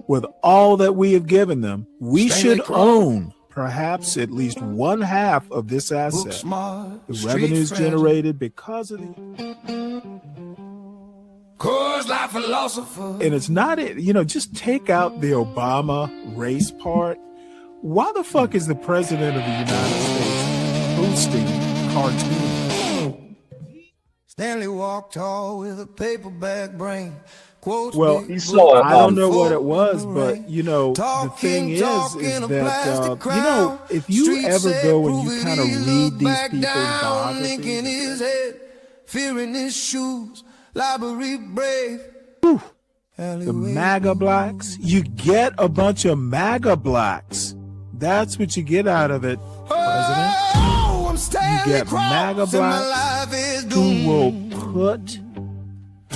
With all that we have given them, we should own perhaps at least one half of this asset. The revenues generated because of it. And it's not, just take out the Obama race part. Why the fuck is the president of the United States hosting cartoons? Stanley walked tall with a paper bag brain. Well, I don't know what it was, but the thing is that if you ever go and you kind of read these people's biographies, fearing his shoes, library brave. The MAGA blacks, you get a bunch of MAGA blacks. That's what you get out of it, President. You get MAGA blacks who will put.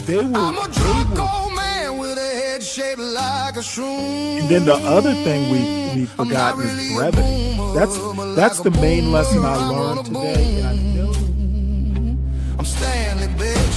I'm a drunk old man with a head shaped like a shroom. And then the other thing we forgotten is brevity. That's the main lesson I learned today. And I know I'm Stanley, bitch.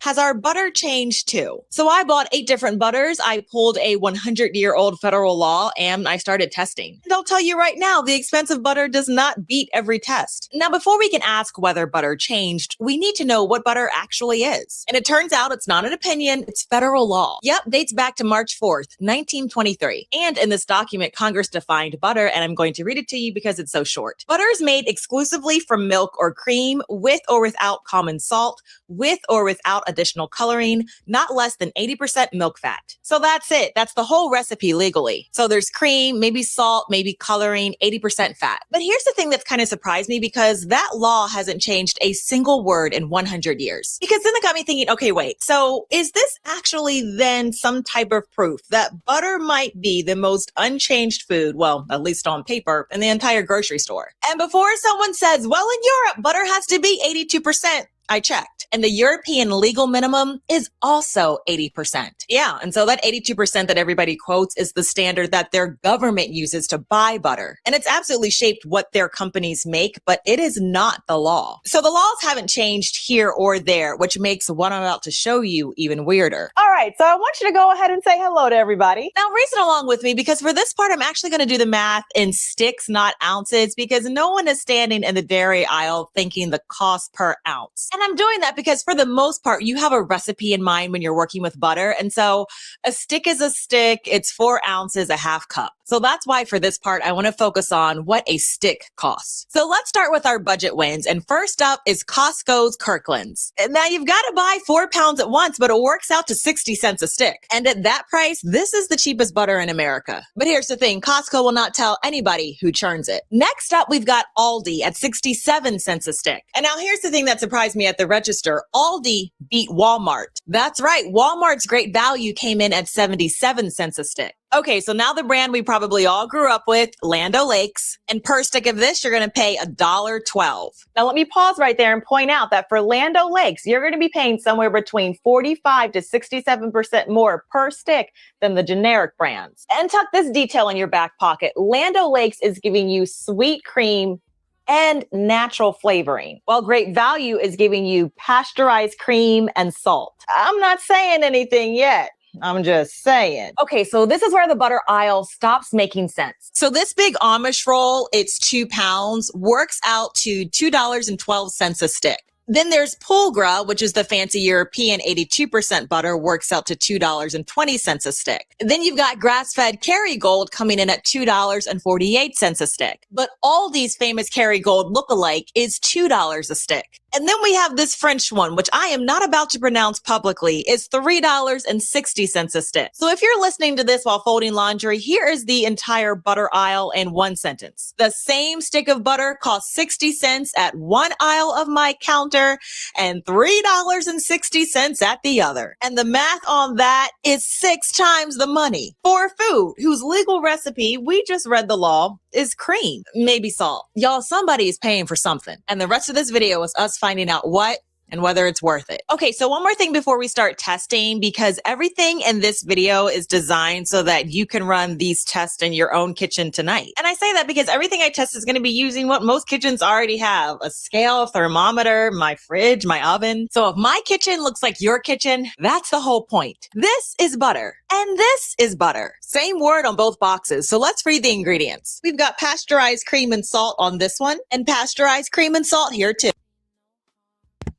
Has our butter changed too? So I bought 8 different butters. I pulled a 100-year-old federal law and I started testing. And I'll tell you right now, the expense of butter does not beat every test. Now, before we can ask whether butter changed, we need to know what butter actually is. And it turns out it's not an opinion, it's federal law. Yep, dates back to March 4th, 1923. And in this document, Congress defined butter, and I'm going to read it to you because it's so short. Butter is made exclusively from milk or cream, with or without common salt, with or without additional coloring, not less than 80% milk fat. So that's it. That's the whole recipe legally. So there's cream, maybe salt, maybe coloring, 80% fat. But here's the thing that's kind of surprised me, because that law hasn't changed a single word in 100 years. Because then it got me thinking, okay, wait, so is this actually then some type of proof that butter might be the most unchanged food, well, at least on paper, in the entire grocery store? And before someone says, well, in Europe, butter has to be 82%, I checked. And the European legal minimum is also 80%. Yeah. And so that 82% that everybody quotes is the standard that their government uses to buy butter. And it's absolutely shaped what their companies make, but it is not the law. So the laws haven't changed here or there, which makes what I'm about to show you even weirder. All right. So I want you to go ahead and say hello to everybody. Now reason along with me, because for this part, I'm actually going to do the math in sticks, not ounces, because no one is standing in the dairy aisle thinking the cost per ounce. And I'm doing that because for the most part, you have a recipe in mind when you're working with butter. And so a stick is a stick. It's 4 ounces, a half cup. So that's why for this part, I want to focus on what a stick costs. So let's start with our budget wins. And first up is Costco's Kirkland's. Now you've got to buy 4 pounds at once, but it works out to 60 cents a stick. And at that price, this is the cheapest butter in America. But here's the thing, Costco will not tell anybody who churns it. Next up, we've got Aldi at 67 cents a stick. And now here's the thing that surprised me at the register. Aldi beat Walmart. That's right. Walmart's great value came in at 77 cents a stick. Okay, so now the brand we probably all grew up with, Land O'Lakes. And per stick of this, you're going to pay $1.12. Now let me pause right there and point out that for Land O'Lakes, you're going to be paying somewhere between 45 to 67% more per stick than the generic brands. And tuck this detail in your back pocket. Land O'Lakes is giving you sweet cream and natural flavoring, while Great Value is giving you pasteurized cream and salt. I'm not saying anything yet. I'm just saying. Okay, so this is where the butter aisle stops making sense. So this big Amish roll, it's 2 pounds, works out to $2.12 a stick. Then there's Pulgra, which is the fancy European 82% butter, works out to $2.20 a stick. Then you've got grass-fed Kerrygold coming in at $2.48 a stick. But all these famous Kerrygold look-alike is $2 a stick. And then we have this French one, which I am not about to pronounce publicly, is $3.60 a stick. So if you're listening to this while folding laundry, here is the entire butter aisle in one sentence. The same stick of butter costs 60 cents at one aisle of my counter and $3.60 at the other. And the math on that is 6 times the money for food whose legal recipe, we just read the law, is cream, maybe salt. Y'all, somebody is paying for something. And the rest of this video is us finding out what and whether it's worth it. Okay, so one more thing before we start testing, because everything in this video is designed so that you can run these tests in your own kitchen tonight. And I say that because everything I test is going to be using what most kitchens already have: a scale, thermometer, my fridge, my oven. So if my kitchen looks like your kitchen, that's the whole point. This is butter, and this is butter. Same word on both boxes. So let's read the ingredients. We've got pasteurized cream and salt on this one, and pasteurized cream and salt here too.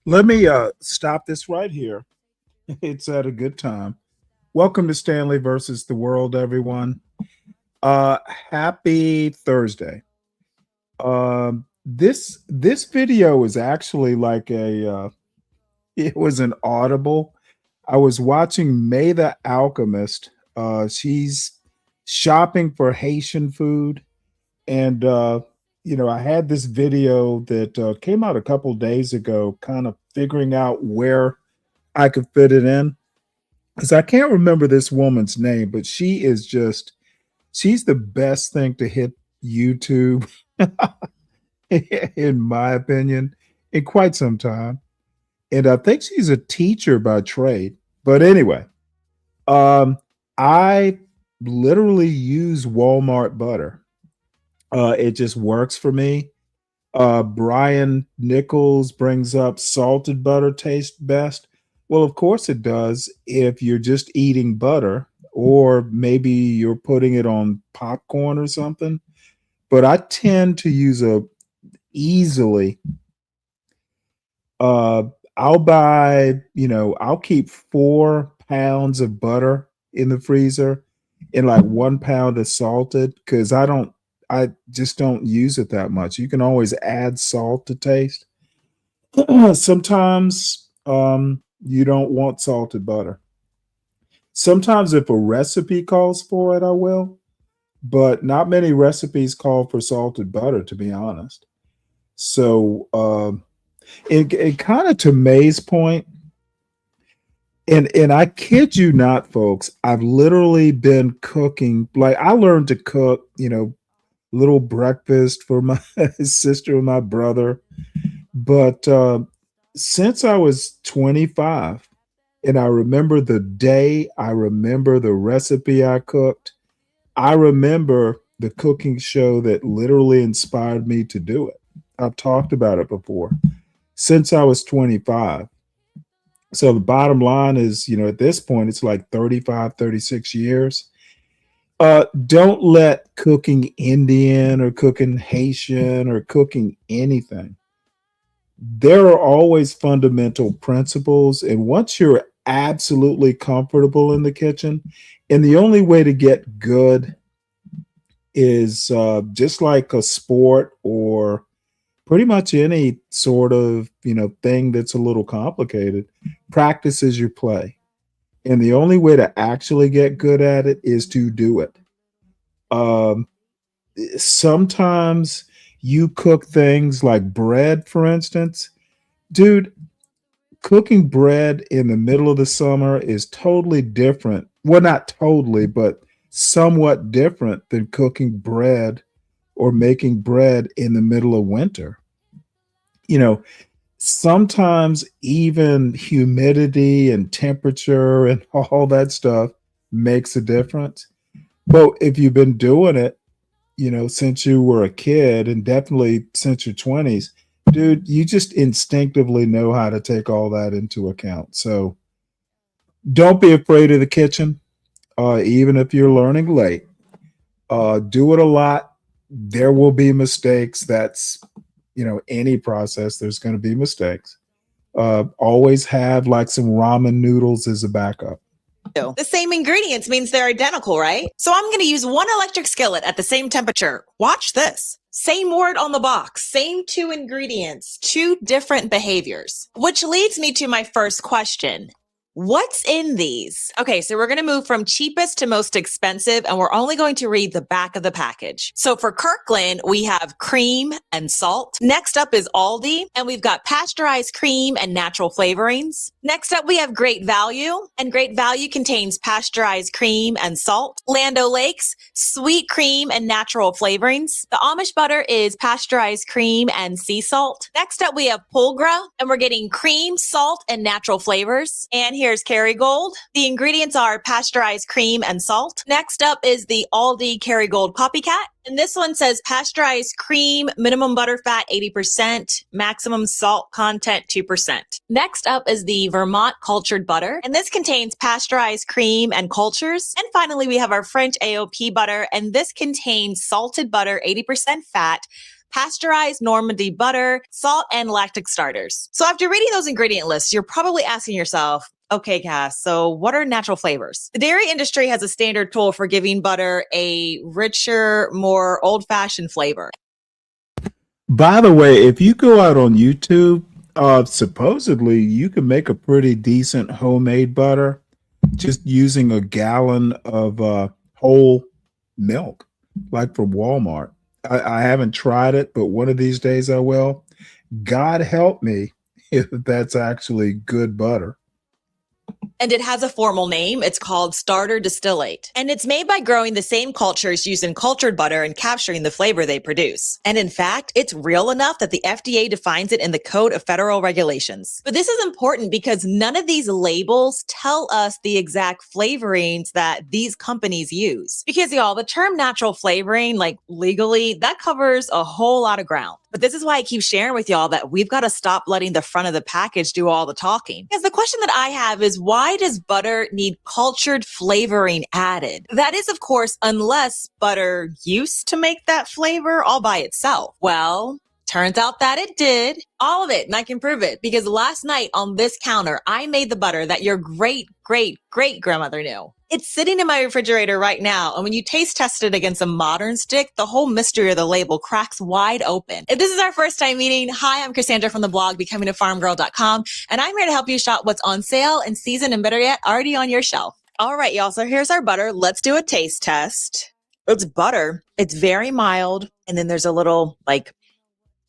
Let me stop this right here. It's at a good time. Welcome to Stanley versus the world, everyone. Happy Thursday. This video is actually like it was an audible. I was watching May the Alchemist. She's shopping for Haitian food, and I had this video that came out a couple days ago, kind of figuring out where I could fit it in, because I can't remember this woman's name, but she's the best thing to hit YouTube, in my opinion, in quite some time. And I think she's a teacher by trade. But anyway, I literally use Walmart butter. It just works for me. Brian Nichols brings up salted butter tastes best. Well, of course it does if you're just eating butter, or maybe you're putting it on popcorn or something. But I tend to use I'll buy, I'll keep 4 pounds of butter in the freezer and like 1 pound of salted, because I just don't use it that much. You can always add salt to taste. Sometimes you don't want salted butter. Sometimes if a recipe calls for it, I will, but not many recipes call for salted butter, to be honest. So it kind of, to May's point, and I kid you not, folks, I've literally been cooking. Like, I learned to cook, little breakfast for my sister and my brother. But since I was 25, and I remember the day, I remember the recipe I cooked, I remember the cooking show that literally inspired me to do it. I've talked about it before. Since I was 25. So the bottom line is, at this point, it's like 35, 36 years. Don't let cooking Indian or cooking Haitian or cooking anything. There are always fundamental principles. And once you're absolutely comfortable in the kitchen, and the only way to get good is just like a sport or pretty much any sort of, thing that's a little complicated, practice as you play. And the only way to actually get good at it is to do it. Sometimes you cook things like bread, for instance. Dude, cooking bread in the middle of the summer is totally different. Well, not totally, but somewhat different than cooking bread or making bread in the middle of winter. Sometimes even humidity and temperature and all that stuff makes a difference. But if you've been doing it, since you were a kid, and definitely since your 20s, dude, you just instinctively know how to take all that into account. So don't be afraid of the kitchen, even if you're learning late. Do it a lot. There will be mistakes. That's, any process, there's going to be mistakes. Always have like some ramen noodles as a backup. The same ingredients means they're identical, right? So I'm going to use 1 electric skillet at the same temperature. Watch this. Same word on the box, same 2 ingredients, 2 different behaviors. Which leads me to my first question. What's in these? Okay, so we're going to move from cheapest to most expensive, and we're only going to read the back of the package. So for Kirkland, we have cream and salt. Next up is Aldi, and we've got pasteurized cream and natural flavorings. Next up, we have Great Value, and Great Value contains pasteurized cream and salt. Land O'Lakes, sweet cream and natural flavorings. The Amish butter is pasteurized cream and sea salt. Next up, we have Pulgra, and we're getting cream, salt, and natural flavors. And here's Kerrygold. The ingredients are pasteurized cream and salt. Next up is the Aldi Kerrygold Copycat. And this one says pasteurized cream, minimum butter fat 80%, maximum salt content 2%. Next up is the Vermont cultured butter. And this contains pasteurized cream and cultures. And finally, we have our French AOP butter. And this contains salted butter, 80% fat, pasteurized Normandy butter, salt, and lactic starters. So after reading those ingredient lists, you're probably asking yourself, okay, Cass, so what are natural flavors? The dairy industry has a standard tool for giving butter a richer, more old-fashioned flavor. By the way, if you go out on YouTube, supposedly you can make a pretty decent homemade butter just using a gallon of whole milk, like from Walmart. I haven't tried it, but one of these days I will. God help me if that's actually good butter. And it has a formal name. It's called starter distillate. And it's made by growing the same cultures used in cultured butter and capturing the flavor they produce. And in fact, it's real enough that the FDA defines it in the Code of Federal Regulations. But this is important because none of these labels tell us the exact flavorings that these companies use. Because y'all, the term natural flavoring, like legally, that covers a whole lot of ground. But this is why I keep sharing with y'all that we've got to stop letting the front of the package do all the talking. Because the question that I have is, why does butter need cultured flavoring added? That is, of course, unless butter used to make that flavor all by itself. Well, turns out that it did. All of it. And I can prove it because last night on this counter, I made the butter that your great grandmother knew. It's sitting in my refrigerator right now. And when you taste test it against a modern stick, the whole mystery of the label cracks wide open. If this is our first time meeting, hi, I'm Cassandra from the blog becomingafarmgirl.com. And I'm here to help you shop what's on sale and season and better yet, already on your shelf. All right, y'all. So here's our butter. Let's do a taste test. It's butter. It's very mild. And then there's a little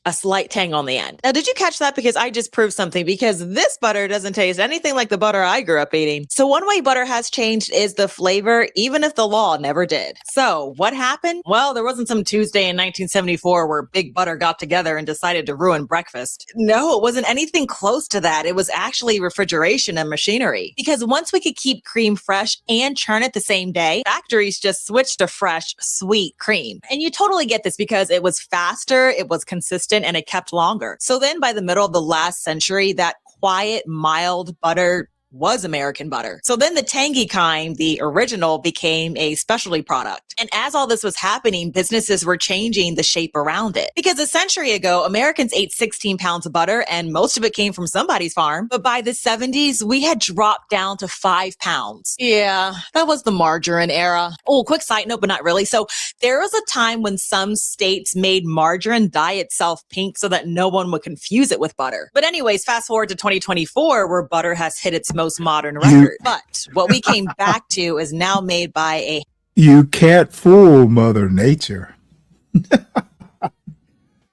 a slight tang on the end. Now, did you catch that? Because I just proved something because this butter doesn't taste anything like the butter I grew up eating. So one way butter has changed is the flavor, even if the law never did. So what happened? Well, there wasn't some Tuesday in 1974 where Big Butter got together and decided to ruin breakfast. No, it wasn't anything close to that. It was actually refrigeration and machinery. Because once we could keep cream fresh and churn it the same day, factories just switched to fresh, sweet cream. And you totally get this because it was faster, it was consistent, and it kept longer. So then by the middle of the last century, that quiet, mild butter was American butter. So then the tangy kind, the original, became a specialty product. And as all this was happening, businesses were changing the shape around it. Because a century ago, Americans ate 16 pounds of butter and most of it came from somebody's farm. But by the 70s, we had dropped down to 5 pounds. Yeah, that was the margarine era. Oh, quick side note, but not really. So there was a time when some states made margarine dye itself pink so that no one would confuse it with butter. But anyways, fast forward to 2024, where butter has hit its most modern record. But what we came back to is now made by a... You can't fool Mother Nature.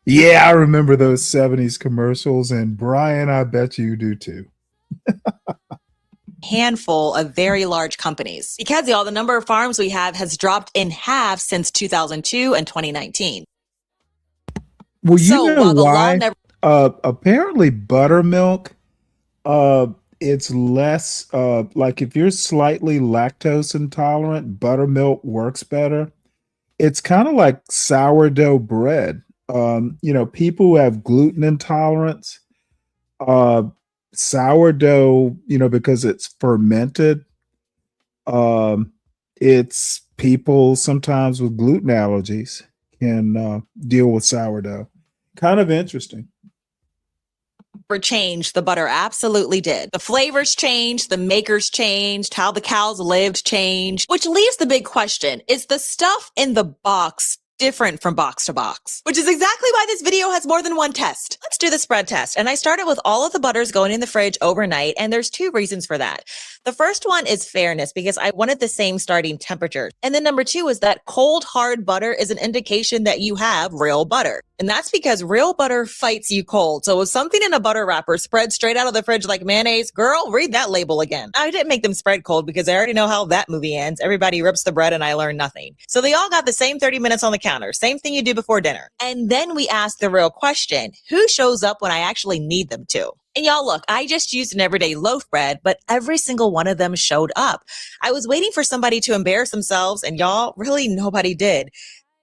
Yeah, I remember those 70s commercials, and Brian, I bet you do too. handful of very large companies. Because y'all, the number of farms we have has dropped in half since 2002 and 2019. Well, you know why? Apparently buttermilk, it's less, like if you're slightly lactose intolerant, buttermilk works better. It's kind of like sourdough bread. People who have gluten intolerance, sourdough, because it's fermented, it's people sometimes with gluten allergies can deal with sourdough. Kind of interesting. Changed, the butter absolutely did. The flavors changed, the makers changed, how the cows lived changed, which leaves the big question: is the stuff in the box different from box to box, which is exactly why this video has more than one test. Let's do the spread test. And I started with all of the butters going in the fridge overnight, and there's two reasons for that. The first one is fairness, because I wanted the same starting temperature. And then number two is that cold, hard butter is an indication that you have real butter. And that's because real butter fights you cold. So if something in a butter wrapper spreads straight out of the fridge like mayonnaise, girl, read that label again. I didn't make them spread cold because I already know how that movie ends. Everybody rips the bread and I learn nothing. So they all got the same 30 minutes on the counter. Same thing you do before dinner. And then we ask the real question, who shows up when I actually need them to? And y'all, look, I just used an everyday loaf bread, but every single one of them showed up. I was waiting for somebody to embarrass themselves, and y'all, really nobody did.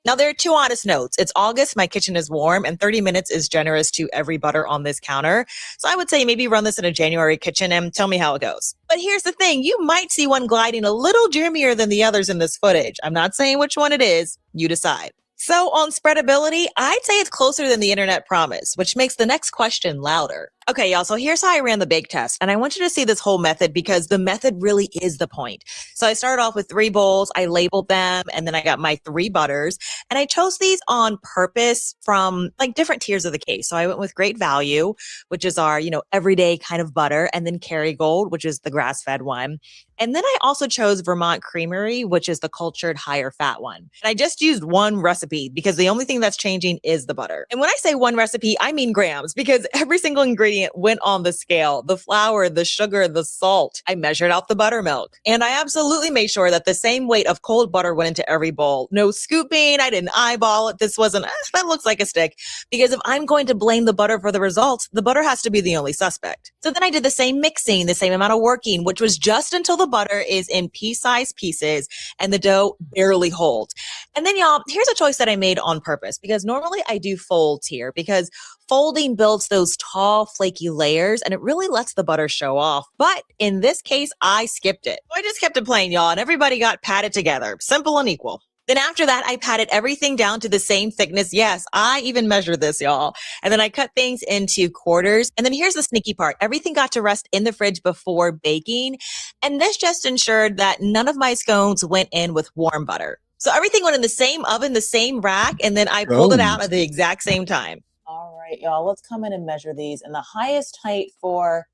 Now, there are two honest notes. It's August, my kitchen is warm, and 30 minutes is generous to every butter on this counter. So I would say maybe run this in a January kitchen and tell me how it goes. But here's the thing. You might see one gliding a little dreamier than the others in this footage. I'm not saying which one it is. You decide. So on spreadability, I'd say it's closer than the internet promised, which makes the next question louder. Okay, y'all, so here's how I ran the bake test. And I want you to see this whole method because the method really is the point. So I started off with 3 bowls, I labeled them, and then I got my 3 butters. And I chose these on purpose from like different tiers of the case. So I went with Great Value, which is our, everyday kind of butter, and then Kerrygold, which is the grass-fed one. And then I also chose Vermont Creamery, which is the cultured higher fat one. And I just used one recipe because the only thing that's changing is the butter. And when I say one recipe, I mean grams, because every single ingredient went on the scale, the flour, the sugar, the salt. I measured out the buttermilk, and I absolutely made sure that the same weight of cold butter went into every bowl. No scooping. I didn't eyeball it. This wasn't, that looks like a stick, because if I'm going to blame the butter for the results, the butter has to be the only suspect. So then I did the same mixing, the same amount of working, which was just until the butter is in pea-sized pieces and the dough barely holds. And then y'all, here's a choice that I made on purpose, because normally I do folds here because folding builds those tall, flaky layers, and it really lets the butter show off. But in this case, I skipped it. I just kept it plain, y'all, and everybody got patted together. Simple and equal. Then after that, I patted everything down to the same thickness. Yes, I even measured this, y'all. And then I cut things into quarters. And then here's the sneaky part. Everything got to rest in the fridge before baking. And this just ensured that none of my scones went in with warm butter. So everything went in the same oven, the same rack, and then I pulled it out at the exact same time. All right, y'all, let's come in and measure these. And the highest height for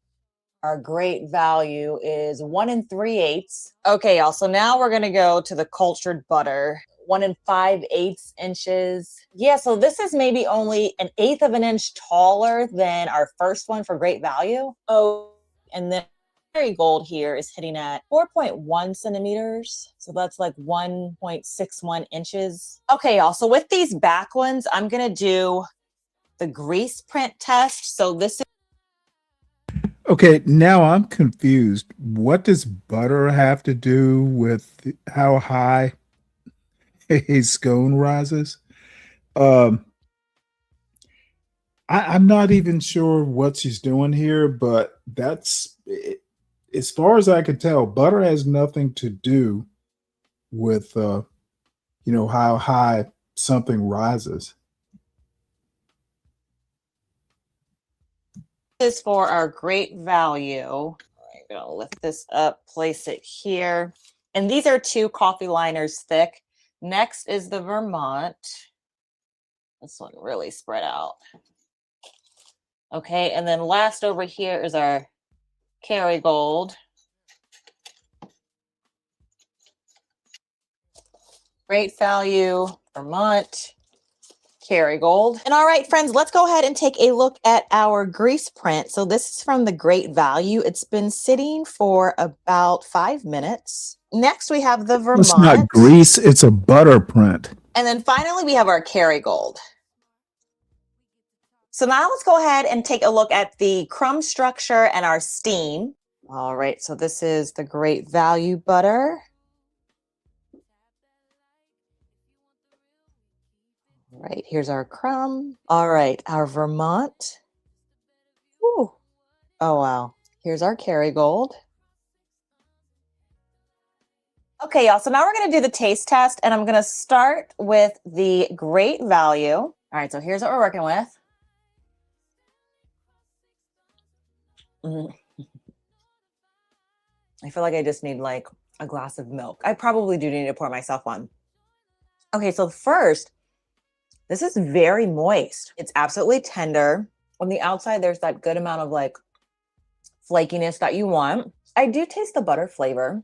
our Great Value is 1 3/8. Okay, y'all, so now we're gonna go to the cultured butter. 1 5/8 inches. Yeah, so this is maybe only 1/8 of an inch taller than our first one for Great Value. Oh, and then Gold here is hitting at 4.1 centimeters. So that's like 1.61 inches. Okay, y'all, so with these back ones, I'm gonna do the grease print test. So this is Okay, now I'm confused. What does butter have to do with how high a scone rises? Um, I'm not even sure what she's doing here, but as far as I can tell, butter has nothing to do with how high something rises. for our Great Value. All right, I'm gonna lift this up, place it here. And these are 2 coffee liners thick. Next is the Vermont. This one really spread out. Okay, and then last over here is our Kerrygold. Great Value, Vermont, Kerrygold. And all right, friends, let's go ahead and take a look at our grease print. So this is from the Great Value. It's been sitting for about 5 minutes. Next, we have the Vermont. It's not grease, it's a butter print. And then finally, we have our Kerrygold. So now let's go ahead and take a look at the crumb structure and our steam. All right, so this is the Great Value butter. All right, here's our crumb. All right, our Vermont. Ooh. Oh, wow. Here's our Kerrygold. Okay, y'all, so now we're going to do the taste test, and I'm going to start with the Great Value. All right, so here's what we're working with. I feel like I just need like a glass of milk. I probably do need to pour myself one. Okay, so first, This is very moist. It's absolutely tender. On the outside, there's that good amount of like flakiness that you want. I do taste the butter flavor.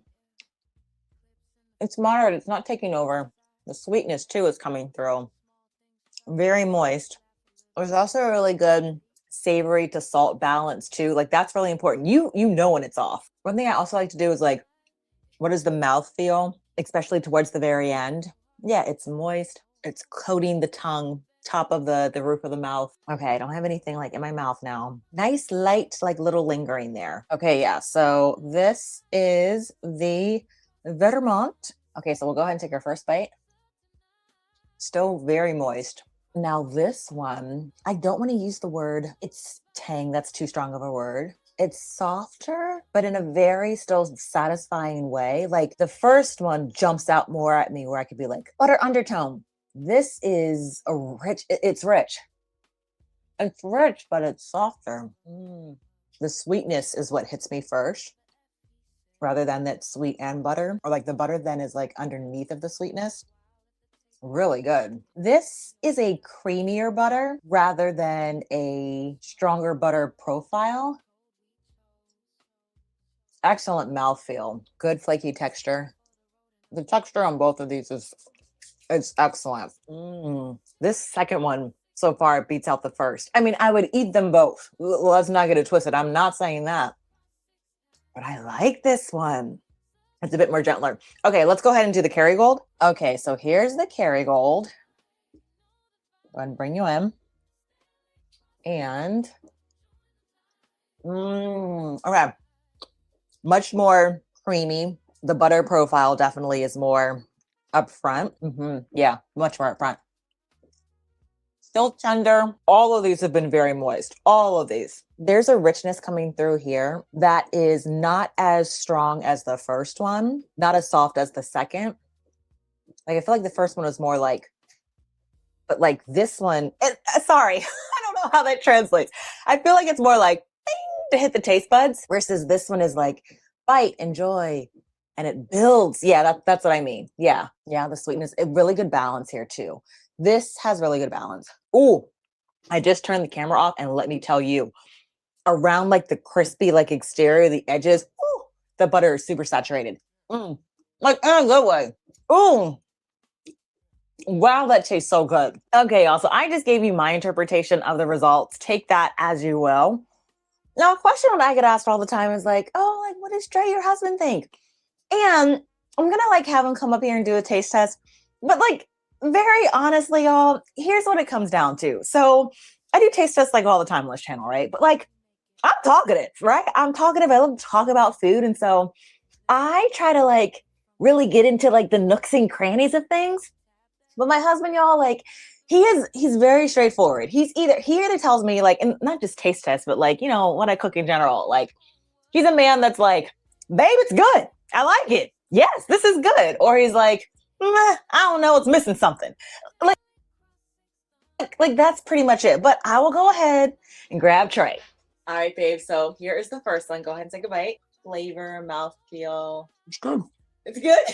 It's moderate. It's not taking over. The sweetness too is coming through. Very moist. There's also a really good savory to salt balance too. Like that's really important. You know when it's off. One thing I also like to do is like, what does the mouth feel? Especially towards the very end. Yeah, it's moist. It's coating the tongue, top of the roof of the mouth. Okay, I don't have anything like in my mouth now. Nice, light, like little lingering there. Okay, yeah, so this is the Vermont. Okay, so we'll go ahead and take our first bite. Still very moist. Now this one, I don't want to use the word, it's tang, that's too strong of a word. It's softer, but in a very still satisfying way. Like the first one jumps out more at me where I could be like, butter undertone. This is a rich, it's rich. It's rich, but it's softer. The sweetness is what hits me first, rather than that sweet and butter, or like the butter then is like underneath of the sweetness. Really good. This is a creamier butter rather than a stronger butter profile. Excellent mouthfeel, good flaky texture. The texture on both of these it's excellent. This second one so far beats out the first. I mean, I would eat them both. Let's not get it twisted. I'm not saying that, but I like this one. It's a bit more gentler. Okay, let's go ahead and do the Kerrygold. Okay, so here's the Kerrygold. Go ahead and bring you in. And, okay. Much more creamy. The butter profile definitely is more upfront. Yeah, much more upfront. Still tender. All of these have been very moist. All of these. There's a richness coming through here that is not as strong as the first one, not as soft as the second. Like I feel like the first one was more like, but like this one, sorry, I don't know how that translates. I feel like it's more like bing, to hit the taste buds versus this one is like bite, enjoy, and it builds. Yeah, that's what I mean. Yeah, the sweetness, a really good balance here too. This has really good balance. Oh, I just turned the camera off and let me tell you, around like the crispy, like exterior, the edges, ooh, the butter is super saturated. Like in a good way. Ooh. Wow, that tastes so good. Okay, y'all. So I just gave you my interpretation of the results. Take that as you will. Now, a question that I get asked all the time is like, oh, like, what does Dre, your husband, think? And I'm gonna like have him come up here and do a taste test. But like, very honestly, y'all, here's what it comes down to. So I do taste tests like all the time on this channel, right? But like, I'm talkative, right? I'm talkative. I love to talk about food. And so I try to like really get into like the nooks and crannies of things. But my husband, y'all, like, he's very straightforward. He either tells me like, and not just taste tests, but like, you know, what I cook in general. Like, he's a man that's like, babe, it's good. I like it. Yes, this is good. Or he's like, I don't know, it's missing something. Like that's pretty much it. But I will go ahead and grab Trey. All right, babe. So here is the first one. Go ahead and take a bite. Flavor, mouthfeel. It's good. It's good.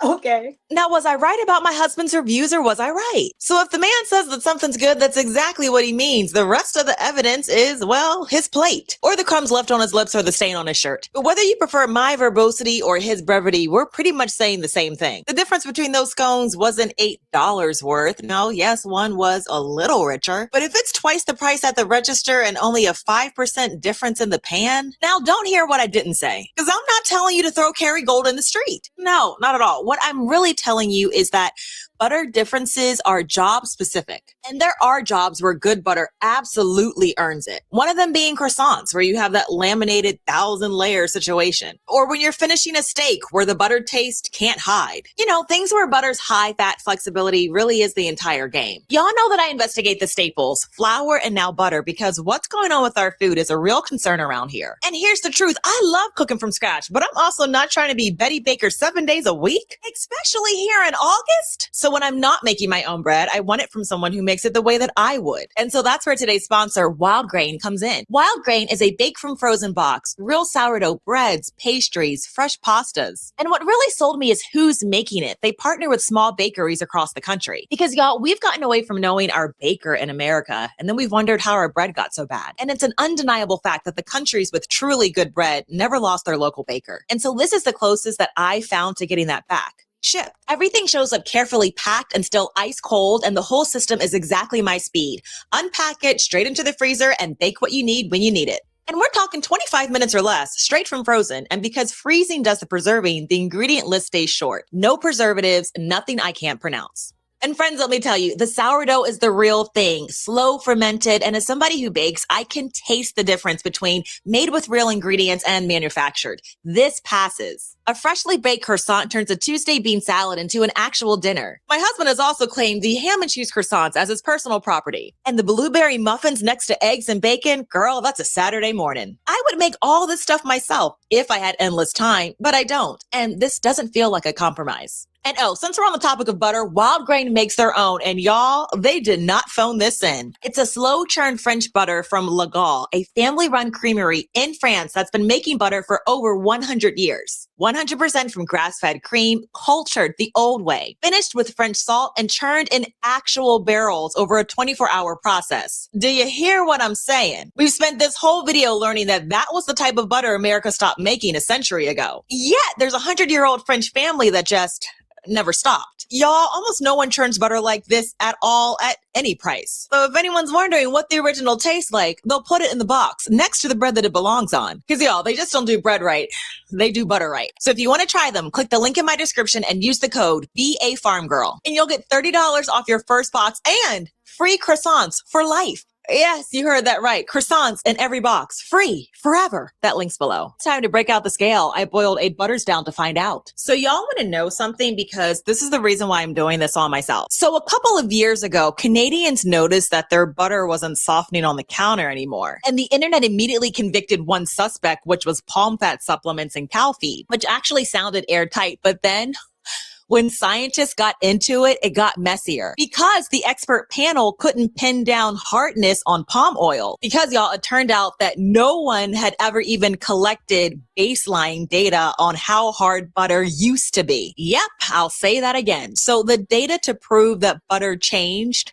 Okay. Now, was I right about my husband's reviews or was I right? So if the man says that something's good, that's exactly what he means. The rest of the evidence is, well, his plate or the crumbs left on his lips or the stain on his shirt. But whether you prefer my verbosity or his brevity, we're pretty much saying the same thing. The difference between those scones wasn't $8 worth. No, yes, one was a little richer. But if it's twice the price at the register and only a 5% difference in the pan, now don't hear what I didn't say. Because I'm not telling you to throw Kerrygold in the street. No, not at all. What I'm really telling you is that butter differences are job specific. And there are jobs where good butter absolutely earns it. One of them being croissants, where you have that laminated 1,000-layer situation. Or when you're finishing a steak where the butter taste can't hide. You know, things where butter's high fat flexibility really is the entire game. Y'all know that I investigate the staples, flour and now butter, because what's going on with our food is a real concern around here. And here's the truth. I love cooking from scratch, but I'm also not trying to be Betty Baker 7 days a week, especially here in August. So So when I'm not making my own bread, I want it from someone who makes it the way that I would. And so that's where today's sponsor, Wild Grain, comes in. Wild Grain is a bake from frozen box, real sourdough breads, pastries, fresh pastas. And what really sold me is who's making it. They partner with small bakeries across the country. Because y'all, we've gotten away from knowing our baker in America, and then we've wondered how our bread got so bad. And it's an undeniable fact that the countries with truly good bread never lost their local baker. And so this is the closest that I found to getting that back. Shipped. Everything shows up carefully packed and still ice cold, and the whole system is exactly my speed. Unpack it straight into the freezer and bake what you need when you need it. And we're talking 25 minutes or less, straight from frozen. And because freezing does the preserving, the ingredient list stays short. No preservatives, nothing I can't pronounce. And friends, let me tell you, the sourdough is the real thing, slow fermented. And as somebody who bakes, I can taste the difference between made with real ingredients and manufactured. This passes. A freshly baked croissant turns a Tuesday bean salad into an actual dinner. My husband has also claimed the ham and cheese croissants as his personal property. And the blueberry muffins next to eggs and bacon, girl, that's a Saturday morning. I would make all this stuff myself if I had endless time, but I don't. And this doesn't feel like a compromise. And oh, since we're on the topic of butter, Wild Grain makes their own. And y'all, they did not phone this in. It's a slow churned French butter from La Gaule, a family run creamery in France that's been making butter for over 100 years. 100% from grass-fed cream, cultured the old way, finished with French salt and churned in actual barrels over a 24-hour process. Do you hear what I'm saying? We've spent this whole video learning that that was the type of butter America stopped making a century ago. Yet there's a 100-year-old French family that just never stopped. Y'all, almost no one churns butter like this at all at any price. So if anyone's wondering what the original tastes like, they'll put it in the box next to the bread that it belongs on. Because y'all, they just don't do bread right. They do butter right. So if you want to try them, click the link in my description and use the code BAFarmGirl. And you'll get $30 off your first box and free croissants for life. Yes, you heard that right. Croissants in every box. Free. Forever. That link's below. It's time to break out the scale. I boiled 8 butters down to find out. So y'all want to know something, because this is the reason why I'm doing this all myself. So a couple of years ago, Canadians noticed that their butter wasn't softening on the counter anymore. And the internet immediately convicted one suspect, which was palm fat supplements and cow feed, which actually sounded airtight. But then when scientists got into it, it got messier because the expert panel couldn't pin down hardness on palm oil. Because y'all, it turned out that no one had ever even collected baseline data on how hard butter used to be. Yep, I'll say that again. So the data to prove that butter changed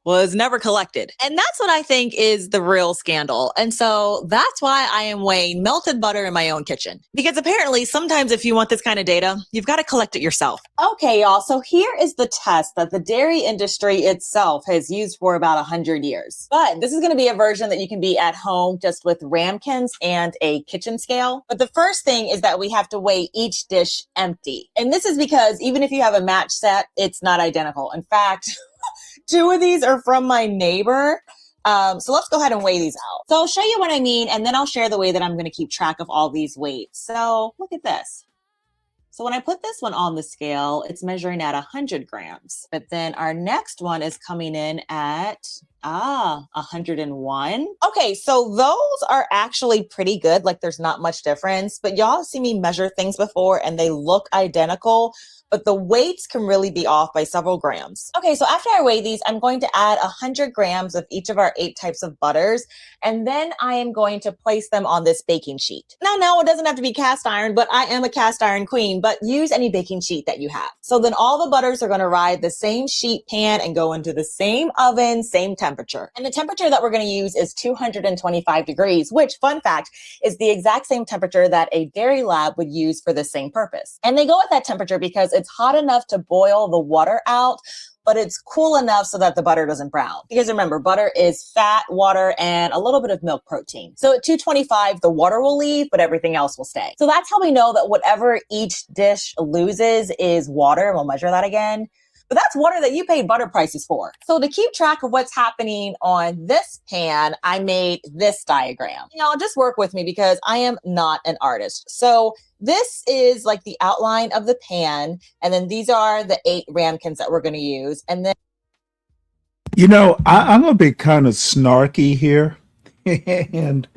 was never collected. And that's what I think is the real scandal. And so that's why I am weighing melted butter in my own kitchen. Because apparently sometimes if you want this kind of data, you've got to collect it yourself. Okay, y'all. So here is the test that the dairy industry itself has used for about 100 years. But this is going to be a version that you can be at home just with ramekins and a kitchen scale. But the first thing is that we have to weigh each dish empty. And this is because even if you have a match set, it's not identical. In fact, 2 of these are from my neighbor. So let's go ahead and weigh these out. So I'll show you what I mean, and then I'll share the way that I'm going to keep track of all these weights. So look at this. So when I put this one on the scale, it's measuring at 100 grams. But then our next one is coming in at 101. Okay, so those are actually pretty good. Like there's not much difference. But y'all see me measure things before and they look identical, but the weights can really be off by several grams. Okay, so after I weigh these, I'm going to add 100 grams of each of our 8 types of butters, and then I am going to place them on this baking sheet. Now, it doesn't have to be cast iron, but I am a cast iron queen, but use any baking sheet that you have. So then all the butters are gonna ride the same sheet pan and go into the same oven, same temperature. And the temperature that we're gonna use is 225 degrees, which, fun fact, is the exact same temperature that a dairy lab would use for the same purpose. And they go at that temperature because it's hot enough to boil the water out, but it's cool enough so that the butter doesn't brown. Because remember, butter is fat, water, and a little bit of milk protein. So at 225, the water will leave, but everything else will stay. So that's how we know that whatever each dish loses is water. We'll measure that again. But that's water that you paid butter prices for. So to keep track of what's happening on this pan, I made this diagram. Just work with me because I am not an artist. So this is like the outline of the pan. And then these are the 8 ramekins that we're going to use. And then, I'm going to be kind of snarky here. And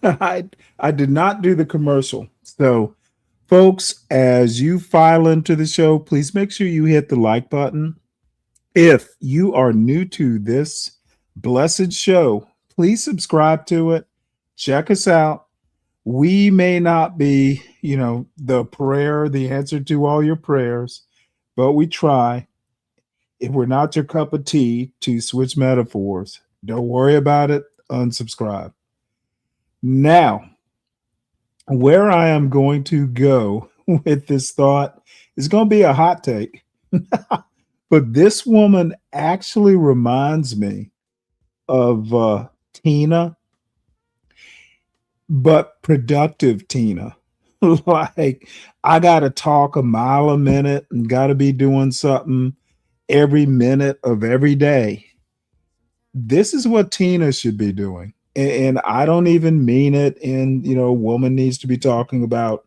I did not do the commercial. So Folks, as you file into the show, please make sure you hit the like button. If you are new to this blessed show, please subscribe to it. Check us out. We may not be, the answer to all your prayers, but we try. If we're not your cup of tea, to switch metaphors, don't worry about it. Unsubscribe. Now, where I am going to go with this thought is going to be a hot take. But this woman actually reminds me of Tina, but productive Tina. Like, I got to talk a mile a minute and got to be doing something every minute of every day. This is what Tina should be doing. And I don't even mean it in, a woman needs to be talking about,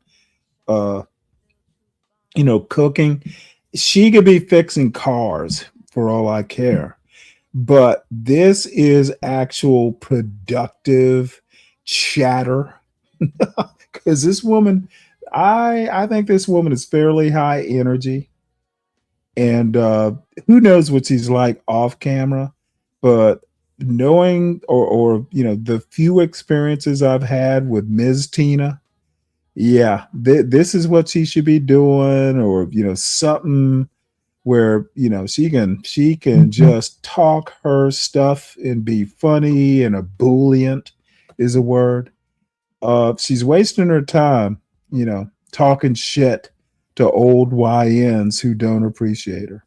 cooking. She could be fixing cars for all I care. But this is actual productive chatter. Because this woman, I think this woman is fairly high energy. And who knows what she's like off camera, but knowing or the few experiences I've had with Ms. Tina, yeah, this is what she should be doing, or something where she can just talk her stuff and be funny and ebullient is a word. She's wasting her time, talking shit to old YNs who don't appreciate her.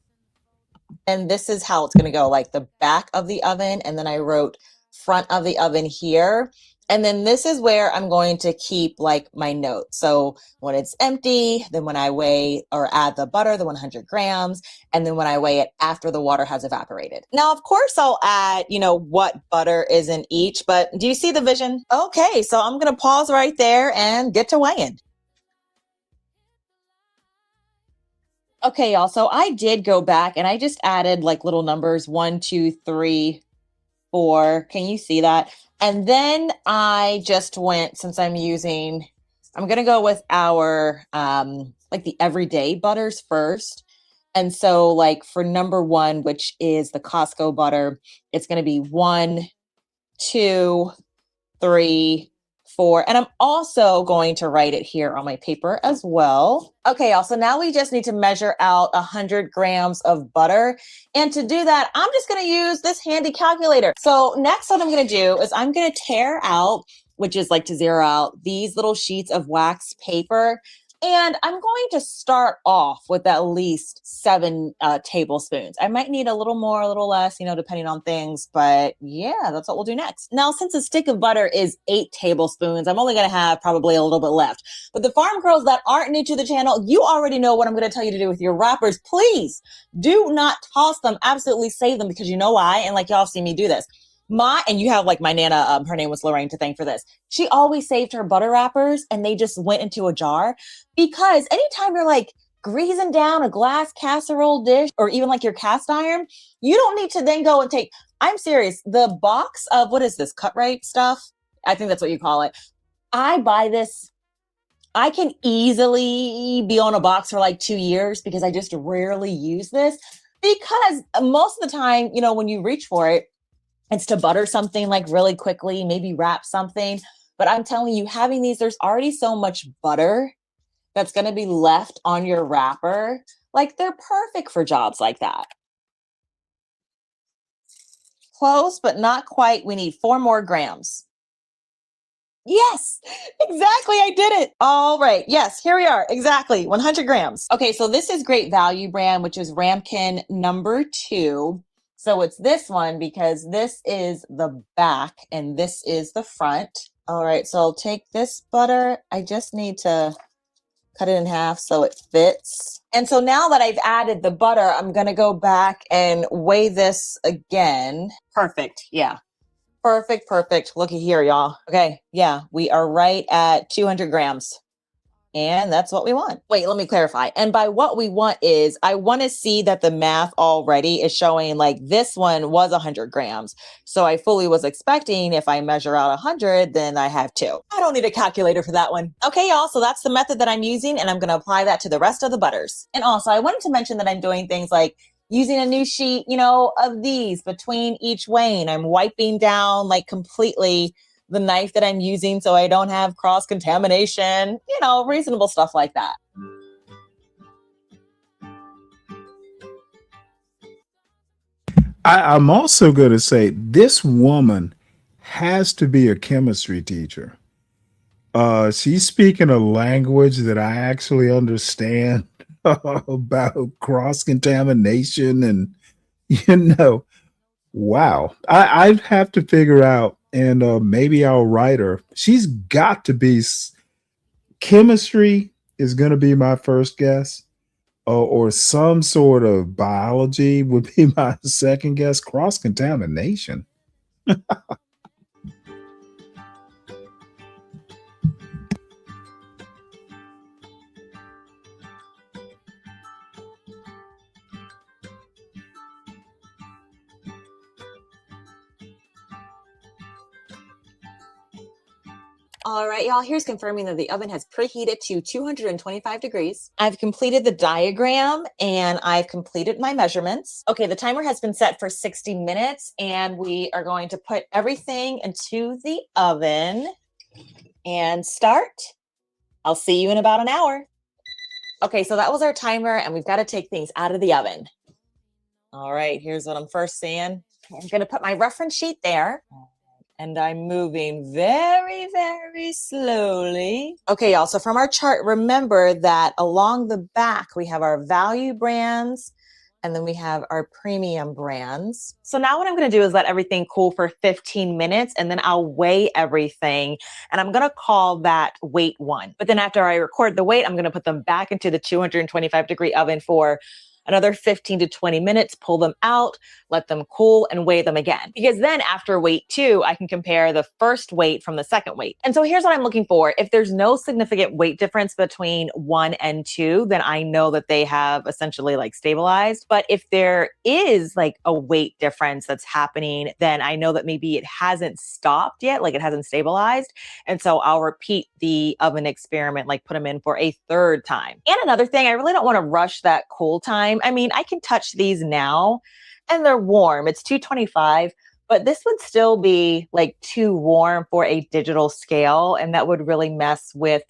And this is how it's going to go, like the back of the oven. And then I wrote front of the oven here. And then this is where I'm going to keep like my notes. So when it's empty, then when I weigh or add the butter, the 100 grams, and then when I weigh it after the water has evaporated. Now, of course, I'll add, what butter is in each, but do you see the vision? Okay, so I'm going to pause right there and get to weighing. Okay, y'all. So I did go back and I just added like little numbers 1, 2, 3, 4. Can you see that? And then I just went, since I'm going to go with our like the everyday butters first. And so like for number 1, which is the Costco butter, it's going to be 1, 2, 3, 4. And I'm also going to write it here on my paper as well. Okay, also now we just need to measure out 100 grams of butter. And to do that, I'm just going to use this handy calculator. So next what I'm going to do is I'm going to tear out, which is like to zero out, these little sheets of wax paper. And I'm going to start off with at least 7 tablespoons. I might need a little more, a little less, depending on things. But yeah, that's what we'll do next. Now, since a stick of butter is 8 tablespoons, I'm only going to have probably a little bit left. But the farm girls that aren't new to the channel, you already know what I'm going to tell you to do with your wrappers. Please do not toss them. Absolutely save them, because you know why. And like y'all see me do this. And you have like my Nana, her name was Lorraine, to thank for this. She always saved her butter wrappers and they just went into a jar, because anytime you're like greasing down a glass casserole dish or even like your cast iron, you don't need to then go and take, I'm serious, the box of, what is this, cut-right stuff? I think that's what you call it. I buy this. I can easily be on a box for like 2 years because I just rarely use this, because most of the time, when you reach for it, it's to butter something like really quickly, maybe wrap something. But I'm telling you, having these, there's already so much butter that's going to be left on your wrapper. Like, they're perfect for jobs like that. Close, but not quite. We need 4 more grams. Yes, exactly. I did it. All right. Yes, here we are. Exactly. 100 grams. Okay. So this is Great Value brand, which is Ramekin number 2. So it's this one because this is the back and this is the front. All right. So I'll take this butter. I just need to cut it in half so it fits. And so now that I've added the butter, I'm going to go back and weigh this again. Perfect. Yeah. Perfect. Looky here, y'all. Okay. Yeah. We are right at 200 grams. And that's what we want. Wait, let me clarify. And by what we want is I want to see that the math already is showing like this one was 100 grams. So I fully was expecting if I measure out 100, then I have 2. I don't need a calculator for that one. Okay, y'all. So that's the method that I'm using, and I'm going to apply that to the rest of the butters. And also, I wanted to mention that I'm doing things like using a new sheet, of these between each weighing. I'm wiping down like completely the knife that I'm using so I don't have cross contamination, reasonable stuff like that. I'm also going to say this woman has to be a chemistry teacher. She's speaking a language that I actually understand about cross contamination and, you know, wow. I'd have to figure out, and maybe I'll write her. She's got to be chemistry is going to be my first guess, or some sort of biology would be my second guess. Cross contamination. All right, y'all, here's confirming that the oven has preheated to 225 degrees. I've completed the diagram and I've completed my measurements. Okay, the timer has been set for 60 minutes and we are going to put everything into the oven and start. I'll see you in about an hour. Okay, so that was our timer and we've got to take things out of the oven. All right, here's what I'm first seeing. I'm going to put my reference sheet there. And I'm moving very, very slowly. Okay, y'all. So from our chart, remember that along the back, we have our value brands and then we have our premium brands. So now what I'm going to do is let everything cool for 15 minutes and then I'll weigh everything. And I'm going to call that weight 1. But then after I record the weight, I'm going to put them back into the 225-degree oven for another 15 to 20 minutes, pull them out, let them cool, and weigh them again. Because then after weight 2, I can compare the first weight from the second weight. And so here's what I'm looking for. If there's no significant weight difference between 1 and 2, then I know that they have essentially like stabilized. But if there is like a weight difference that's happening, then I know that maybe it hasn't stopped yet, like it hasn't stabilized. And so I'll repeat the oven experiment, like put them in for a third time. And another thing, I really don't want to rush that cool time. I mean, I can touch these now and they're warm. It's 225, but this would still be like too warm for a digital scale. And that would really mess with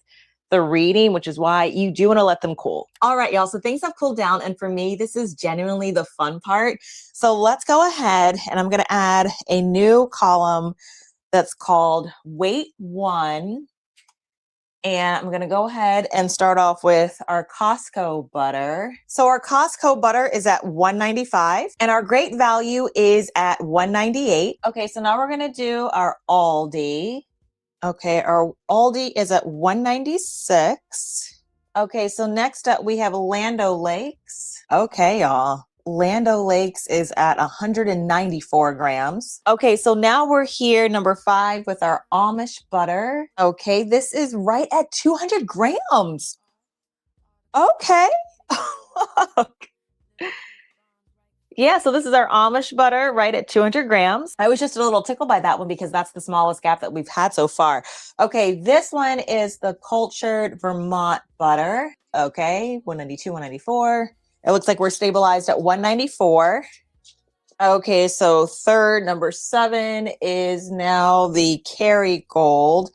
the reading, which is why you do want to let them cool. All right, y'all. So things have cooled down. And for me, this is genuinely the fun part. So let's go ahead and I'm going to add a new column that's called weight 1. And I'm going to go ahead and start off with our Costco butter. So our Costco butter is at $1.95 and our great value is at $1.98. Okay, so now we're going to do our Aldi. Okay, our Aldi is at $1.96. Okay, so next up we have Land O'Lakes. Okay, y'all. Land O'Lakes is at 194 grams. Okay, so now we're here, number 5, with our Amish butter. Okay, this is right at 200 grams. Okay. Yeah, so this is our Amish butter right at 200 grams. I was just a little tickled by that one because that's the smallest gap that we've had so far. Okay, this one is the cultured Vermont butter. Okay, 192, 194. It looks like we're stabilized at 194. Okay, so third, number 7 is now the Kerrygold.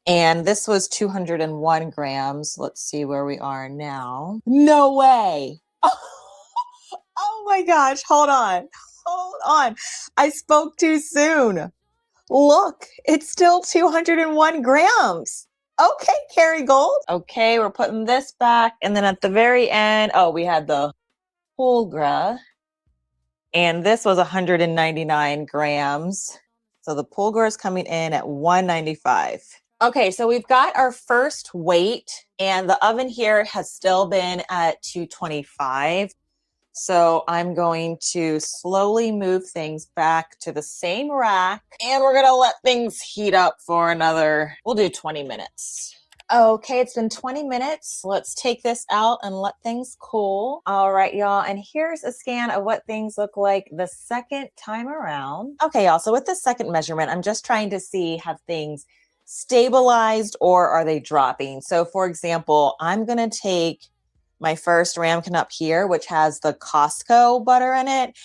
And this was 201 grams. Let's see where we are now. No way. Oh my gosh, hold on. Hold on. I spoke too soon. Look, it's still 201 grams. Okay, Kerrygold. Okay, we're putting this back. And then at the very end, we had the Pulgra, and this was 199 grams. So the Pulgra is coming in at 195. Okay, so we've got our first weight, and the oven here has still been at 225. So I'm going to slowly move things back to the same rack, and we're going to let things heat up for another, we'll do 20 minutes. Okay, it's been 20 minutes. Let's take this out and let things cool. All right, y'all. And here's a scan of what things look like the second time around. Okay, y'all. So with the second measurement, I'm just trying to see, have things stabilized or are they dropping? So for example, I'm going to take my first ramekin up here, which has the Costco butter in it.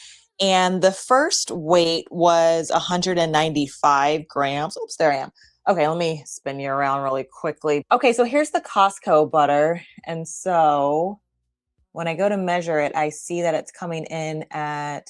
And the first weight was 195 grams. Oops, there I am. Okay, let me spin you around really quickly. Okay, so here's the Costco butter. And so when I go to measure it, I see that it's coming in at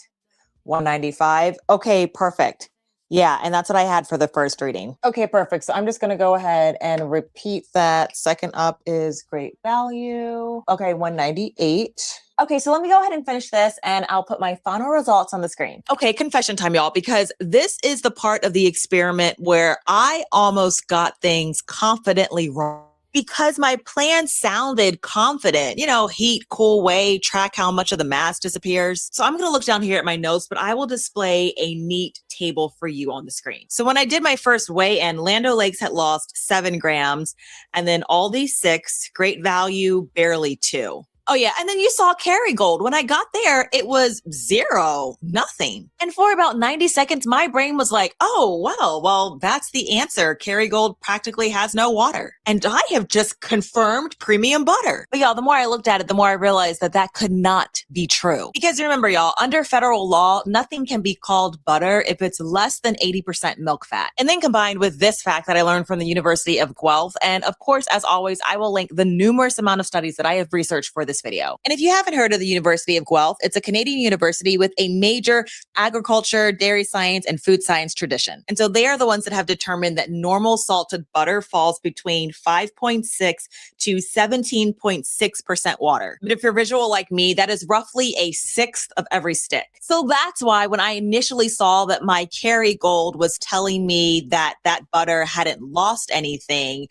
195. Okay, perfect. Yeah, and that's what I had for the first reading. Okay, perfect. So I'm just gonna go ahead and repeat that. Second up is great value. Okay, 198. Okay, so let me go ahead and finish this and I'll put my final results on the screen. Okay, confession time, y'all, because this is the part of the experiment where I almost got things confidently wrong. Because my plan sounded confident, heat, cool, weigh, track how much of the mass disappears. So I'm going to look down here at my notes, but I will display a neat table for you on the screen. So when I did my first weigh-in, Land O'Lakes had lost 7 grams, and then Aldi 6, Great Value barely 2. Oh yeah, and then you saw Kerrygold. When I got there, it was 0, nothing. And for about 90 seconds, my brain was like, oh, well, that's the answer. Kerrygold practically has no water. And I have just confirmed premium butter. But y'all, the more I looked at it, the more I realized that that could not be true. Because remember, y'all, under federal law, nothing can be called butter if it's less than 80% milk fat. And then combined with this fact that I learned from the University of Guelph, and of course, as always, I will link the numerous amount of studies that I have researched for this video. And if you haven't heard of the University of Guelph, it's a Canadian university with a major agriculture, dairy science, and food science tradition. And so they are the ones that have determined that normal salted butter falls between 5.6 to 17.6% water. But if you're visual like me, that is roughly a sixth of every stick. So that's why when I initially saw that my Kerrygold was telling me that that butter hadn't lost anything,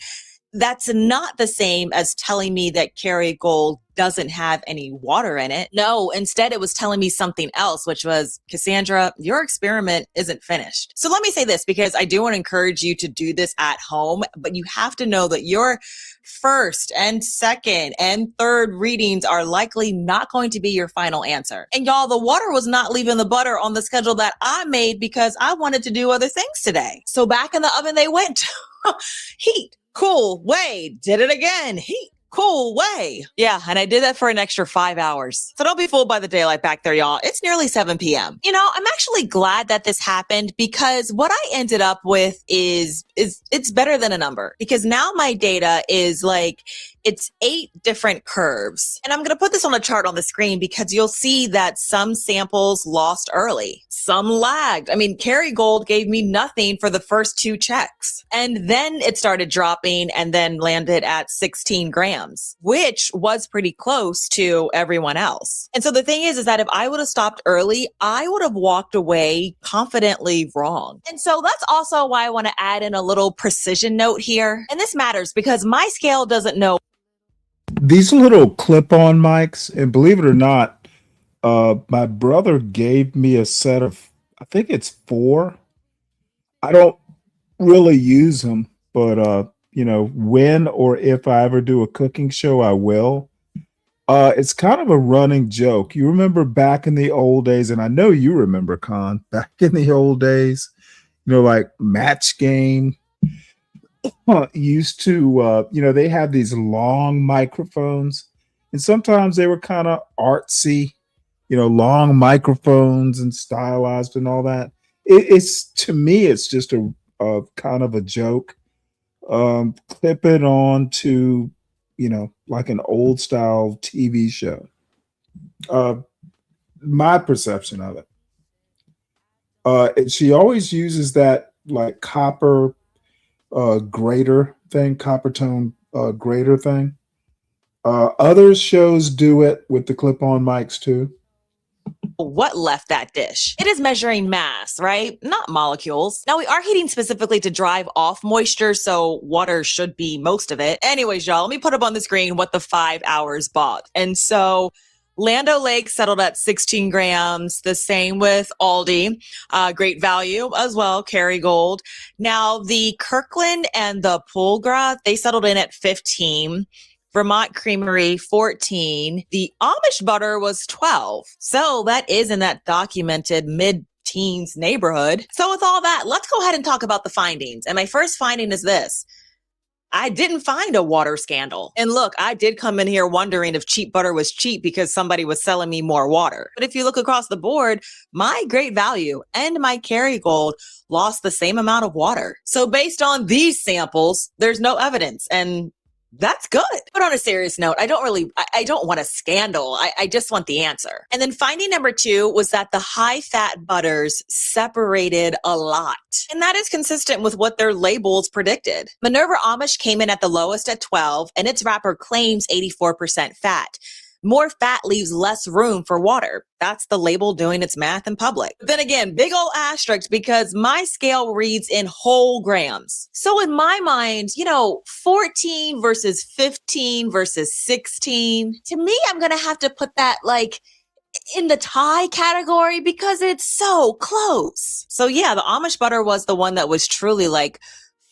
that's not the same as telling me that Kerrygold doesn't have any water in it. No, instead it was telling me something else, which was, Cassandra, your experiment isn't finished. So let me say this, because I do want to encourage you to do this at home, but you have to know that your first and second and third readings are likely not going to be your final answer. And y'all, the water was not leaving the butter on the schedule that I made because I wanted to do other things today. So back in the oven they went. Heat, cool, weigh, did it again, heat, cool, weigh. Yeah, and I did that for an extra 5 hours. So don't be fooled by the daylight back there, y'all. It's nearly 7 p.m. I'm actually glad that this happened, because what I ended up with is it's better than a number, because now my data is it's 8 different curves. And I'm going to put this on a chart on the screen because you'll see that some samples lost early, some lagged. I mean, Kerrygold gave me nothing for the first 2 checks. And then it started dropping and then landed at 16 grams, which was pretty close to everyone else. And so the thing is that if I would have stopped early, I would have walked away confidently wrong. And so that's also why I want to add in a little precision note here. And this matters because my scale doesn't know. These little clip-on mics, and believe it or not, my brother gave me a set of, I think it's 4. I don't really use them, but when or if I ever do a cooking show, I will. It's kind of a running joke. You remember back in the old days, and I know you remember, Con, back in the old days, like Match Game used to, they had these long microphones, and sometimes they were kind of artsy, long microphones and stylized and all that. It's to me, it's just a kind of a joke. Clip it on to, like an old style TV show. My perception of it. She always uses that like copper grater thing, copper tone grater thing. Other shows do it with the clip-on mics too. What left that dish? It is measuring mass, right? Not molecules. Now we are heating specifically to drive off moisture, so water should be most of it. Anyways, y'all, let me put up on the screen what the 5 hours bought. And so Land O'Lakes settled at 16 grams. The same with Aldi. Great Value as well, Kerrygold. Now, the Kirkland and the Pulgra, they settled in at 15. Vermont Creamery, 14. The Amish butter was 12. So that is in that documented mid-teens neighborhood. So with all that, let's go ahead and talk about the findings. And my first finding is this. I didn't find a water scandal. And look, I did come in here wondering if cheap butter was cheap because somebody was selling me more water. But if you look across the board, my Great Value and my Kerrygold lost the same amount of water. So based on these samples, there's no evidence. And that's good. But on a serious note, I don't want a scandal. I just want the answer. And then finding number 2 was that the high fat butters separated a lot. And that is consistent with what their labels predicted. Minerva Amish came in at the lowest at 12, and its wrapper claims 84% fat. More fat leaves less room for water. That's the label doing its math in public. But then again, big old asterisk because my scale reads in whole grams. So in my mind, 14 versus 15 versus 16, to me, I'm going to have to put that in the tie category because it's so close. So yeah, the Amish butter was the one that was truly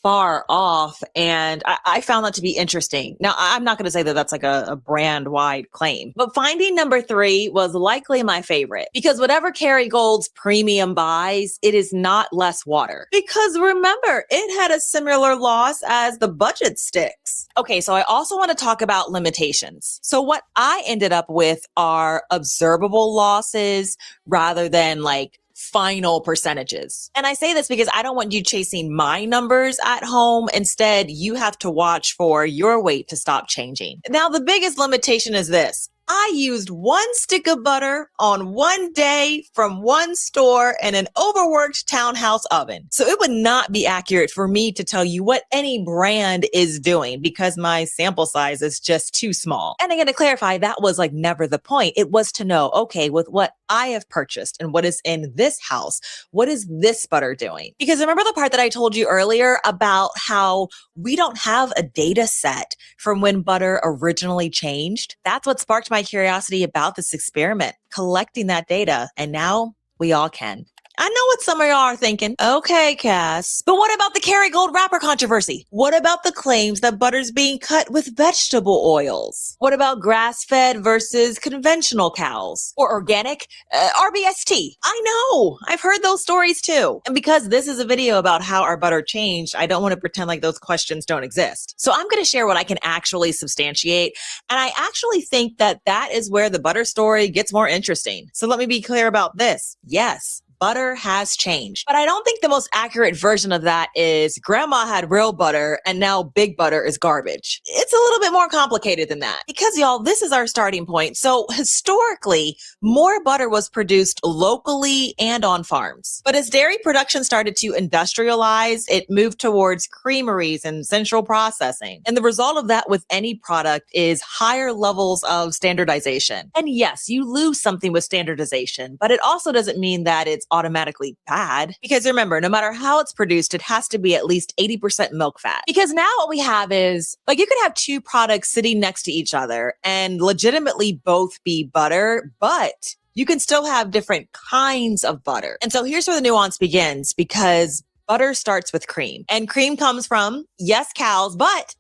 far off. And I found that to be interesting. Now, I'm not going to say that that's a brand-wide claim, but finding number 3 was likely my favorite because whatever Kerrygold's premium buys, it is not less water. Because remember, it had a similar loss as the budget sticks. Okay, so I also want to talk about limitations. So what I ended up with are observable losses rather than final percentages. And I say this because I don't want you chasing my numbers at home. Instead, you have to watch for your weight to stop changing. Now, the biggest limitation is this. I used 1 stick of butter on one day from one store in an overworked townhouse oven. So it would not be accurate for me to tell you what any brand is doing because my sample size is just too small. And again, to clarify, that was never the point. It was to know, okay, with what I have purchased and what is in this house, what is this butter doing? Because remember the part that I told you earlier about how we don't have a data set from when butter originally changed? That's what sparked my curiosity about this experiment, collecting that data. And now we all can. I know what some of y'all are thinking. Okay, Cass, but what about the Kerrygold wrapper controversy? What about the claims that butter's being cut with vegetable oils? What about grass-fed versus conventional cows? Or organic? RBST. I know. I've heard those stories too. And because this is a video about how our butter changed, I don't want to pretend like those questions don't exist. So I'm going to share what I can actually substantiate. And I actually think that that is where the butter story gets more interesting. So let me be clear about this. Yes, butter has changed. But I don't think the most accurate version of that is grandma had real butter and now big butter is garbage. It's a little bit more complicated than that because y'all, this is our starting point. So historically, more butter was produced locally and on farms. But as dairy production started to industrialize, it moved towards creameries and central processing. And the result of that with any product is higher levels of standardization. And yes, you lose something with standardization, but it also doesn't mean that it's automatically bad. Because remember, no matter how it's produced, it has to be at least 80% milk fat. Because now what we have is, you could have 2 products sitting next to each other and legitimately both be butter, but you can still have different kinds of butter. And so here's where the nuance begins, because butter starts with cream. And cream comes from, yes, cows, but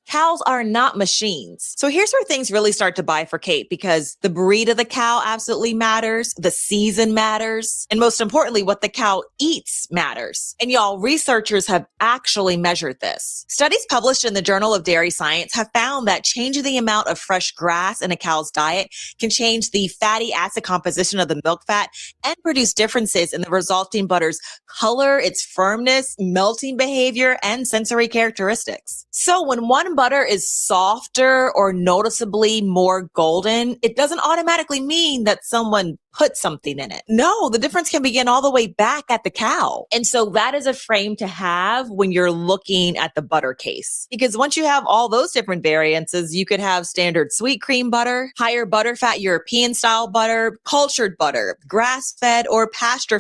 cows are not machines. So here's where things really start to bifurcate because the breed of the cow absolutely matters. The season matters. And most importantly, what the cow eats matters. And y'all, researchers have actually measured this. Studies published in the Journal of Dairy Science have found that changing the amount of fresh grass in a cow's diet can change the fatty acid composition of the milk fat and produce differences in the resulting butter's color, its firmness, melting behavior, and sensory characteristics. So when one butter is softer or noticeably more golden, it doesn't automatically mean that someone put something in it. No, the difference can begin all the way back at the cow. And so that is a frame to have when you're looking at the butter case. Because once you have all those different variances, you could have standard sweet cream butter, higher butter fat European style butter, cultured butter, grass-fed or pasture.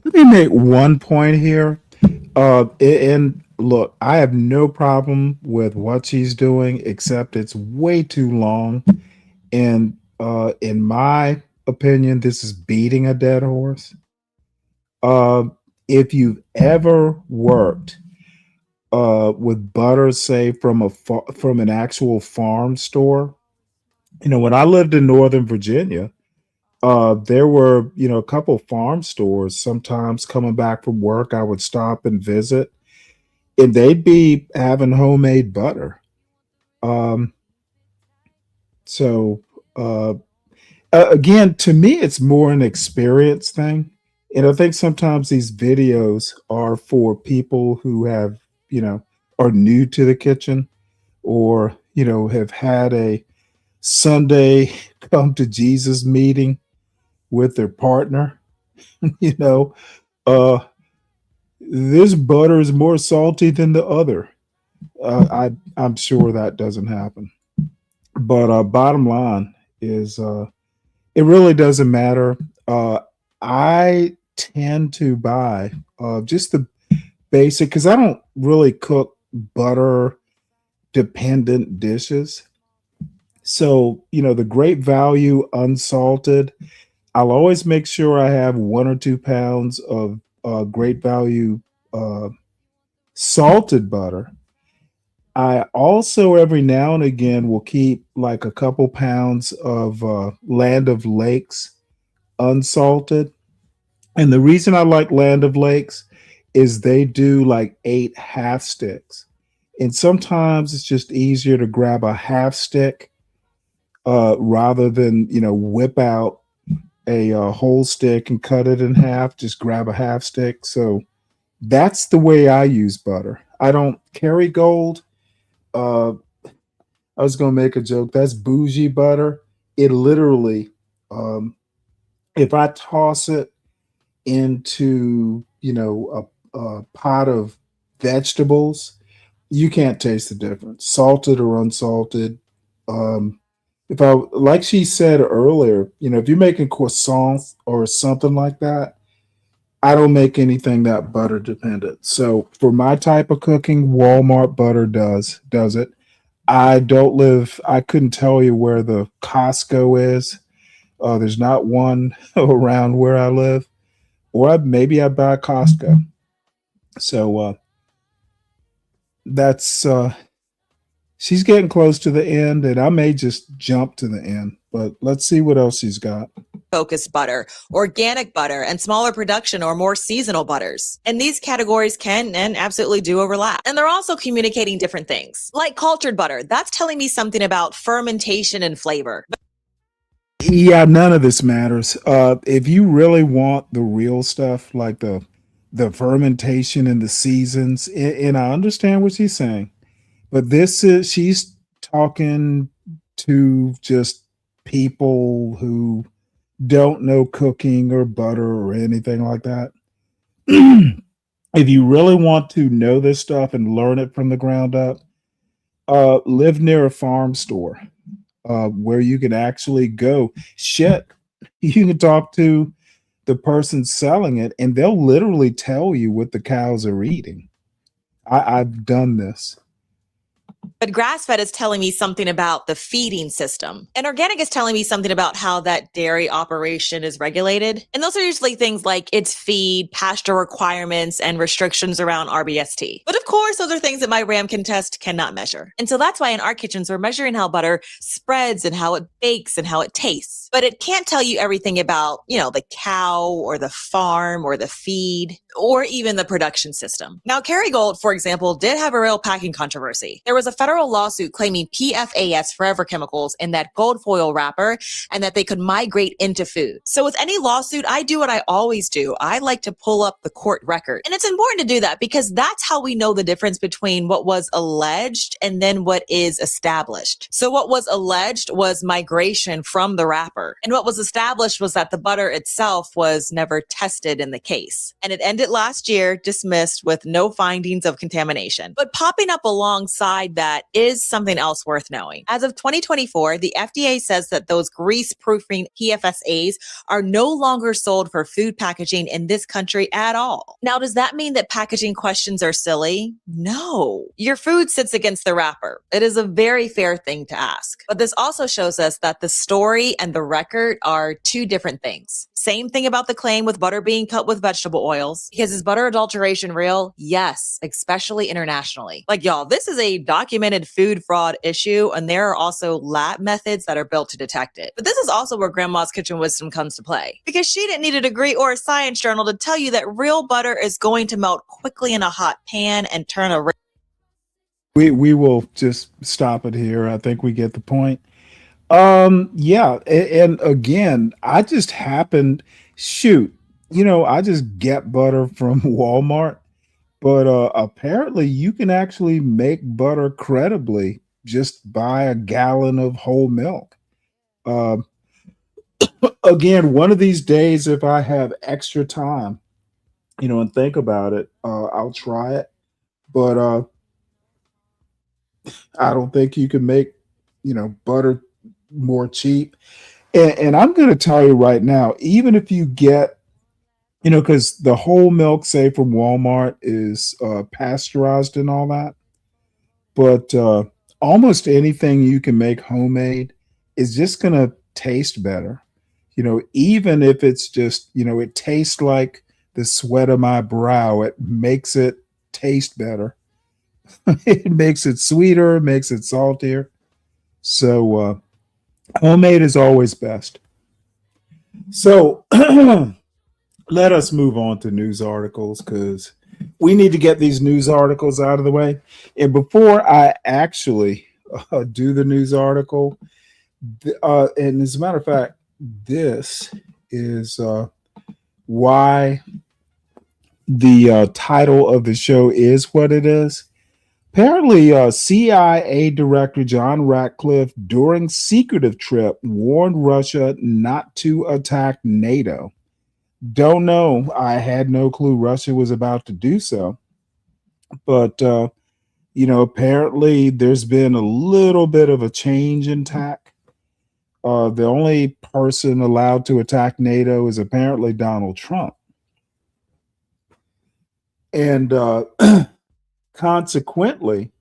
Let me make one point here. And look, I have no problem with what she's doing, except it's way too long. And in my opinion, this is beating a dead horse. Uh, if you've ever worked with butter, say from an actual farm store, when I lived in Northern Virginia, there were a couple farm stores. Sometimes coming back from work, I would stop and visit, and they'd be having homemade butter. Um, so uh, again, to me, it's more an experience thing. And I think sometimes these videos are for people who you know, are new to the kitchen or, have had a Sunday come to Jesus meeting with their partner. you know, uh, this butter is more salty than the other. I'm sure that doesn't happen. But bottom line is, it really doesn't matter. I tend to buy just the basic because I don't really cook butter dependent dishes. So, the great value unsalted, I'll always make sure I have 1 or 2 pounds of great value uh, salted butter. I also every now and again will keep like a couple pounds of Land of Lakes unsalted. And the reason I like Land of Lakes is they do like 8 half sticks. And sometimes it's just easier to grab a half stick rather than, whip out a whole stick and cut it in half. Just grab a half stick. So that's the way I use butter. I don't carry gold. Uh, I was going to make a joke. That's bougie butter. It literally, um, if I toss it into a pot of vegetables, you can't taste the difference, salted or unsalted. Um, if I like she said earlier, if you're making croissants or something like that, I don't make anything that butter dependent. So for my type of cooking, Walmart butter does it. I don't live. I couldn't tell you where the Costco is. There's not one around where I live, or maybe I buy Costco. So that's she's getting close to the end, and I may just jump to the end. But let's see what else she's got. Focused butter, organic butter, and smaller production or more seasonal butters. And these categories can and absolutely do overlap. And they're also communicating different things. Like cultured butter, that's telling me something about fermentation and flavor. Yeah, none of this matters. If you really want the real stuff, like the fermentation and the seasons, and I understand what she's saying, but she's talking to just people who don't know cooking or butter or anything like that. If you really want to know this stuff and learn it from the ground up, live near a farm store where you can actually go. Shit, you can talk to the person selling it, and they'll literally tell you what the cows are eating. I've done this. But grass-fed is telling me something about the feeding system. And organic is telling me something about how that dairy operation is regulated. And those are usually things like its feed, pasture requirements, and restrictions around RBST. But of course, those are things that my ramekin test cannot measure. And so that's why in our kitchens, we're measuring how butter spreads and how it bakes and how it tastes. But it can't tell you everything about, the cow or the farm or the feed or even the production system. Now, Kerrygold, for example, did have a real packing controversy. There was a federal lawsuit claiming PFAS, forever chemicals, in that gold foil wrapper and that they could migrate into food. So with any lawsuit, I do what I always do. I like to pull up the court record. And it's important to do that because that's how we know the difference between what was alleged and then what is established. So what was alleged was migration from the wrapper. And what was established was that the butter itself was never tested in the case. And it ended last year, dismissed with no findings of contamination. But popping up alongside that that is something else worth knowing. As of 2024, the FDA says that those grease-proofing PFSAs are no longer sold for food packaging in this country at all. Now, does that mean that packaging questions are silly? No. Your food sits against the wrapper. It is a very fair thing to ask. But this also shows us that the story and the record are two different things. Same thing about the claim with butter being cut with vegetable oils. Because is butter adulteration real? Yes, especially internationally. Like, y'all, this is a documented food fraud issue, and there are also lab methods that are built to detect it. But this is also where grandma's kitchen wisdom comes to play. Because she didn't need a degree or a science journal to tell you that real butter is going to melt quickly in a hot pan and turn a We will just stop it here. I think we get the point. Yeah, and again, I just happened, shoot, I just get butter from Walmart, but apparently you can actually make butter credibly just buy a gallon of whole milk. Um, Again, one of these days, if I have extra time, and think about it, I'll try it. But I don't think you can make, butter more cheap. And I'm going to tell you right now, even if you get, because the whole milk, say from Walmart, is pasteurized and all that, but almost anything you can make homemade is just going to taste better. Even if it's just, it tastes like the sweat of my brow, it makes it taste better. It makes it sweeter, makes it saltier. So homemade is always best. So let us move on to news articles because we need to get these news articles out of the way. And before I actually do the news article, and as a matter of fact, this is why the title of the show is what it is. Apparently, CIA Director John Ratcliffe, during secretive trip, warned Russia not to attack NATO. Don't know. I had no clue Russia was about to do so. But, apparently there's been a little bit of a change in tack. The only person allowed to attack NATO is apparently Donald Trump. And consequently,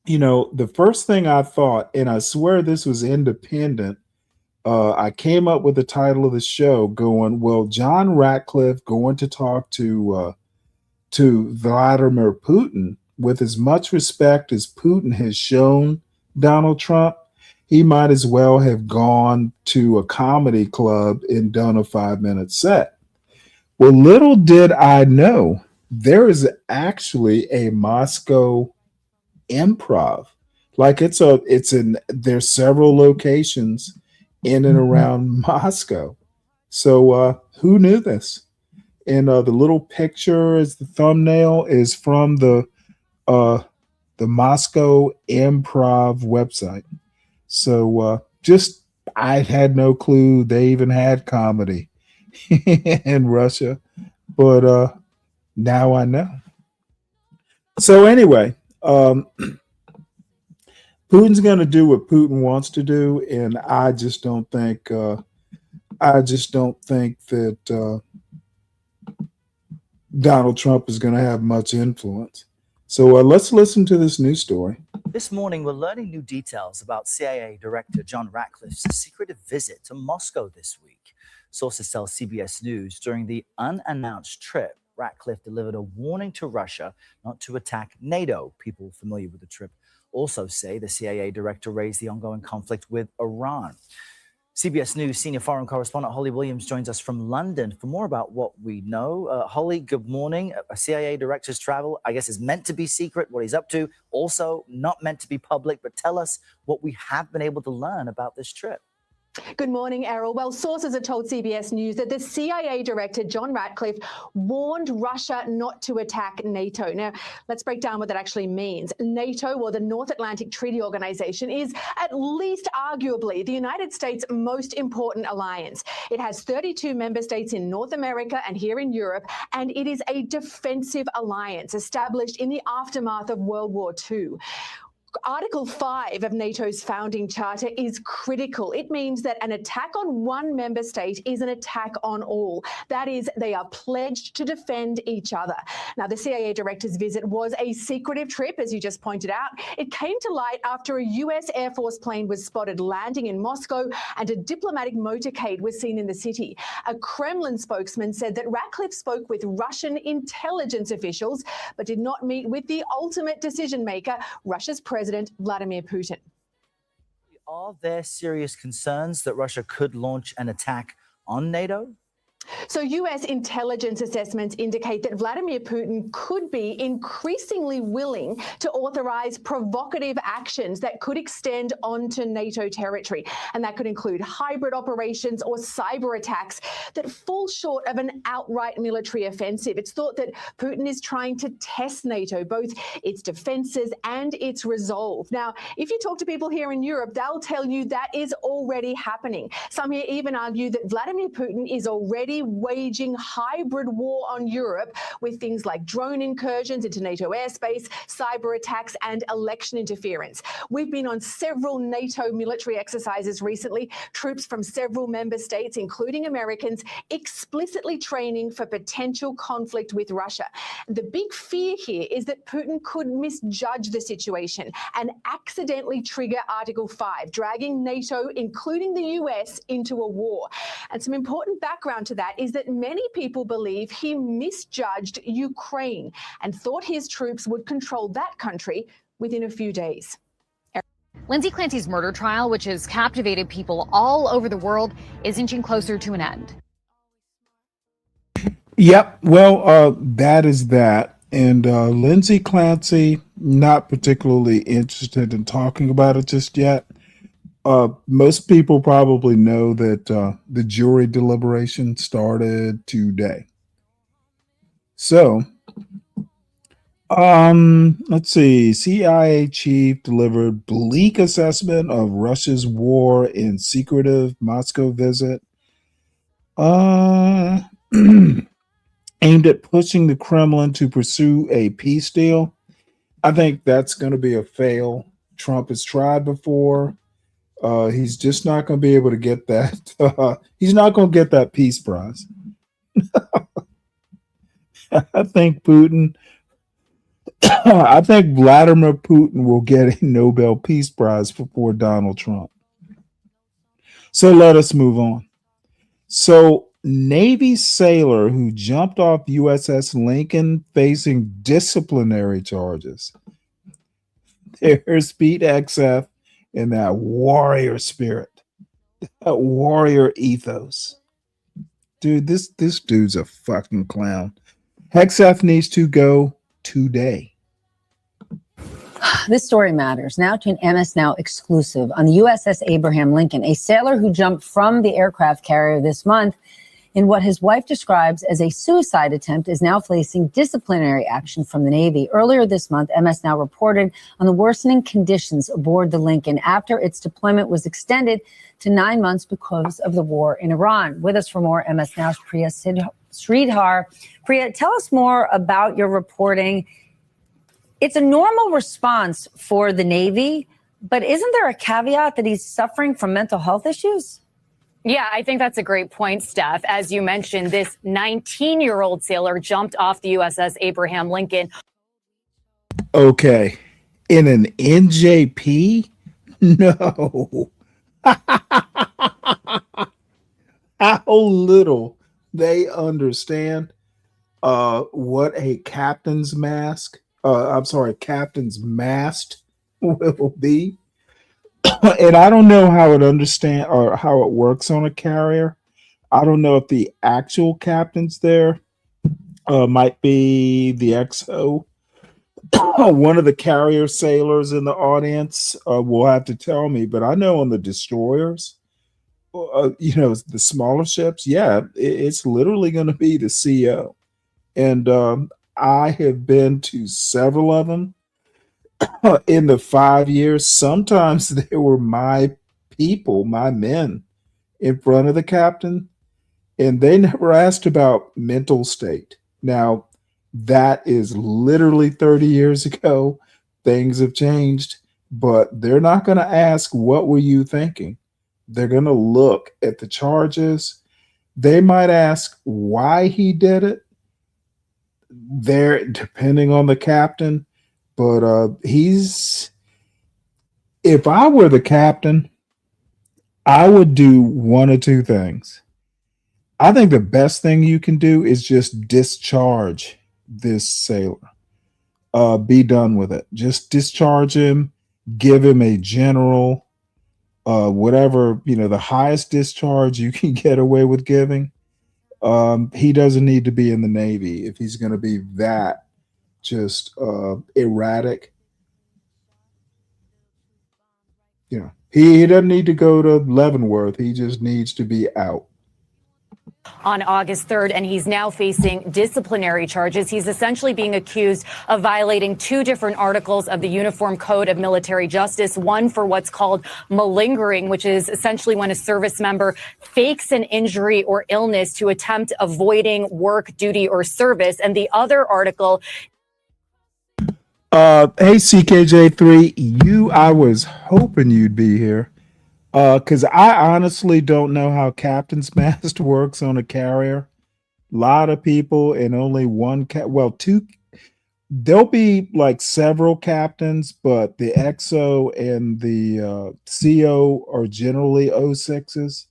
the first thing I thought, and I swear this was independent, I came up with the title of the show going, well, John Ratcliffe going to talk to Vladimir Putin with as much respect as Putin has shown Donald Trump. He might as well have gone to a comedy club and done a 5-minute set. Well, little did I know, there is actually a Moscow Improv. Like there's several locations in and around Moscow. So who knew this? And the little picture as the thumbnail is from the Moscow Improv website. So just I had no clue they even had comedy in Russia, but now I know. So anyway, Putin's going to do what Putin wants to do, and I just don't think that Donald Trump is going to have much influence. So let's listen to this news story. This morning, we're learning new details about CIA Director John Ratcliffe's secretive visit to Moscow this week. Sources tell CBS News during the unannounced trip, Ratcliffe delivered a warning to Russia not to attack NATO. People familiar with the trip also say the CIA director raised the ongoing conflict with Iran. CBS News senior foreign correspondent Holly Williams joins us from London for more about what we know. Holly, good morning. A CIA director's travel, I guess, is meant to be secret, what he's up to, also not meant to be public. But tell us what we have been able to learn about this trip. Good morning, Errol. Well, sources have told CBS News that the CIA director, John Ratcliffe, warned Russia not to attack NATO. Now, let's break down what that actually means. NATO, or the North Atlantic Treaty Organization, is at least arguably the United States' most important alliance. It has 32 member states in North America and here in Europe, and it is a defensive alliance established in the aftermath of World War II. Article 5 of NATO's founding charter is critical. It means that an attack on one member state is an attack on all. That is, they are pledged to defend each other. Now, the CIA director's visit was a secretive trip, as you just pointed out. It came to light after a US Air Force plane was spotted landing in Moscow and a diplomatic motorcade was seen in the city. A Kremlin spokesman said that Ratcliffe spoke with Russian intelligence officials, but did not meet with the ultimate decision maker, Russia's President Vladimir Putin. Are there serious concerns that Russia could launch an attack on NATO? So US intelligence assessments indicate that Vladimir Putin could be increasingly willing to authorize provocative actions that could extend onto NATO territory. And that could include hybrid operations or cyber attacks that fall short of an outright military offensive. It's thought that Putin is trying to test NATO, both its defenses and its resolve. Now, if you talk to people here in Europe, they'll tell you that is already happening. Some here even argue that Vladimir Putin is already waging hybrid war on Europe with things like drone incursions into NATO airspace, cyber attacks, and election interference. We've been on several NATO military exercises recently, troops from several member states, including Americans, explicitly training for potential conflict with Russia. The big fear here is that Putin could misjudge the situation and accidentally trigger Article 5, dragging NATO, including the US, into a war. And some important background to that is that many people believe he misjudged Ukraine and thought his troops would control that country within a few days. Lindsay Clancy's murder trial, which has captivated people all over the world, is inching closer to an end. Yep. Well, that is that. And Lindsay Clancy, not particularly interested in talking about it just yet. Most people probably know that the jury deliberation started today. So, let's see. CIA chief delivered bleak assessment of Russia's war in secretive Moscow visit. Aimed at pushing the Kremlin to pursue a peace deal. I think that's going to be a fail. Trump has tried before. He's just not going to be able to get that. He's not going to get that peace prize. I think Putin. I think Vladimir Putin will get a Nobel Peace Prize before Donald Trump. So let us move on. So, Navy sailor who jumped off USS Lincoln facing disciplinary charges. There's Pete XF and that warrior spirit, that warrior ethos. Dude, this dude's a fucking clown. XF needs to go today. This story matters. Now to an MS Now exclusive. On the USS Abraham Lincoln, a sailor who jumped from the aircraft carrier this month in what his wife describes as a suicide attempt is now facing disciplinary action from the Navy. Earlier this month, MS Now reported on the worsening conditions aboard the Lincoln after its deployment was extended to 9 months because of the war in Iran. With us for more, MS Now's Priya Sridhar. Priya, tell us more about your reporting. It's a normal response for the Navy, but isn't there a caveat that he's suffering from mental health issues? Yeah, I think that's a great point, Steph. As you mentioned, this 19-year-old sailor jumped off the USS Abraham Lincoln. Okay. In an NJP? No. How little they understand what a captain's mast will be. And I don't know how it works on a carrier. I don't know if the actual captain's there. Might be the XO. One of the carrier sailors in the audience will have to tell me, but I know on the destroyers, the smaller ships, it's literally going to be the CO. And I have been to several of them. In the 5 years, sometimes they were my people, my men in front of the captain, and they never asked about mental state. Now, that is literally 30 years ago. Things have changed. but they're not going to ask, what were you thinking? They're going to look at the charges. They might ask why he did it. They're depending on the captain, but if I were the captain, I would do one of two things. I think the best thing you can do is just discharge this sailor. Be done with it. Just discharge him, give him a general, whatever, the highest discharge you can get away with giving. He doesn't need to be in the Navy if he's going to be that just erratic. He doesn't need to go to Leavenworth. He just needs to be out. On August 3rd, and he's now facing disciplinary charges. He's essentially being accused of violating two different articles of the Uniform Code of Military Justice, one for what's called malingering, which is essentially when a service member fakes an injury or illness to attempt avoiding work, duty, or service, and the other article. Hey, CKJ3, I was hoping you'd be here. Because I honestly don't know how captain's mast works on a carrier. A lot of people and only one two. There'll be like several captains, but the XO and the CO are generally 06s.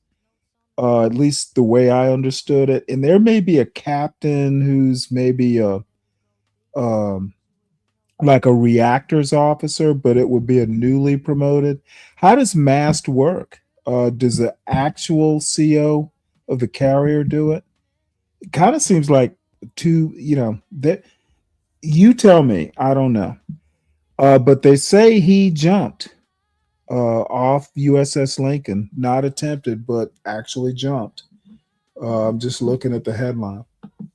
At least the way I understood it. And there may be a captain who's maybe like a reactors officer, but it would be a newly promoted. How does mast work? Does the actual CO of the carrier do it? It kind of seems like that. You tell me. I don't know. But they say he jumped off USS Lincoln, not attempted, but actually jumped. I'm just looking at the headline.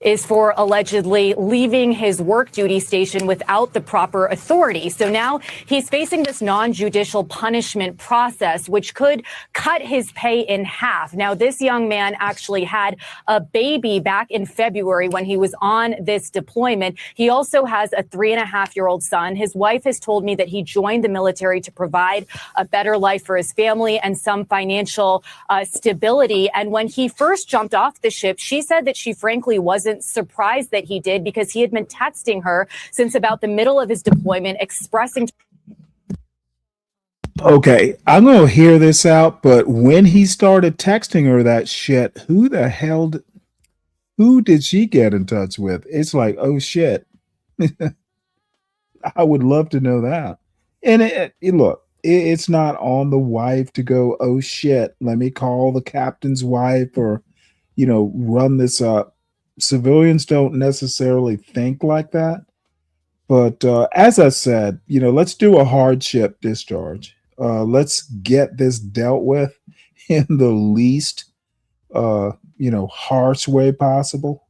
Is for allegedly leaving his work duty station without the proper authority. So now he's facing this non-judicial punishment process, which could cut his pay in half. Now, this young man actually had a baby back in February when he was on this deployment. He also has a 3.5-year-old son. His wife has told me that he joined the military to provide a better life for his family and some financial stability. And when he first jumped off the ship, she said that she frankly wasn't surprised that he did, because he had been texting her since about the middle of his deployment, expressing. Okay, I'm going to hear this out, but when he started texting her that shit, who did she get in touch with? It's like, oh shit. I would love to know that. And it's not on the wife to go, oh shit, let me call the captain's wife or, run this up. Civilians don't necessarily think like that. But as I said, let's do a hardship discharge. Let's get this dealt with in the least, harsh way possible.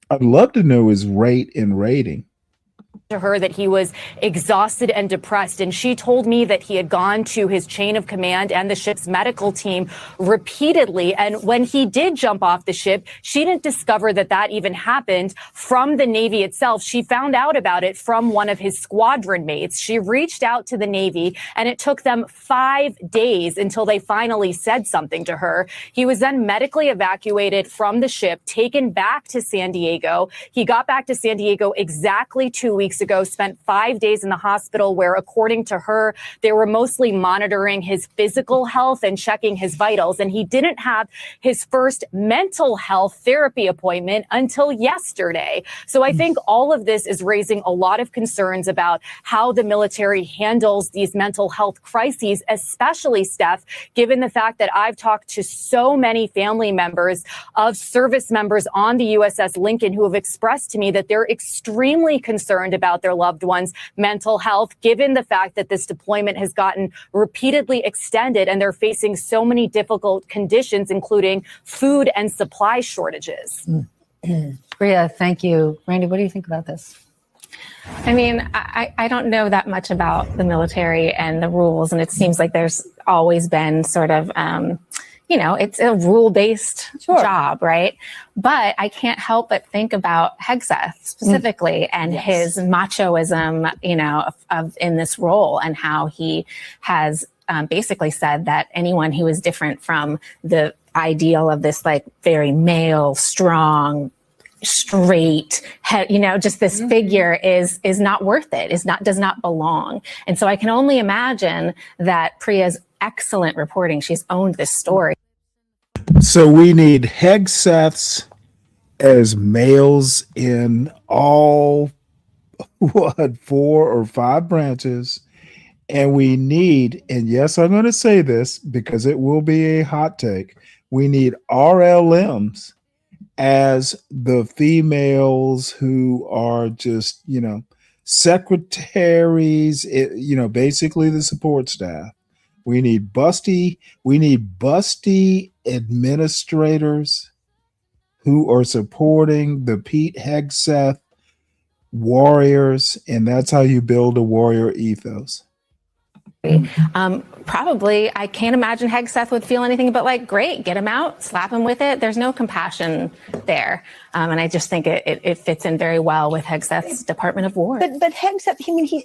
I'd love to know his rate and rating. To her that he was exhausted and depressed, and she told me that he had gone to his chain of command and the ship's medical team repeatedly, and when he did jump off the ship, she didn't discover that even happened from the Navy itself. She found out about it from one of his squadron mates. She reached out to the Navy, and it took them 5 days until they finally said something to her. He was then medically evacuated from the ship, taken back to San Diego. He got back to San Diego exactly 2 weeks ago, spent 5 days in the hospital where, according to her, they were mostly monitoring his physical health and checking his vitals. And he didn't have his first mental health therapy appointment until yesterday. So I think all of this is raising a lot of concerns about how the military handles these mental health crises, especially, Steph, given the fact that I've talked to so many family members of service members on the USS Lincoln who have expressed to me that they're extremely concerned about their loved ones' mental health, given the fact that this deployment has gotten repeatedly extended and they're facing so many difficult conditions, including food and supply shortages. Bria, thank you. Randy, what do you think about this? I mean, I don't know that much about the military and the rules, and it seems like there's always been sort of, it's a rule-based job, right? But I can't help but think about Hegseth specifically and his machoism, in this role, and how he has basically said that anyone who is different from the ideal of this like very male, strong, straight, just this figure is not worth it, does not belong. And so I can only imagine that Priya's excellent reporting, she's owned this story. So we need Hegseths as males in all 4 or 5 branches. And we need, and yes, I'm going to say this because it will be a hot take, we need RLMs as the females who are just, secretaries, basically the support staff. We need busty administrators who are supporting the Pete Hegseth warriors, and that's how you build a warrior ethos. Probably, I can't imagine Hegseth would feel anything but like, great, get him out, slap him with it. There's no compassion there. And I just think it fits in very well with Hegseth's Department of War. But Hegseth,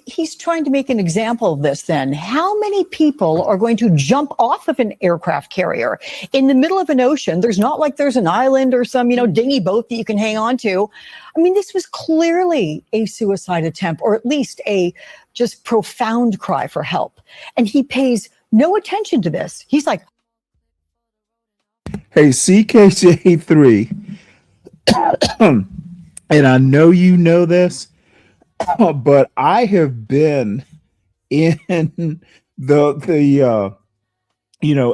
he's trying to make an example of this then. How many people are going to jump off of an aircraft carrier in the middle of an ocean? There's not like there's an island or some, dinghy boat that you can hang on to. This was clearly a suicide attempt, or at least a just profound cry for help. And he pays no attention to this. He's like, hey, CKJ3, and I know you know this, but I have been in the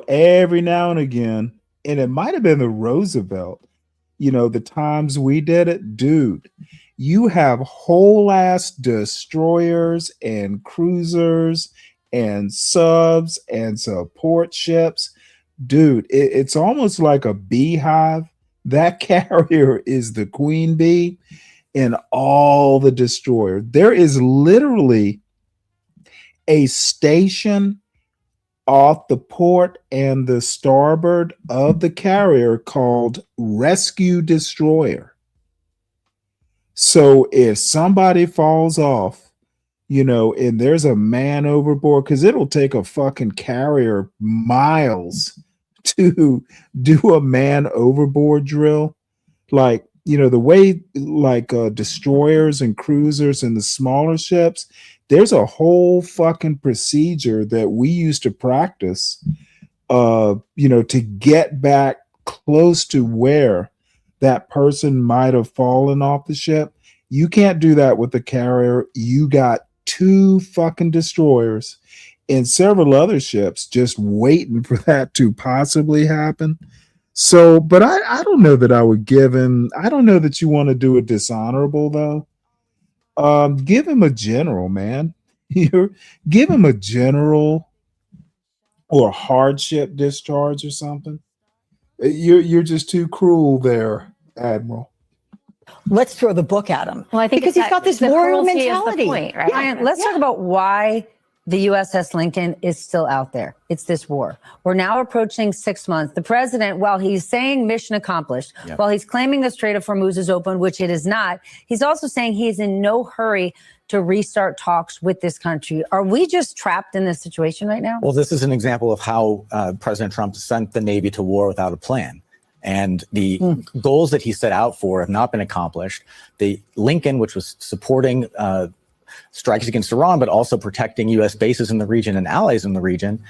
every now and again, and it might have been the Roosevelt, the times we did it, dude. You have whole ass destroyers and cruisers and subs and support ships. Dude, it's almost like a beehive. That carrier is the queen bee in all the destroyers. There is literally a station off the port and the starboard of the carrier called Rescue Destroyer. So if somebody falls off, and there's a man overboard, because it'll take a fucking carrier miles to do a man overboard drill. Like, the way destroyers and cruisers and the smaller ships, there's a whole fucking procedure that we used to practice, to get back close to where that person might have fallen off the ship. You can't do that with the carrier. You got 2 fucking destroyers and several other ships just waiting for that to possibly happen. So, but I don't know that I would give him, I don't know that you want to do it dishonorable though. Give him a general, man. Give him a general or hardship discharge or something. You're just too cruel there, Admiral. Let's throw the book at him. Well, I think because he's got this warrior mentality. Point, right? Ryan, let's talk about why the USS Lincoln is still out there. It's this war. We're now approaching 6 months. The president, while he's saying mission accomplished, while he's claiming the Strait of Hormuz is open, which it is not, he's also saying he is in no hurry to restart talks with this country. Are we just trapped in this situation right now? Well, this is an example of how President Trump sent the Navy to war without a plan. And the goals that he set out for have not been accomplished. The Lincoln, which was supporting strikes against Iran, but also protecting U.S. bases in the region and allies in the region,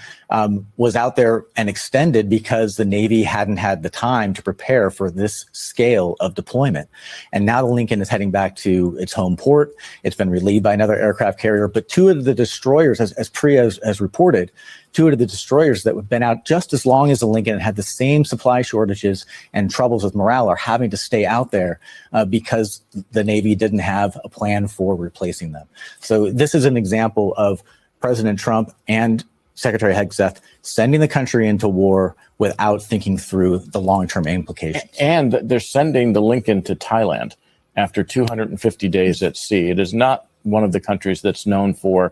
was out there and extended because the Navy hadn't had the time to prepare for this scale of deployment. And now the Lincoln is heading back to its home port. It's been relieved by another aircraft carrier, but 2 of the destroyers, as Priya has reported, 2 of the destroyers that have been out just as long as the Lincoln and had the same supply shortages and troubles with morale are having to stay out there because the Navy didn't have a plan for replacing them. So this is an example of President Trump and Secretary Hegseth sending the country into war without thinking through the long-term implications. And they're sending the Lincoln to Thailand after 250 days at sea. It is not one of the countries that's known for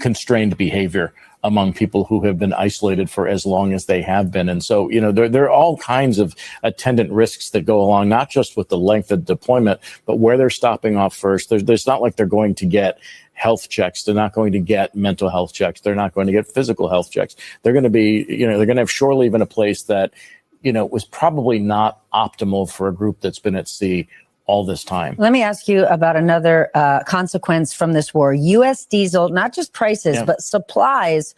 constrained behavior among people who have been isolated for as long as they have been. And so, there are all kinds of attendant risks that go along, not just with the length of deployment, but where they're stopping off first. There's not like they're going to get health checks. They're not going to get mental health checks. They're not going to get physical health checks. They're going to be, they're going to have shore leave in a place that, was probably not optimal for a group that's been at sea all this time. Let me ask you about another consequence from this war. U.S. diesel, not just prices, but supplies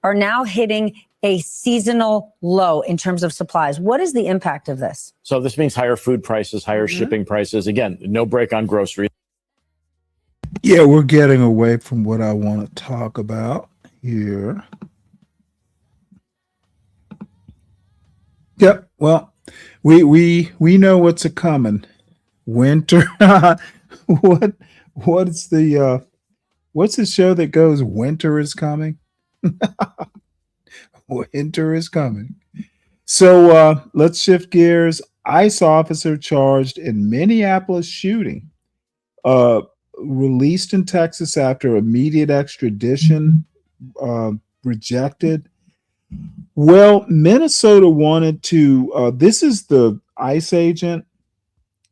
are now hitting a seasonal low in terms of supplies. What is the impact of this? So this means higher food prices, higher shipping prices. Again, no break on groceries. Yeah, we're getting away from what I want to talk about here. Yep. Well, we know what's a coming. Winter. What's the show that goes winter is coming? Winter is coming. So let's shift gears. ICE officer charged in Minneapolis shooting. Released in Texas after immediate extradition rejected. Well, Minnesota wanted to, this is the ICE agent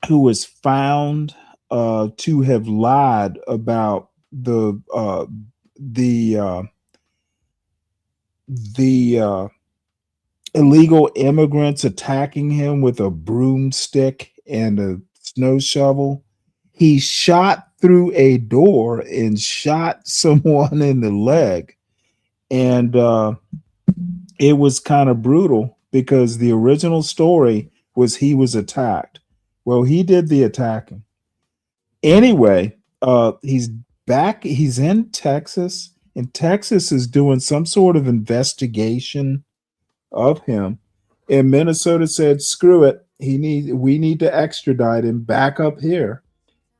who was found to have lied about the illegal immigrants attacking him with a broomstick and a snow shovel. He shot through a door and shot someone in the leg. And it was kind of brutal because the original story was he was attacked. Well, he did the attacking. Anyway, he's back. He's in Texas, and Texas is doing some sort of investigation of him. And Minnesota said, screw it. We need to extradite him back up here.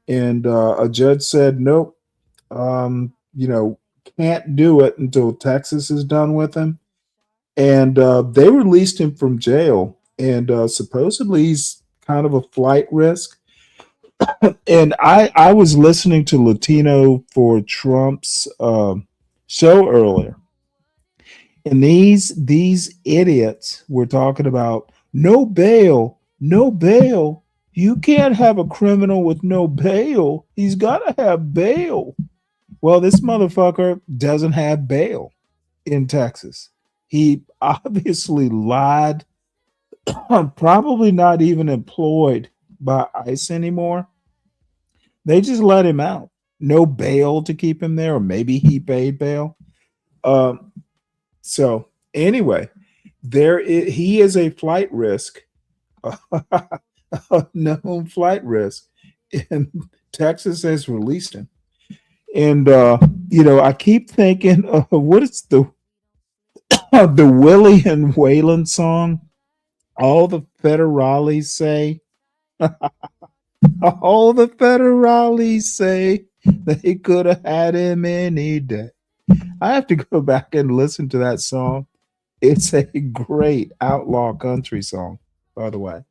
And a judge said, nope, can't do it until Texas is done with him. And they released him from jail. And supposedly he's kind of a flight risk. And I was listening to Latino for Trump's show earlier. And these idiots were talking about no bail, no bail. You can't have a criminal with no bail. He's got to have bail. Well, this motherfucker doesn't have bail in Texas. He obviously lied. Probably not even employed by ICE anymore. They just let him out. No bail to keep him there, or maybe he paid bail. So anyway, he is a flight risk, a known flight risk, and Texas has released him. And I keep thinking, what is the Willie and Waylon song? All the federales say. All the federales say they could have had him any day. I have to go back and listen to that song. It's a great outlaw country song, by the way.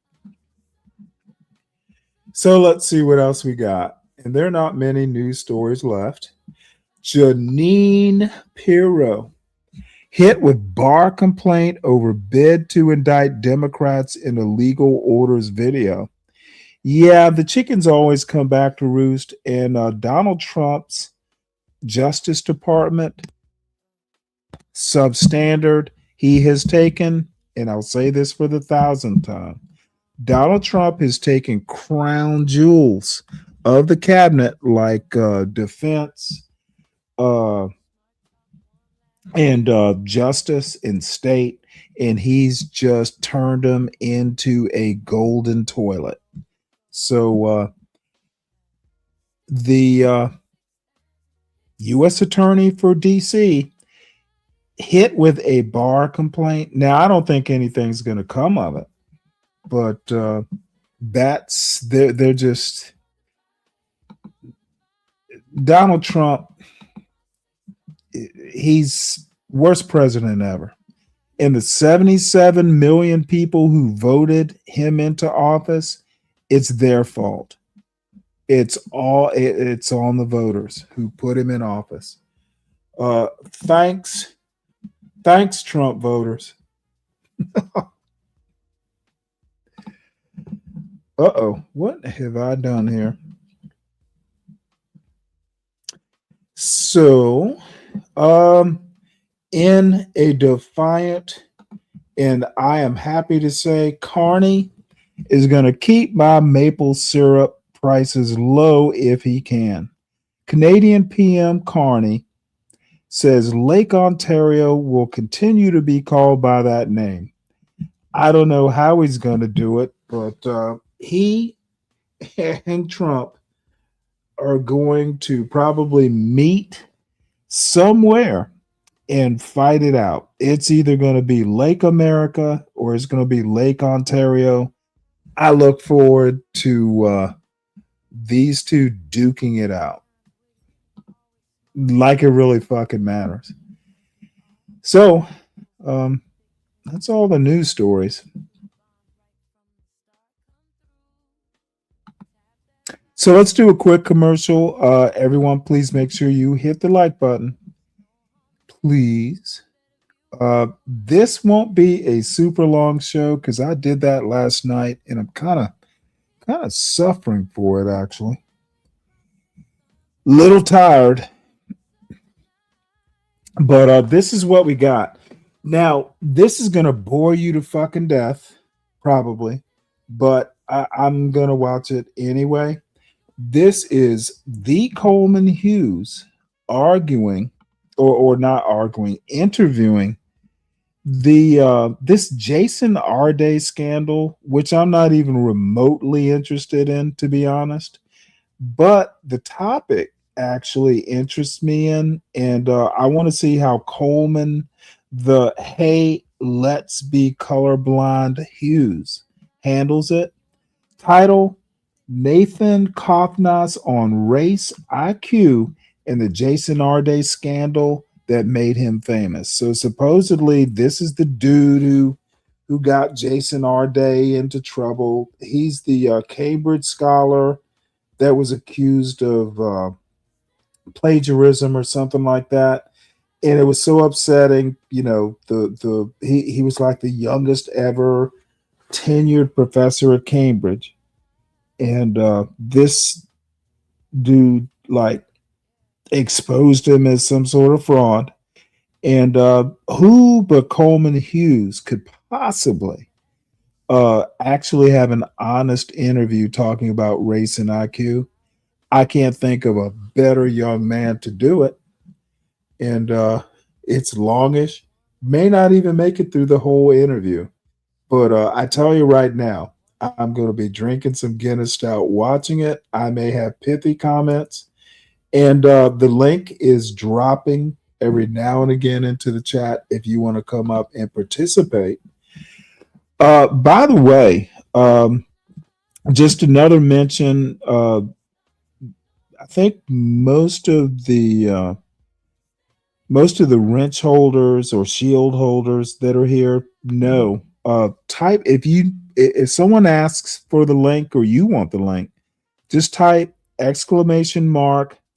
So let's see what else we got. And there are not many news stories left. Janine Pirro hit with bar complaint over bid to indict Democrats in illegal orders video. Yeah, the chickens always come back to roost. And Donald Trump's Justice Department, substandard, he has taken, and I'll say this for the 1,000th time, Donald Trump has taken crown jewels of the cabinet like defense and justice and state, and he's just turned them into a golden toilet. So the U.S. Attorney for D.C. hit with a bar complaint. Now, I don't think anything's going to come of it, but they're just Donald Trump. He's worst president ever. And the 77 million people who voted him into office, it's their fault. It's on the voters who put him in office. Thanks Thanks, Trump voters. Uh-oh, what have I done here? So, in a defiant, and I am happy to say, Carney is going to keep my maple syrup prices low if he can. Canadian PM Carney says Lake Ontario will continue to be called by that name. I don't know how he's going to do it, but he and Trump are going to probably meet somewhere and fight it out. It's either going to be Lake America or it's going to be Lake Ontario. I look forward to these two duking it out like it really fucking matters. So that's all the news stories. So let's do a quick commercial. Everyone, please make sure you hit the like button. Please. This won't be a super long show because I did that last night and I'm kind of suffering for it, actually. Little tired. But this is what we got. Now, this is going to bore you to fucking death, probably, but I'm going to watch it anyway. This is the Coleman Hughes arguing, or not arguing, interviewing this Jason Arday scandal, which I'm not even remotely interested in, to be honest. But the topic actually interests me in, and I want to see how Coleman, the hey, let's be colorblind Hughes, handles it. Title: Nathan Kovnas on race IQ and the Jason Arday scandal that made him famous. So supposedly this is the dude who got Jason Arday into trouble. He's the Cambridge scholar that was accused of plagiarism or something like that. And it was so upsetting. You know, he was like the youngest ever tenured professor at Cambridge. And this dude like exposed him as some sort of fraud. And who but Coleman Hughes could possibly actually have an honest interview talking about race and IQ? I can't think of a better young man to do it. And it's longish. May not even make it through the whole interview. But I tell you right now, I'm going to be drinking some Guinness Stout watching it. I may have pithy comments. And the link is dropping every now and again into the chat if you want to come up and participate. By the way, just another mention. I think most of the wrench holders or shield holders that are here know. Type if someone asks for the link or you want the link, just type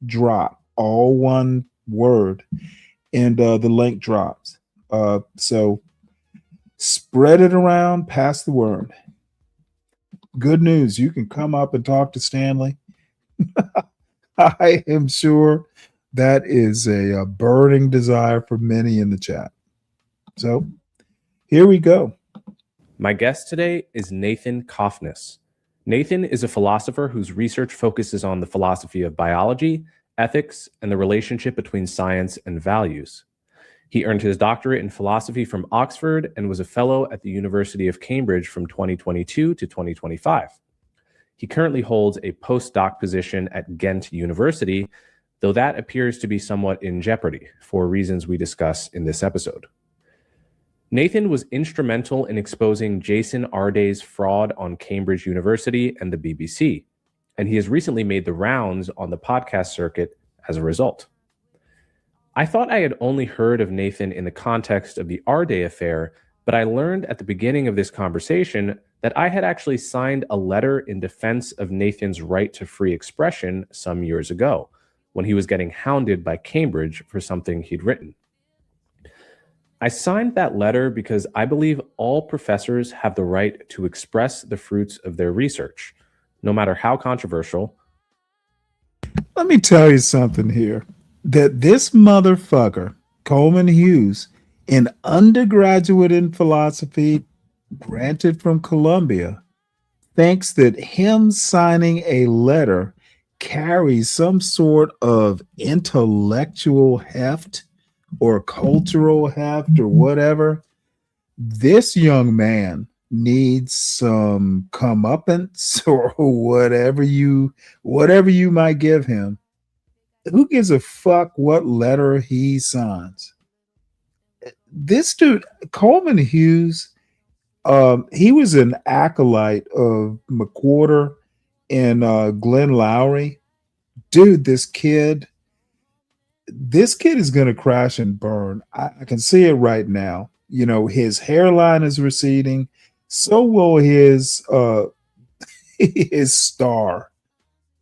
!drop, all one word, and the link drops. So spread it around, pass the word. Good news, you can come up and talk to Stanley. I am sure that is a burning desire for many in the chat. So here we go. My guest today is Nathan Kovnas. Nathan is a philosopher whose research focuses on the philosophy of biology, ethics, and the relationship between science and values. He earned his doctorate in philosophy from Oxford and was a fellow at the University of Cambridge from 2022 to 2025. He currently holds a postdoc position at Ghent University, though that appears to be somewhat in jeopardy for reasons we discuss in this episode. Nathan was instrumental in exposing Jason Arday's fraud on Cambridge University and the BBC, and he has recently made the rounds on the podcast circuit as a result. I thought I had only heard of Nathan in the context of the Arday affair, but I learned at the beginning of this conversation that I had actually signed a letter in defense of Nathan's right to free expression some years ago, when he was getting hounded by Cambridge for something he'd written. I signed that letter because I believe all professors have the right to express the fruits of their research, no matter how controversial. Let me tell you something here. That this motherfucker, Coleman Hughes, an undergraduate in philosophy, granted from Columbia, thinks that him signing a letter carries some sort of intellectual heft or cultural heft or whatever. This young man needs some comeuppance or whatever you might give him. Who gives a fuck what letter he signs? This dude, Coleman Hughes, he was an acolyte of McWhorter and Glenn Lowry. Dude, this kid is going to crash and burn. I can see it right now. You know, his hairline is receding. So will his his star.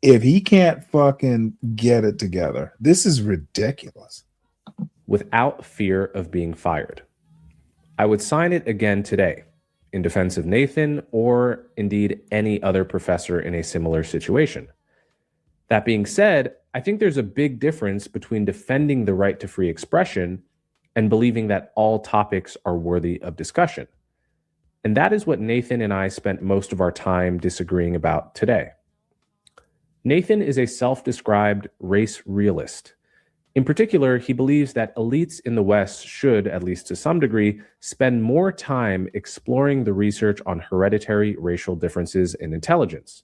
If he can't fucking get it together, this is ridiculous. Without fear of being fired. I would sign it again today in defense of Nathan or indeed any other professor in a similar situation. That being said, I think there's a big difference between defending the right to free expression and believing that all topics are worthy of discussion. And that is what Nathan and I spent most of our time disagreeing about today. Nathan is a self-described race realist. In particular, he believes that elites in the West should, at least to some degree, spend more time exploring the research on hereditary racial differences in intelligence.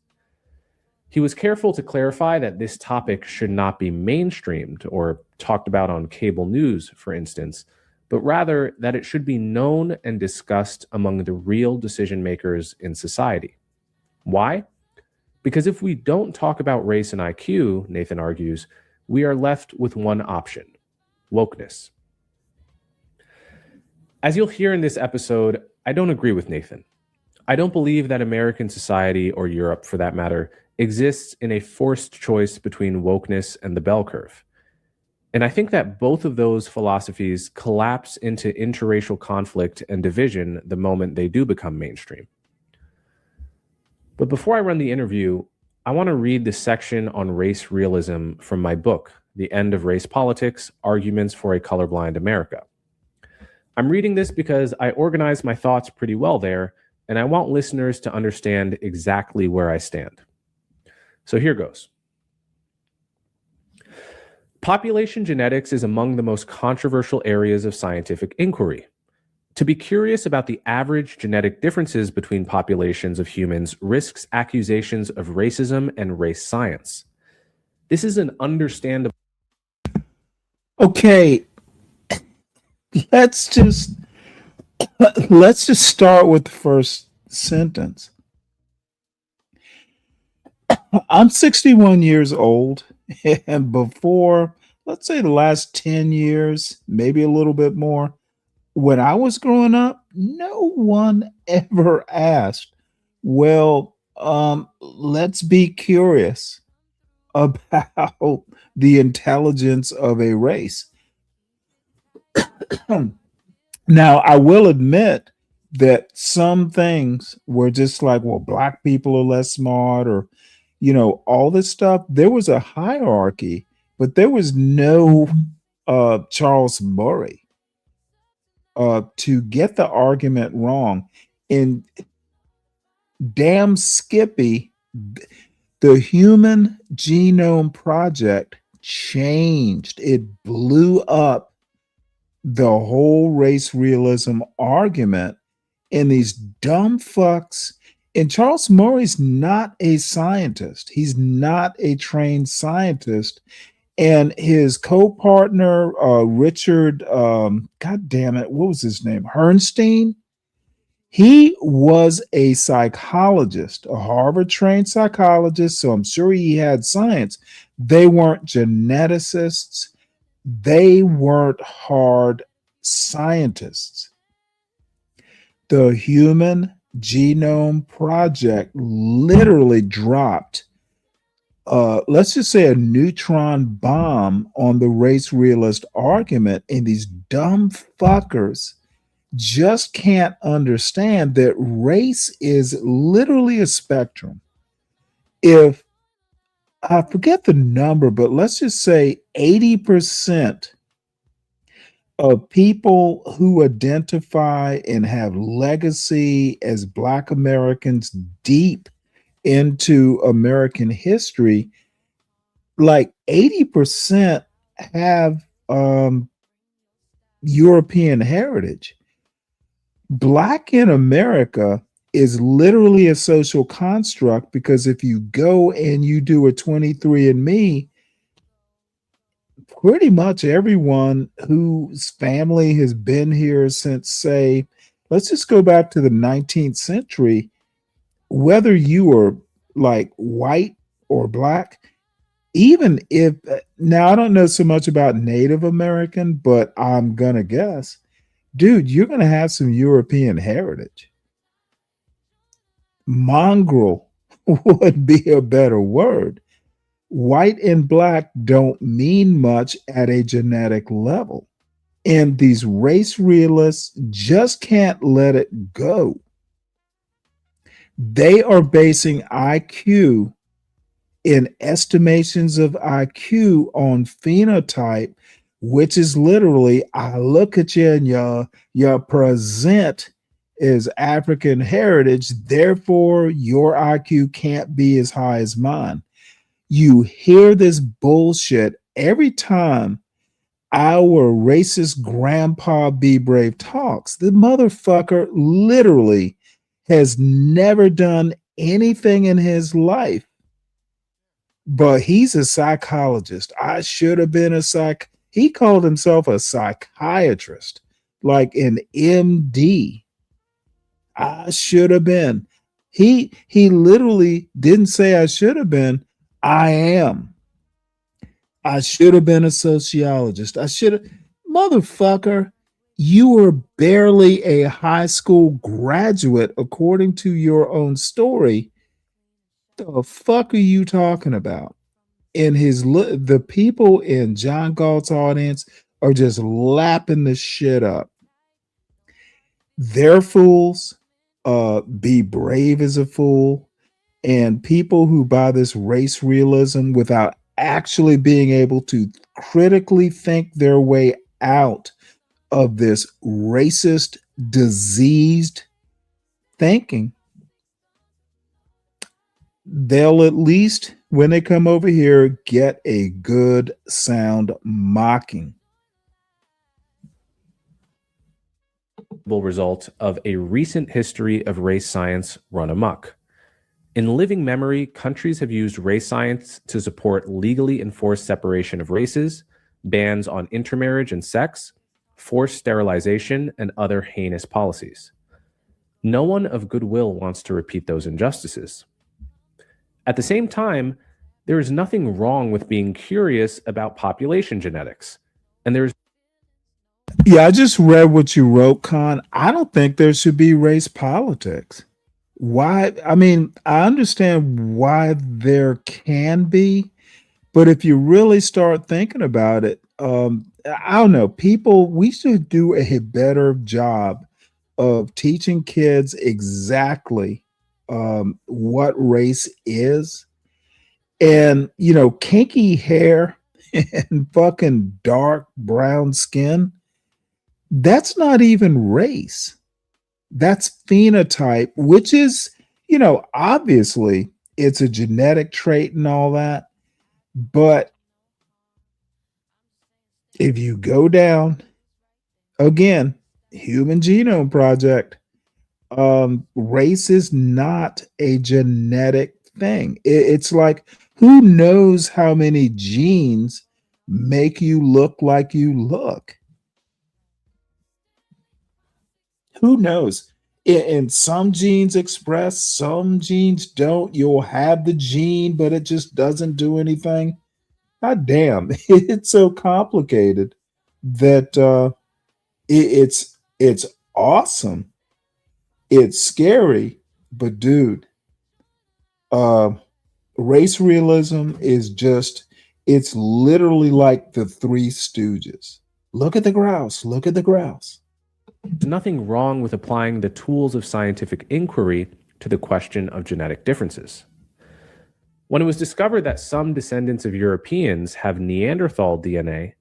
He was careful to clarify that this topic should not be mainstreamed or talked about on cable news, for instance, but rather that it should be known and discussed among the real decision makers in society. Why? Because if we don't talk about race and IQ, Nathan argues, we are left with one option: wokeness. As you'll hear in this episode, I don't agree with Nathan. I don't believe that American society, or Europe for that matter, exists in a forced choice between wokeness and the bell curve. And I think that both of those philosophies collapse into interracial conflict and division the moment they do become mainstream. But before I run the interview, I want to read the section on race realism from my book, The End of Race Politics: Arguments for a Colorblind America. I'm reading this because I organized my thoughts pretty well there, and I want listeners to understand exactly where I stand. So here goes. Population genetics is among the most controversial areas of scientific inquiry. To be curious about the average genetic differences between populations of humans risks accusations of racism and race science. This is an understandable. Okay, let's just start with the first sentence. I'm 61 years old, and before, let's say the last 10 years, maybe a little bit more, when I was growing up, no one ever asked, well, let's be curious about the intelligence of a race. Now, I will admit that some things were just like, well, black people are less smart, or, you know, all this stuff. There was a hierarchy, but there was no Charles Murray to get the argument wrong. And damn Skippy, the Human Genome Project changed. It blew up the whole race realism argument, and these dumb fucks. And Charles Murray's not a scientist. He's not a trained scientist. And his co-partner, Richard, God damn it, what was his name? Herrnstein. He was a psychologist, a Harvard-trained psychologist, so I'm sure he had science. They weren't geneticists. They weren't hard scientists. The Human Genome Project literally dropped let's just say a neutron bomb on the race realist argument, and these dumb fuckers just can't understand that race is literally a spectrum. If I forget the number, but let's just say 80% of people who identify and have legacy as Black Americans deep into American history, like 80% have European heritage. Black in America is literally a social construct, because if you go and you do a 23andMe, pretty much everyone whose family has been here since, say, let's just go back to the 19th century, whether you are like white or Black, even if, now I don't know so much about Native American, but I'm gonna guess, dude, you're gonna have some European heritage. Mongrel would be a better word. White and Black don't mean much at a genetic level. And these race realists just can't let it go. They are basing IQ in estimations of IQ on phenotype, which is literally, I look at you and your present is African heritage, therefore your IQ can't be as high as mine. You hear this bullshit every time our racist grandpa Be Brave talks. The motherfucker literally has never done anything in his life, but he's a psychologist. I should have been he called himself a psychiatrist, like an MD. I should have been. He literally didn't say I should have been. I am. I should have been a sociologist. I should have. Motherfucker, you were barely a high school graduate, according to your own story. The fuck are you talking about? And the people in John Galt's audience are just lapping the shit up. They're fools. Be Brave is a fool. And people who buy this race realism without actually being able to critically think their way out of this racist, diseased thinking, they'll at least, when they come over here, get a good sound mocking. Result of a recent history of race science run amok. In living memory, countries have used race science to support legally enforced separation of races, bans on intermarriage and sex, forced sterilization, and other heinous policies. No one of goodwill wants to repeat those injustices. At the same time, there is nothing wrong with being curious about population genetics, and there's Yeah, I just read what you wrote, Con. I don't think there should be race politics. Why? I mean, I understand why there can be, but if you really start thinking about it, I don't know, we should do a better job of teaching kids exactly what race is. And, kinky hair and fucking dark brown skin, that's not even race. That's phenotype, which is, obviously it's a genetic trait and all that. But if you go down, again, Human Genome Project, race is not a genetic thing. It's like, who knows how many genes make you look like you look? Who knows? And some genes express, some genes don't. You'll have the gene, but it just doesn't do anything. God damn, it's so complicated that it's awesome. It's scary, but dude, Race realism is just, it's literally like the Three Stooges. Look at the grouse, look at the grouse. There's nothing wrong with applying the tools of scientific inquiry to the question of genetic differences. When it was discovered that some descendants of Europeans have Neanderthal DNA,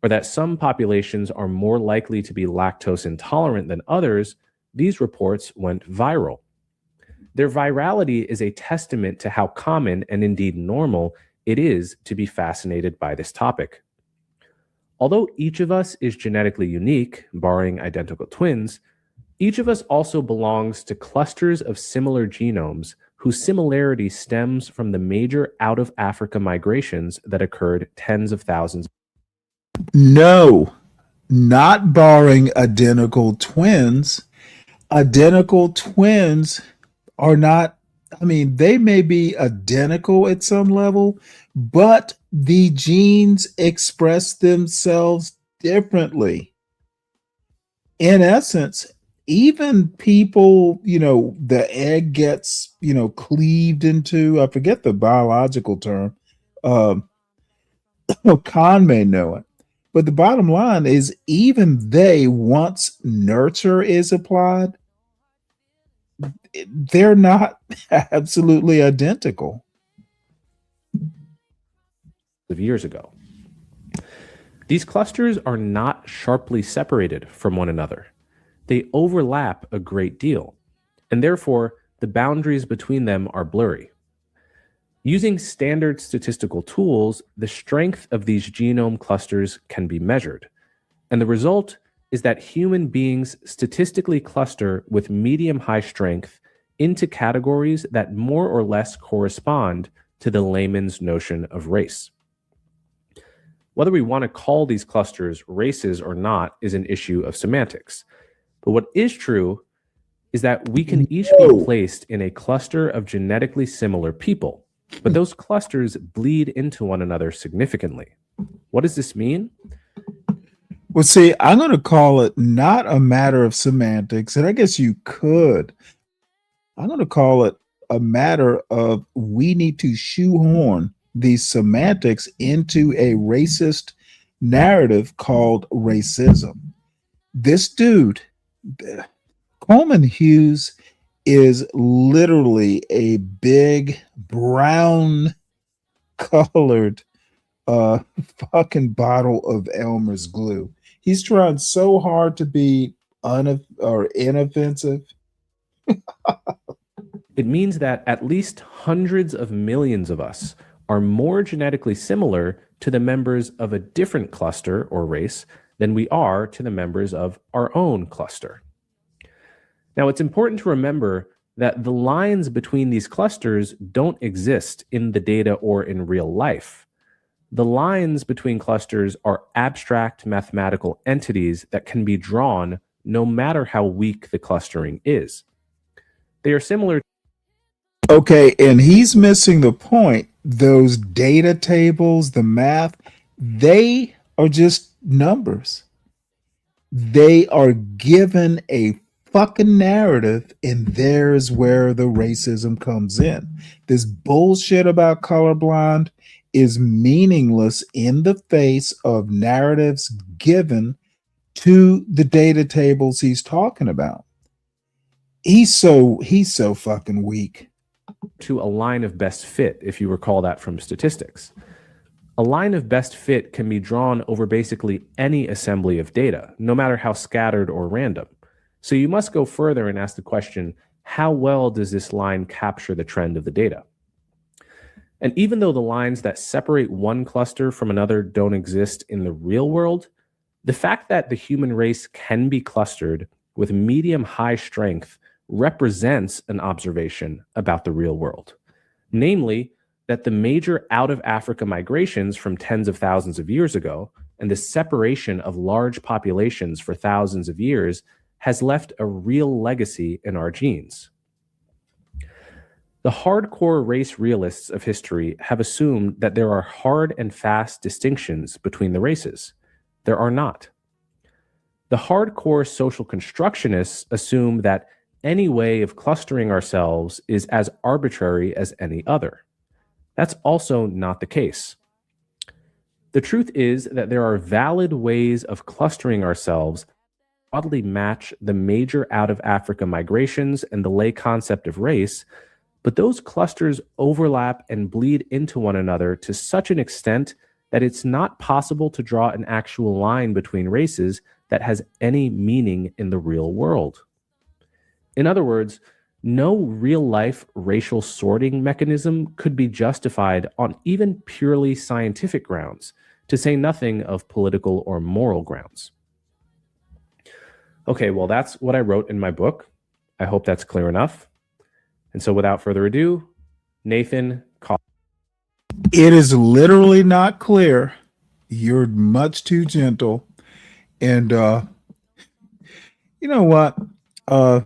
or that some populations are more likely to be lactose intolerant than others, these reports went viral. Their virality is a testament to how common and indeed normal it is to be fascinated by this topic. Although each of us is genetically unique, barring identical twins, each of us also belongs to clusters of similar genomes whose similarity stems from the major out-of-Africa migrations that occurred tens of thousands. No, not barring identical twins. Identical twins are not, I mean, they may be identical at some level, but the genes express themselves differently. In essence, even people, the egg gets, cleaved into, I forget the biological term. Khan may know it. But the bottom line is, even they, once nurture is applied, they're not absolutely identical. Of years ago. These clusters are not sharply separated from one another. They overlap a great deal, and therefore the boundaries between them are blurry. Using standard statistical tools, the strength of these genome clusters can be measured, and the result is that human beings statistically cluster with medium-high strength into categories that more or less correspond to the layman's notion of race. Whether we want to call these clusters races or not is an issue of semantics. But what is true is that we can each be placed in a cluster of genetically similar people, but those clusters bleed into one another significantly. What does this mean? Well, see, I'm going to call it not a matter of semantics, and I guess you could. I'm going to call it a matter of, we need to shoehorn these semantics into a racist narrative called racism. This dude, Coleman Hughes, is literally a big brown colored fucking bottle of Elmer's glue. He's trying so hard to be inoffensive. It means that at least hundreds of millions of us are more genetically similar to the members of a different cluster or race than we are to the members of our own cluster. Now, it's important to remember that the lines between these clusters don't exist in the data or in real life. The lines between clusters are abstract mathematical entities that can be drawn no matter how weak the clustering is. They are similar. Okay, and he's missing the point. Those data tables, the math, they are just numbers. They are given a fucking narrative, and there's where the racism comes in. This bullshit about colorblind is meaningless in the face of narratives given to the data tables he's talking about. He's so fucking weak. To a line of best fit, if you recall that from statistics. A line of best fit can be drawn over basically any assembly of data, no matter how scattered or random. So you must go further and ask the question, how well does this line capture the trend of the data? And even though the lines that separate one cluster from another don't exist in the real world, the fact that the human race can be clustered with medium-high strength represents an observation about the real world. Namely, that the major out-of-Africa migrations from tens of thousands of years ago and the separation of large populations for thousands of years has left a real legacy in our genes. The hardcore race realists of history have assumed that there are hard and fast distinctions between the races. There are not. The hardcore social constructionists assume that any way of clustering ourselves is as arbitrary as any other. That's also not the case. The truth is that there are valid ways of clustering ourselves that broadly match the major out of Africa migrations and the lay concept of race, but those clusters overlap and bleed into one another to such an extent that it's not possible to draw an actual line between races that has any meaning in the real world. In other words, no real-life racial sorting mechanism could be justified on even purely scientific grounds, to say nothing of political or moral grounds. Okay, well, that's what I wrote in my book. I hope that's clear enough. And so without further ado, Nathan, call. It is literally not clear. You're much too gentle. And you know what? I'm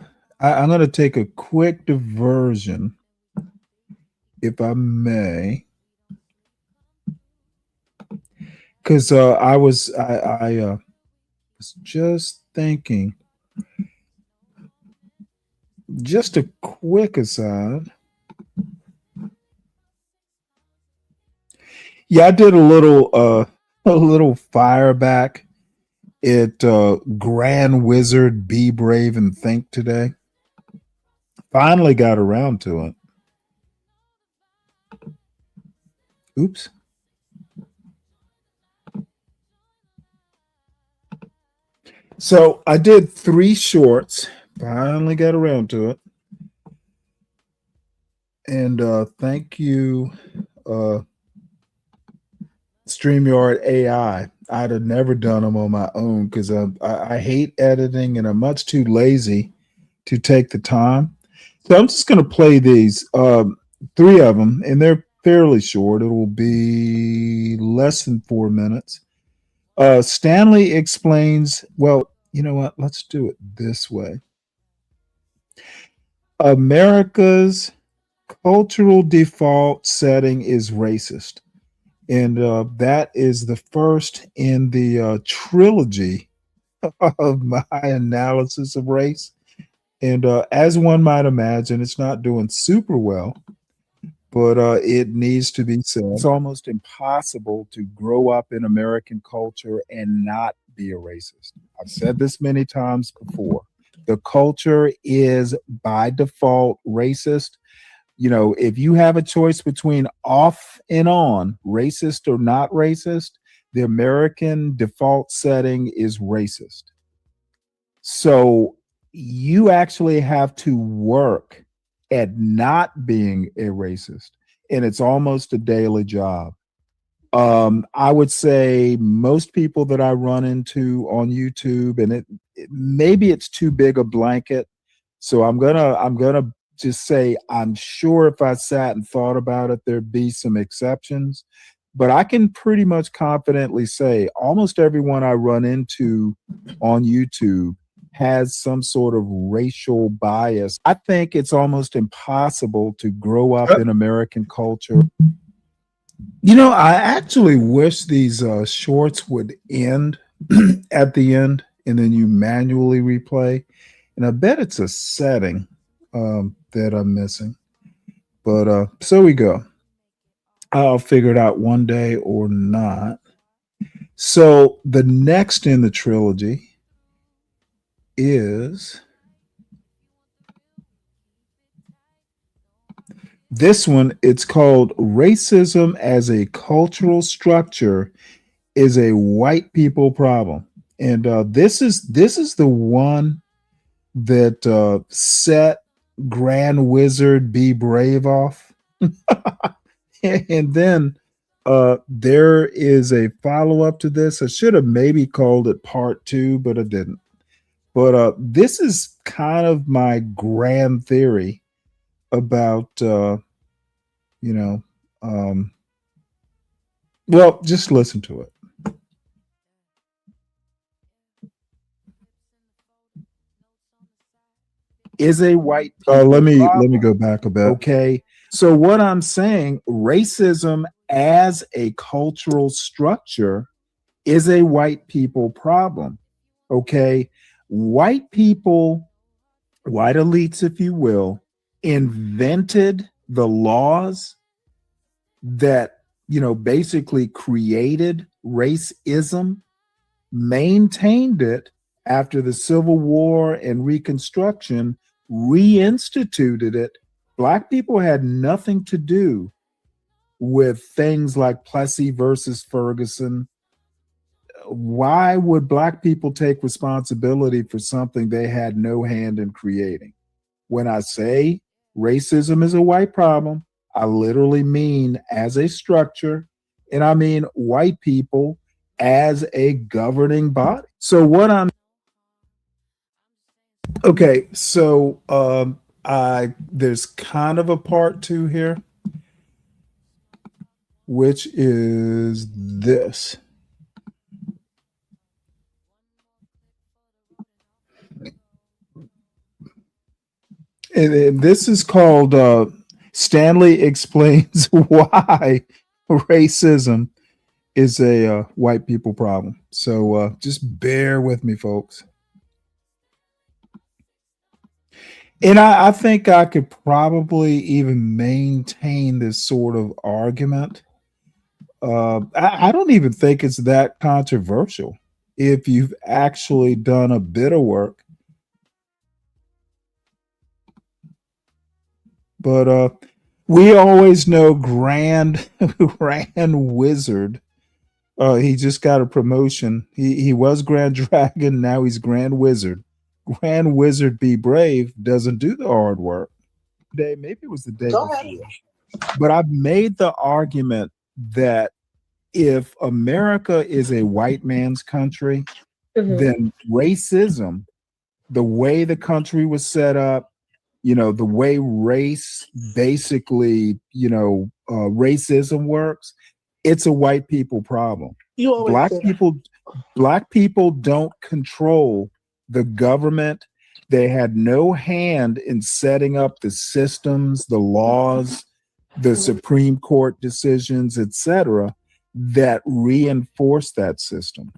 going to take a quick diversion, if I may, because I was just thinking. Just a quick aside. Yeah, I did a little fire back at Grand Wizard Be Brave and Think today. Finally got around to it. Oops. So I did 3 shorts. Finally got around to it. And thank you, StreamYard AI. I'd have never done them on my own because I hate editing and I'm much too lazy to take the time. So I'm just going to play these, 3 of them, and they're fairly short. It will be less than 4 minutes. Stanley explains, well, you know what? Let's do it this way. America's cultural default setting is racist. And that is the first in the trilogy of my analysis of race. And as one might imagine, it's not doing super well, but it needs to be said. It's almost impossible to grow up in American culture and not be a racist. I've said this many times before. The culture is by default racist. You know, if you have a choice between off and on, racist or not racist, the American default setting is racist. So you actually have to work at not being a racist, and it's almost a daily job. I would say most people that I run into on YouTube, and maybe it's too big a blanket, so I'm gonna just say I'm sure if I sat and thought about it, there'd be some exceptions, but I can pretty much confidently say almost everyone I run into on YouTube has some sort of racial bias. I think it's almost impossible to grow up in American culture. You know, I actually wish these shorts would end at the end and then you manually replay. And I bet it's a setting that I'm missing. But so we go. I'll figure it out one day or not. So the next in the trilogy is this one. It's called Racism as a Cultural Structure is a White People Problem. And this is the one that set Grand Wizard Be Brave off. And then there is a follow-up to this. I should have maybe called it part 2, but I didn't. But this is kind of my grand theory about, well, just listen to it. Is a white people let me go back a bit. Okay. So what I'm saying, racism as a cultural structure is a white people problem. Okay. White people, white elites, if you will, invented the laws that, basically created racism, maintained it after the Civil War and Reconstruction, reinstituted it. Black people had nothing to do with things like Plessy versus Ferguson. Why would Black people take responsibility for something they had no hand in creating? When I say racism is a white problem, I literally mean as a structure, and I mean white people as a governing body. So there's kind of a part two here, which is this. And this is called Stanley Explains Why Racism is a White People Problem. So just bear with me, folks. And I think I could probably even maintain this sort of argument. I don't even think it's that controversial if you've actually done a bit of work. But we always know Grand Wizard. He just got a promotion. He was Grand Dragon, now he's Grand Wizard. Grand Wizard Be Brave doesn't do the hard work. Maybe it was the day before. But I've made the argument that if America is a white man's country, then racism, the way the country was set up, the way race basically, racism works, it's a white people problem. Black people don't control the government. They had no hand in setting up the systems, the laws, the Supreme Court decisions, etc., that reinforce that system.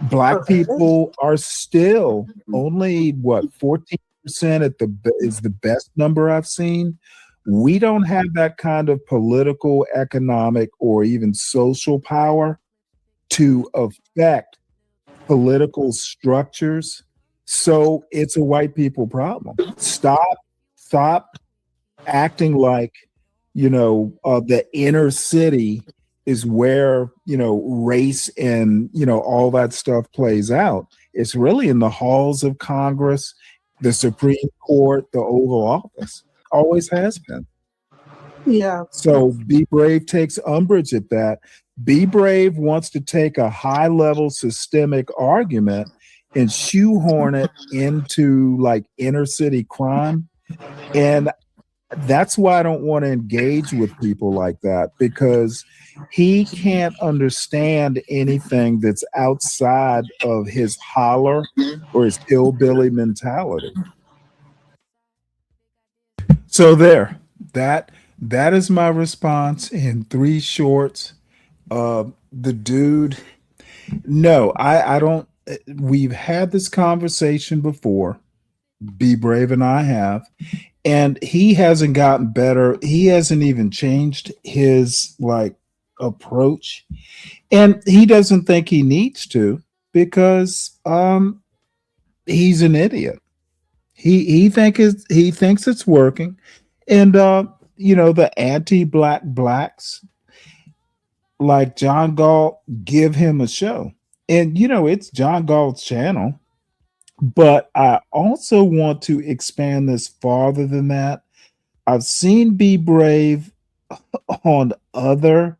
Black people are still only 14% is the best number I've seen. We don't have that kind of political, economic, or even social power to affect political structures. So it's a white people problem. Stop acting like, the inner city is where, race and, all that stuff plays out. It's really in the halls of Congress, the Supreme Court, the Oval Office. Always has been. Yeah. So Be Brave takes umbrage at that. Be Brave wants to take a high-level systemic argument and shoehorn it into like inner city crime. And that's why I don't want to engage with people like that, because he can't understand anything that's outside of his holler or his hillbilly mentality. So that is my response in 3 shorts. The dude, no, I don't. We've had this conversation before. Be Brave and I have, and he hasn't gotten better. He hasn't even changed his approach, and he doesn't think he needs to, because he's an idiot. He thinks it's working, and the anti-black blacks like John Galt give him a show, and it's John Galt's channel. But I also want to expand this farther than that. I've seen Be Brave on other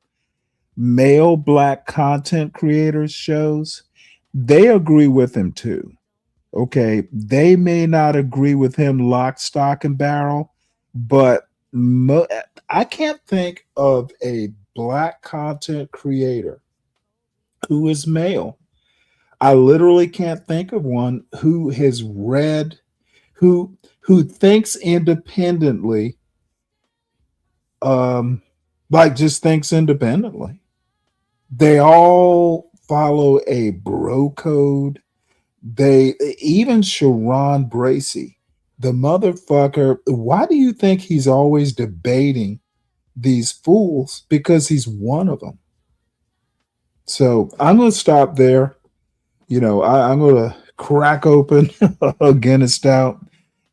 male black content creators shows. They agree with him too. Okay, they may not agree with him lock, stock, and barrel, but I can't think of a black content creator who is male. I literally can't think of one who has read, who thinks independently, just thinks independently. They all follow a bro code. Even Sharon Bracey, the motherfucker, why do you think he's always debating these fools because he's one of them. So I'm going to stop there. I'm going to crack open a Guinness Stout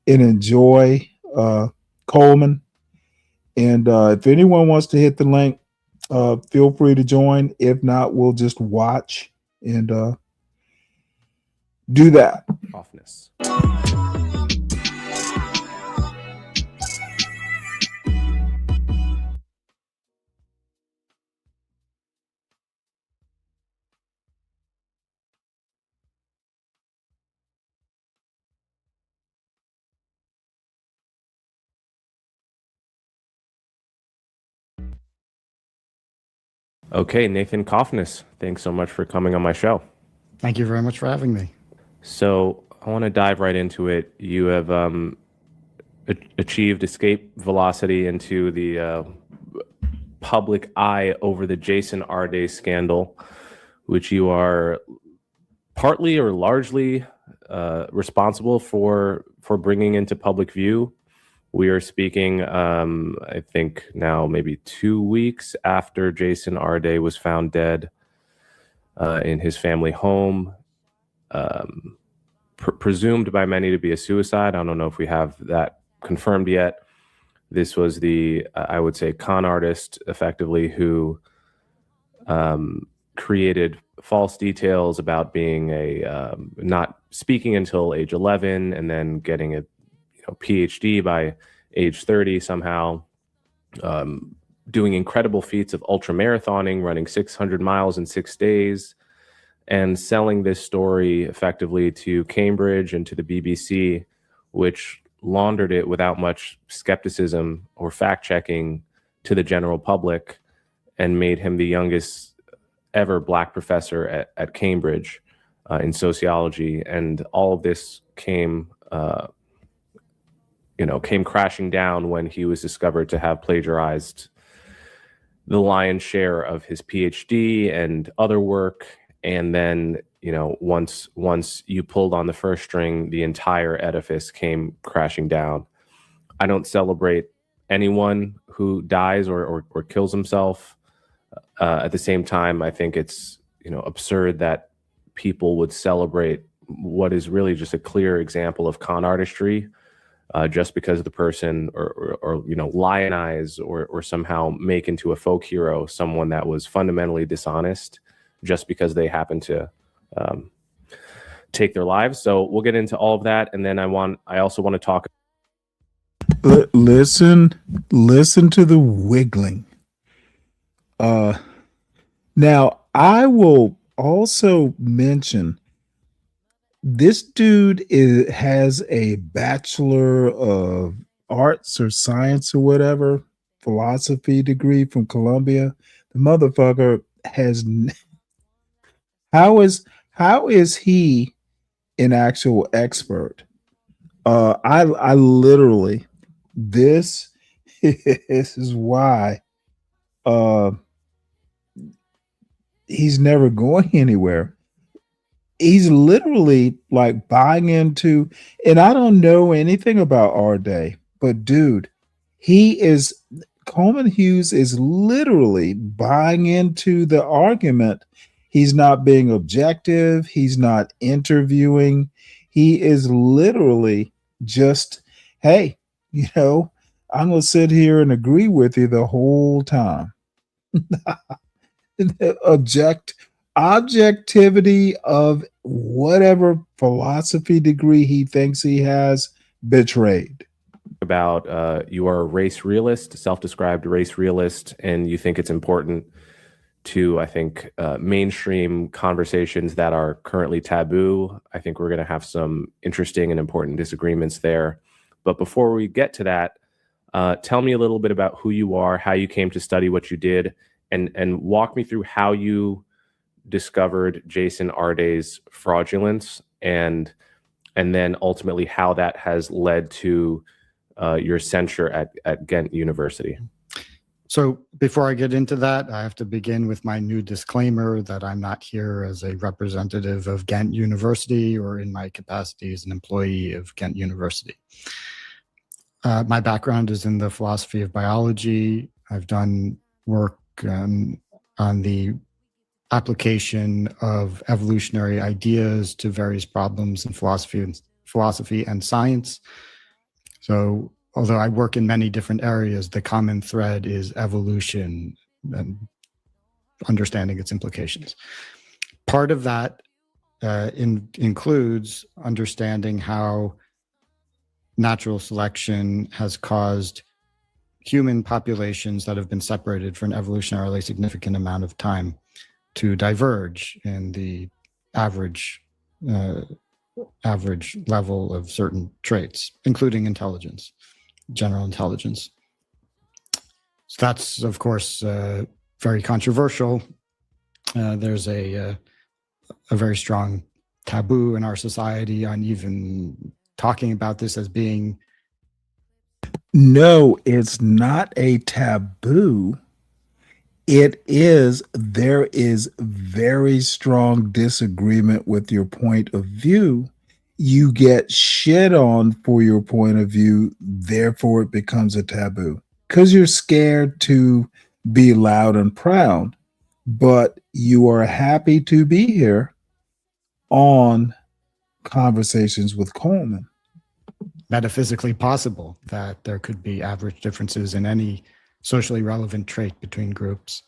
and enjoy Coleman. And if anyone wants to hit the link, feel free to join. If not, we'll just watch and do that. Offness. Okay, Nathan Coffness, thanks so much for coming on my show. Thank you very much for having me. So I want to dive right into it. You have achieved escape velocity into the public eye over the Jason Arde scandal, which you are partly or largely responsible for bringing into public view. We are speaking, I think now maybe 2 weeks after Jason Arde was found dead in his family home, presumed by many to be a suicide. I don't know if we have that confirmed yet. This was the, I would say, con artist, effectively, who created false details about being not speaking until age 11 and then getting a PhD by age 30 somehow, doing incredible feats of ultra marathoning, running 600 miles in 6 days, and selling this story effectively to Cambridge and to the BBC, which laundered it without much skepticism or fact checking to the general public, and made him the youngest ever Black professor at Cambridge in sociology. And all of this came crashing down when he was discovered to have plagiarized the lion's share of his PhD and other work. And then, once you pulled on the first string, the entire edifice came crashing down. I don't celebrate anyone who dies or kills himself. At the same time, I think it's, absurd that people would celebrate what is really just a clear example of con artistry, just because the person or lionize or somehow make into a folk hero someone that was fundamentally dishonest just because they happen to take their lives. So we'll get into all of that, and then I also want to talk. Listen to the wiggling. Now I will also mention this dude has a Bachelor of Arts or Science or whatever, philosophy degree from Columbia. The motherfucker has. How is he an actual expert? I literally, this is why he's never going anywhere. He's literally like buying into, and I don't know anything about Arde, but dude, Coleman Hughes is literally buying into the argument. He's not being objective. He's not interviewing. He is literally just, hey, I'm going to sit here and agree with you the whole time. Objectivity of whatever philosophy degree he thinks he has, betrayed. About you are a race realist, self-described race realist, and you think it's important to, I think, mainstream conversations that are currently taboo. I think we're going to have some interesting and important disagreements there. But before we get to that, tell me a little bit about who you are, how you came to study what you did, and walk me through how you discovered Jason Arde's fraudulence, and then ultimately how that has led to your censure at Ghent University. So before I get into that, I have to begin with my new disclaimer that I'm not here as a representative of Ghent University or in my capacity as an employee of Ghent University. My background is in the philosophy of biology. I've done work on the application of evolutionary ideas to various problems in philosophy and science. So although I work in many different areas, the common thread is evolution and understanding its implications. Part of that includes understanding how natural selection has caused human populations that have been separated for an evolutionarily significant amount of time to diverge in the average level of certain traits, including intelligence, general intelligence. So that's, of course, very controversial. There's a very strong taboo in our society on even talking about this as being. No, it's not a taboo. There is very strong disagreement with your point of view. You get shit on for your point of view, therefore it becomes a taboo. Because you're scared to be loud and proud, but you are happy to be here on Conversations with Coleman. Metaphysically possible that there could be average differences in any socially relevant trait between groups.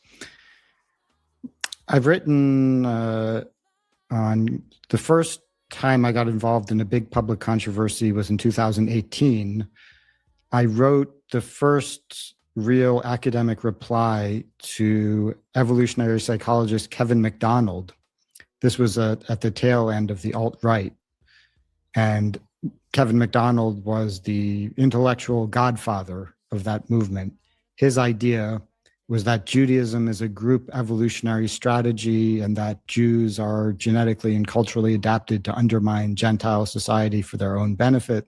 I've written on the first time I got involved in a big public controversy was in 2018. I wrote the first real academic reply to evolutionary psychologist Kevin MacDonald. This was at the tail end of the alt-right. And Kevin MacDonald was the intellectual godfather of that movement. His idea was that Judaism is a group evolutionary strategy and that Jews are genetically and culturally adapted to undermine Gentile society for their own benefit.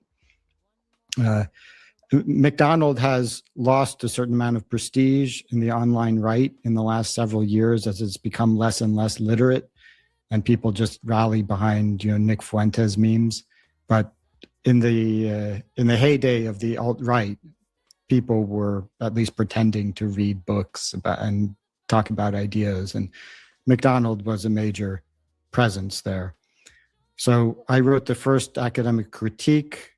MacDonald has lost a certain amount of prestige in the online right in the last several years as it's become less and less literate and people just rally behind, Nick Fuentes memes. But in the heyday of the alt-right, people were at least pretending to read books about and talk about ideas, and MacDonald was a major presence there. So I wrote the first academic critique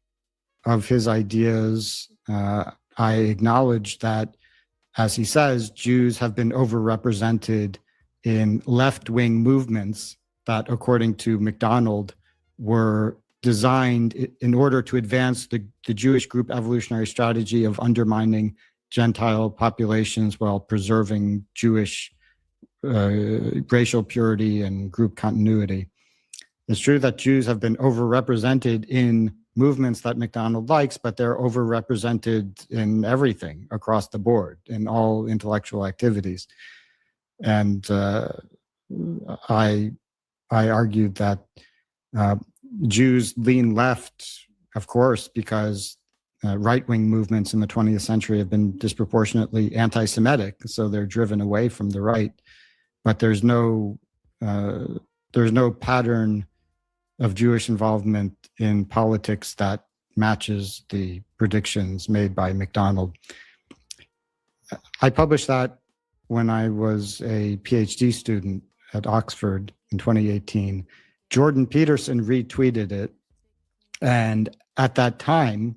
of his ideas. I acknowledged that, as he says, Jews have been overrepresented in left-wing movements that, according to MacDonald, were designed in order to advance the Jewish group evolutionary strategy of undermining Gentile populations while preserving Jewish racial purity and group continuity. It's true that Jews have been overrepresented in movements that MacDonald likes, but they're overrepresented in everything across the board, in all intellectual activities. And I argued that Jews lean left, of course, because right-wing movements in the 20th century have been disproportionately anti-Semitic, so they're driven away from the right. But there's no pattern of Jewish involvement in politics that matches the predictions made by MacDonald. I published that when I was a PhD student at Oxford in 2018. Jordan Peterson retweeted it. And at that time,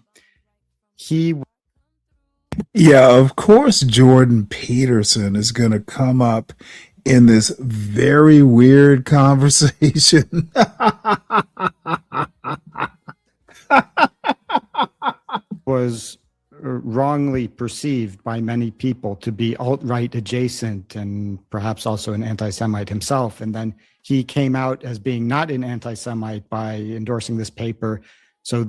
Yeah, of course, Jordan Peterson is going to come up in this very weird conversation. was wrongly perceived by many people to be alt-right adjacent and perhaps also an anti-Semite himself. And then he came out as being not an anti-Semite by endorsing this paper. So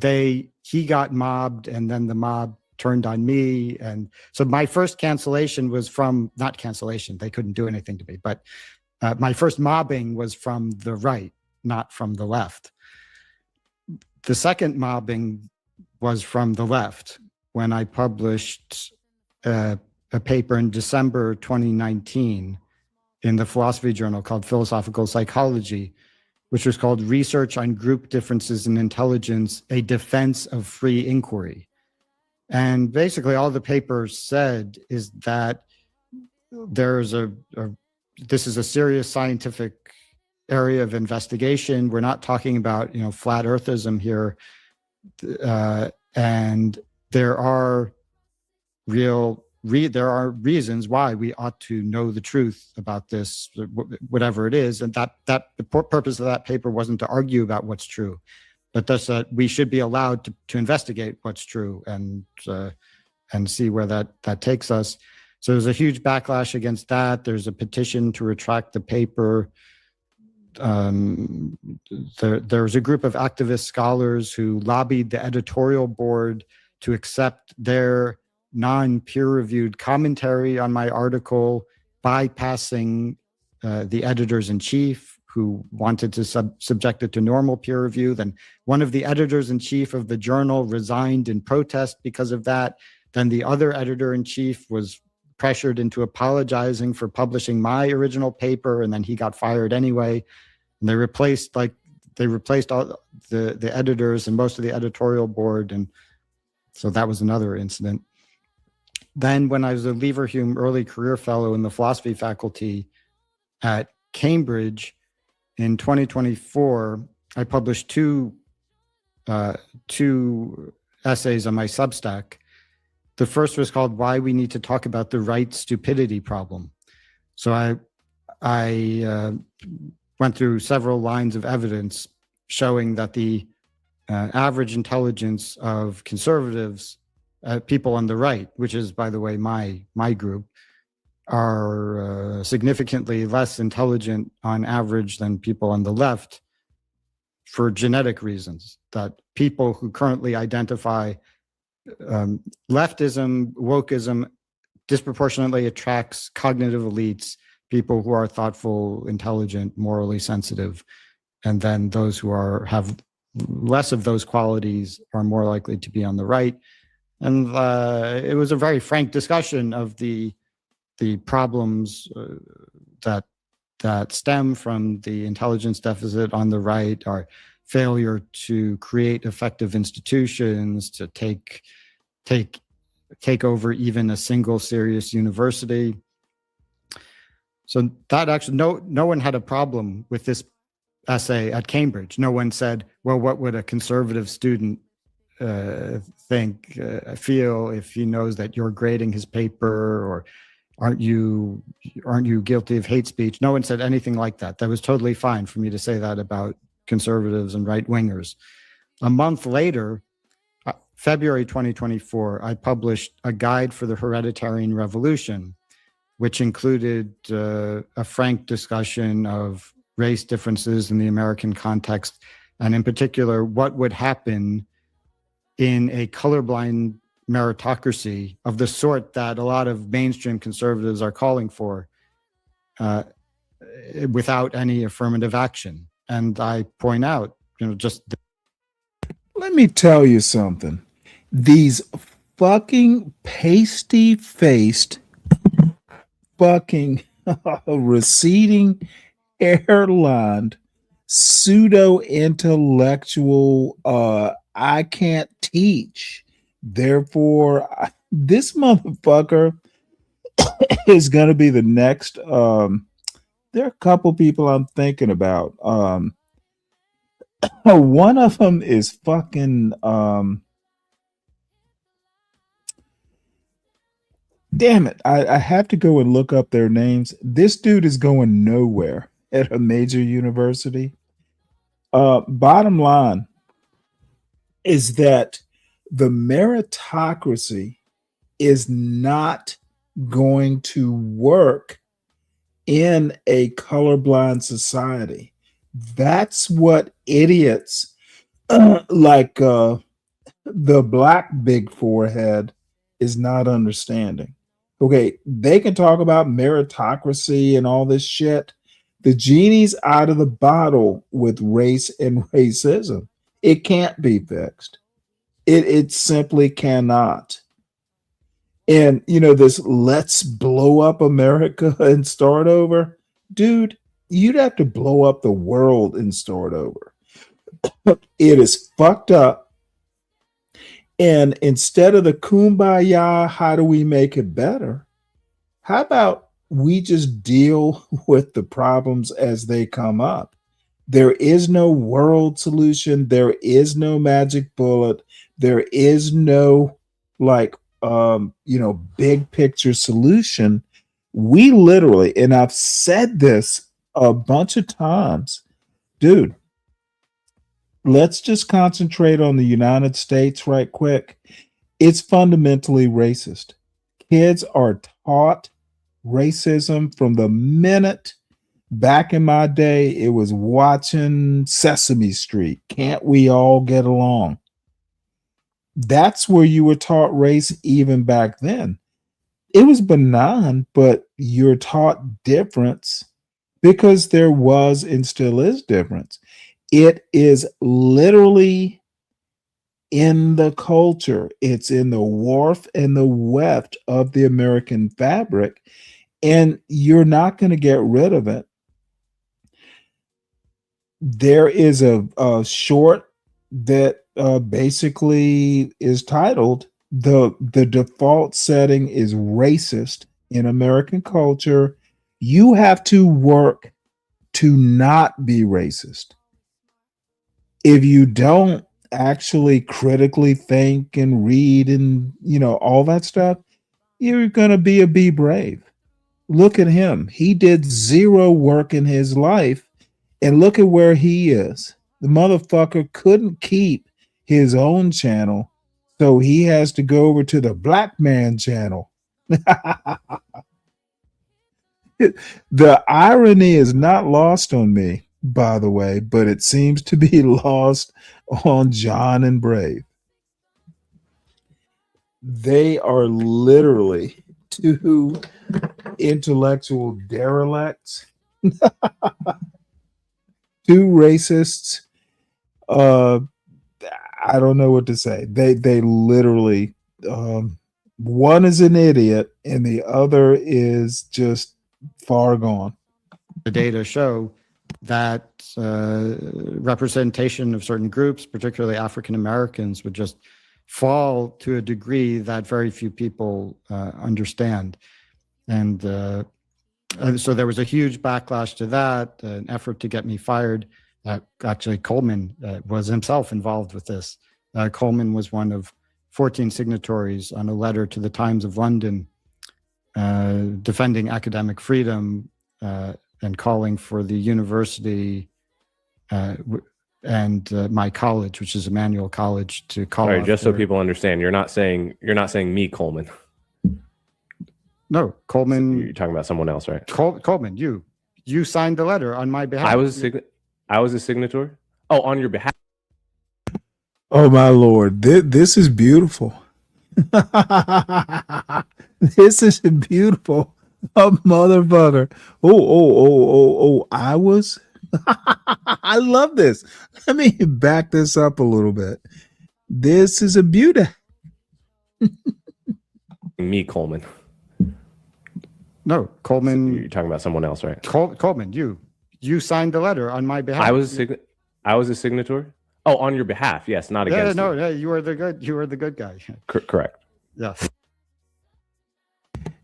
he got mobbed, and then the mob turned on me. And so my first cancellation was from, not cancellation, they couldn't do anything to me, but my first mobbing was from the right, not from the left. The second mobbing was from the left when I published a paper in December 2019 in the philosophy journal called Philosophical Psychology, which was called Research on Group Differences in Intelligence, a Defense of Free Inquiry. And basically all the paper said is that there's this is a serious scientific area of investigation. We're not talking about, flat earthism here. And there are there are reasons why we ought to know the truth about this, whatever it is. And that the purpose of that paper wasn't to argue about what's true, but thus that we should be allowed to investigate what's true and see where that takes us. So there's a huge backlash against that. There's a petition to retract the paper. There's a group of activist scholars who lobbied the editorial board to accept their non-peer-reviewed commentary on my article, bypassing the editors-in-chief who wanted to subject it to normal peer review. Then one of the editors-in-chief of the journal resigned in protest because of that. Then the other editor-in-chief was pressured into apologizing for publishing my original paper, and then he got fired anyway. And they replaced all the editors and most of the editorial board, and so that was another incident. Then when I was a Leverhulme Early Career Fellow in the philosophy faculty at Cambridge in 2024, I published two essays on my Substack. The first was called "Why We Need to Talk About the Right Stupidity Problem." So I went through several lines of evidence showing that the average intelligence of conservatives, people on the right, which is, by the way, my group, are significantly less intelligent on average than people on the left for genetic reasons. That people who currently identify leftism, wokeism, disproportionately attracts cognitive elites, people who are thoughtful, intelligent, morally sensitive, and then those who have less of those qualities are more likely to be on the right. And it was a very frank discussion of the problems that stem from the intelligence deficit on the right, our failure to create effective institutions, to take over even a single serious university. So that actually, no one had a problem with this essay at Cambridge. No one said, well, what would a conservative student feel if he knows that you're grading his paper, or aren't you guilty of hate speech? No one said anything like that. That was totally fine for me to say that about conservatives and right-wingers. A month later, February 2024, I published a guide for the hereditarian revolution, which included a frank discussion of race differences in the American context, and in particular, what would happen in a colorblind meritocracy of the sort that a lot of mainstream conservatives are calling for, without any affirmative action. And I point out, let me tell you something. These fucking pasty-faced, fucking receding, airlined, pseudo-intellectual, I can't teach. Therefore, this motherfucker is going to be the next. There are a couple people I'm thinking about. One of them is fucking. Damn it. I have to go and look up their names. This dude is going nowhere at a major university. Bottom line is that the meritocracy is not going to work in a colorblind society. That's what idiots like the black big forehead is not understanding. Okay, they can talk about meritocracy and all this shit. The genie's out of the bottle with race and racism. It can't be fixed. It simply cannot. And, this let's blow up America and start over. Dude, you'd have to blow up the world and start over. It is fucked up. And instead of the kumbaya, how do we make it better? How about we just deal with the problems as they come up? There is no world solution. There is no magic bullet. There is no big picture solution. We literally, and I've said this a bunch of times, dude, let's just concentrate on the United States right quick. It's fundamentally racist. Kids are taught racism from the minute. Back in my day, it was watching Sesame Street. Can't we all get along? That's where you were taught race even back then. It was benign, but you're taught difference because there was and still is difference. It is literally in the culture. It's in the warmth and the weft of the American fabric, and you're not going to get rid of it. There is a short that basically is titled the default setting is racist in American culture. You have to work to not be racist. If you don't actually critically think and read and all that stuff, you're going to be brave. Look at him. He did zero work in his life. And look at where he is. The motherfucker couldn't keep his own channel, so he has to go over to the black man channel. The irony is not lost on me, by the way, but it seems to be lost on John and Brave. They are literally two intellectual derelicts. Two racists. I don't know what to say. They literally one is an idiot and the other is just far gone. The data show that representation of certain groups, particularly African Americans, would just fall to a degree that very few people understand. And so there was a huge backlash to that, an effort to get me fired. Actually, Coleman was himself involved with this. Coleman was one of 14 signatories on a letter to the Times of London defending academic freedom and calling for the university and my college, which is Emmanuel College, to call. Sorry, just so people understand, you're not saying me, Coleman. No, Coleman. So you're talking about someone else, right? Coleman, you signed the letter on my behalf. I was a signatory. Oh, on your behalf. Oh my Lord, this is beautiful. This is beautiful, motherfucker. Oh! I was. I love this. Let me back this up a little bit. This is a beauty. Me, Coleman. No, Coleman. So you're talking about someone else, right? Coleman, you signed the letter on my behalf. I was a signatory. Oh, on your behalf, yes, not against. No, you were the good guy. Correct. Yeah.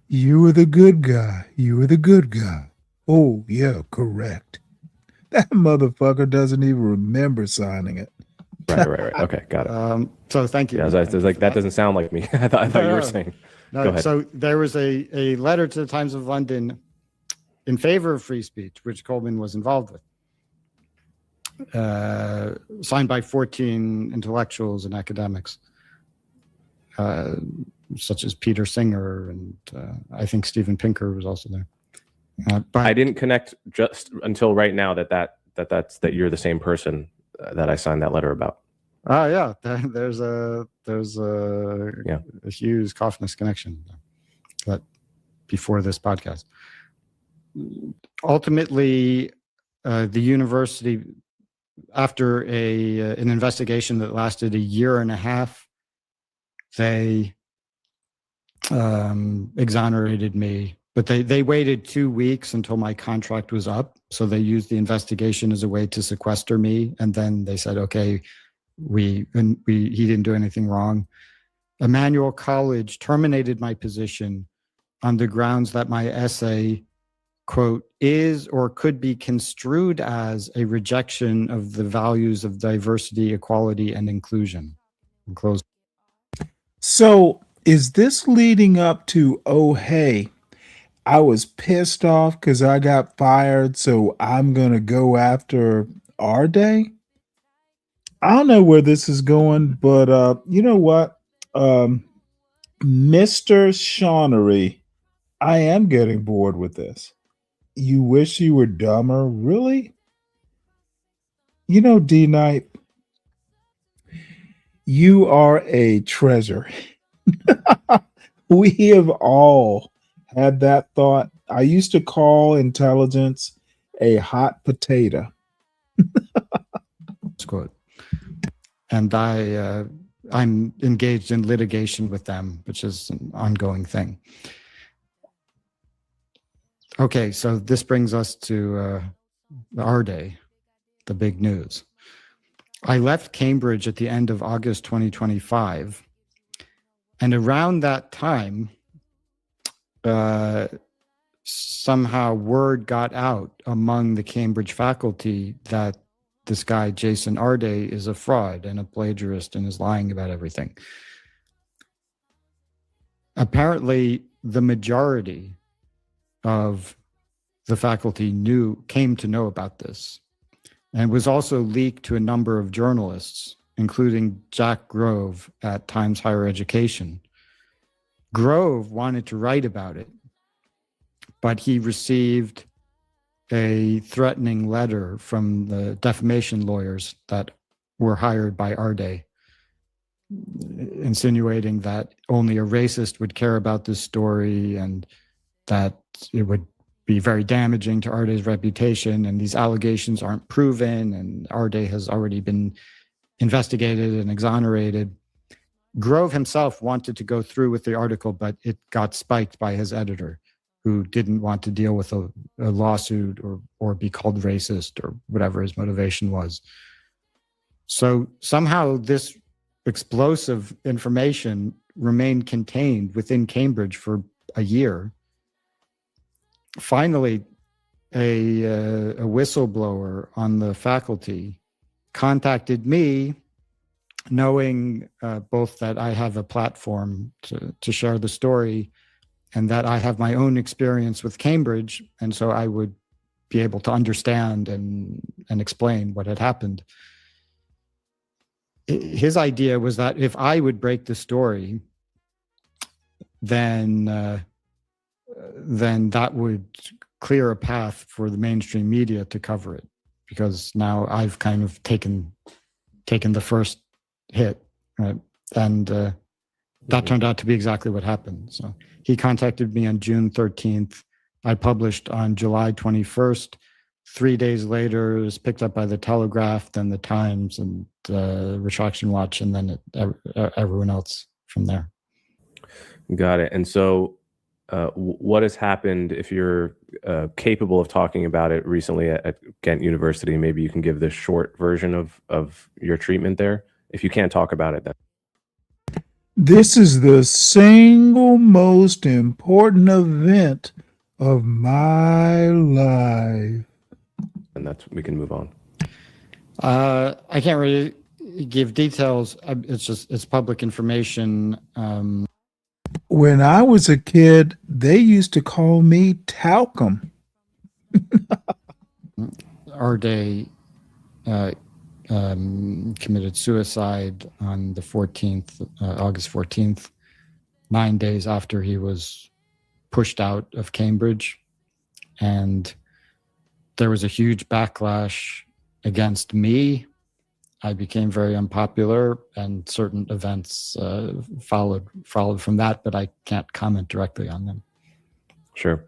You were the good guy. You were the good guy. Oh yeah, correct. That motherfucker doesn't even remember signing it. Right. Okay, got it. So thank you. Yeah, I was like, that doesn't sound like me. I thought you were saying. No, Go ahead. So there was a letter to the Times of London in favor of free speech, which Coleman was involved with, signed by 14 intellectuals and academics, such as Peter Singer, and I think Steven Pinker was also there. But I didn't connect just until right now that you're the same person that I signed that letter about. Yeah, there's a Hughes Kaufness connection, but before this podcast. Ultimately, the university, after an investigation that lasted a year and a half, they exonerated me. But they waited 2 weeks until my contract was up. So they used the investigation as a way to sequester me. And then they said, okay, he didn't do anything wrong. Emmanuel College terminated my position on the grounds that my essay, quote, is or could be construed as a rejection of the values of diversity, equality, and inclusion. Close. So is this leading up to, oh, hey, I was pissed off because I got fired, so I'm going to go after our day? I don't know where this is going, but you know what? Mr. Shawnery, I am getting bored with this. You wish you were dumber? Really? You know, D Knight, you are a treasure. We have all had that thought. I used to call intelligence a hot potato. Quote. And I'm engaged in litigation with them, which is an ongoing thing. Okay, so this brings us to our day, the big news. I left Cambridge at the end of August 2025. And around that time, somehow word got out among the Cambridge faculty that this guy, Jason Arde, is a fraud and a plagiarist and is lying about everything. Apparently, the majority of the faculty came to know about this, and was also leaked to a number of journalists, including Jack Grove at Times Higher Education. Grove wanted to write about it, but he received a threatening letter from the defamation lawyers that were hired by Arde, insinuating that only a racist would care about this story and that it would be very damaging to Arde's reputation, and these allegations aren't proven, and Arde has already been investigated and exonerated. Grove himself wanted to go through with the article, but it got spiked by his editor, who didn't want to deal with a lawsuit or be called racist or whatever his motivation was. So somehow this explosive information remained contained within Cambridge for a year. Finally, a whistleblower on the faculty contacted me, knowing both that I have a platform to share the story and that I have my own experience with Cambridge, and so I would be able to understand and explain what had happened. His idea was that if I would break the story, then that would clear a path for the mainstream media to cover it, because now I've kind of taken the first hit, right? And that turned out to be exactly what happened. So he contacted me on June 13th. I published on July 21st. 3 days later, it was picked up by the Telegraph, then the Times, and Retraction Watch, and then everyone else from there. Got it. And so what has happened, if you're capable of talking about it recently at Ghent University? Maybe you can give the short version of your treatment there. If you can't talk about it, then. This is the single most important event of my life. And we can move on. I can't really give details. It's public information. When I was a kid, they used to call me Talcum. Arde committed suicide on the 14th, August 14th, 9 days after he was pushed out of Cambridge. And there was a huge backlash against me. I became very unpopular, and certain events followed from that, but I can't comment directly on them. Sure.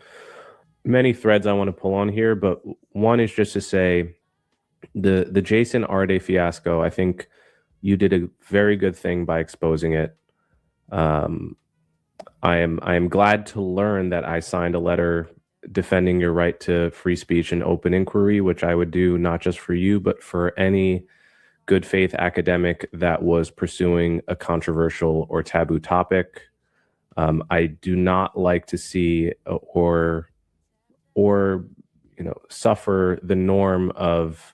Many threads I want to pull on here, but one is just to say the Jason Arde fiasco, I think you did a very good thing by exposing it. I am glad to learn that I signed a letter defending your right to free speech and open inquiry, which I would do not just for you, but for any good faith academic that was pursuing a controversial or taboo topic. I do not like to see or suffer the norm of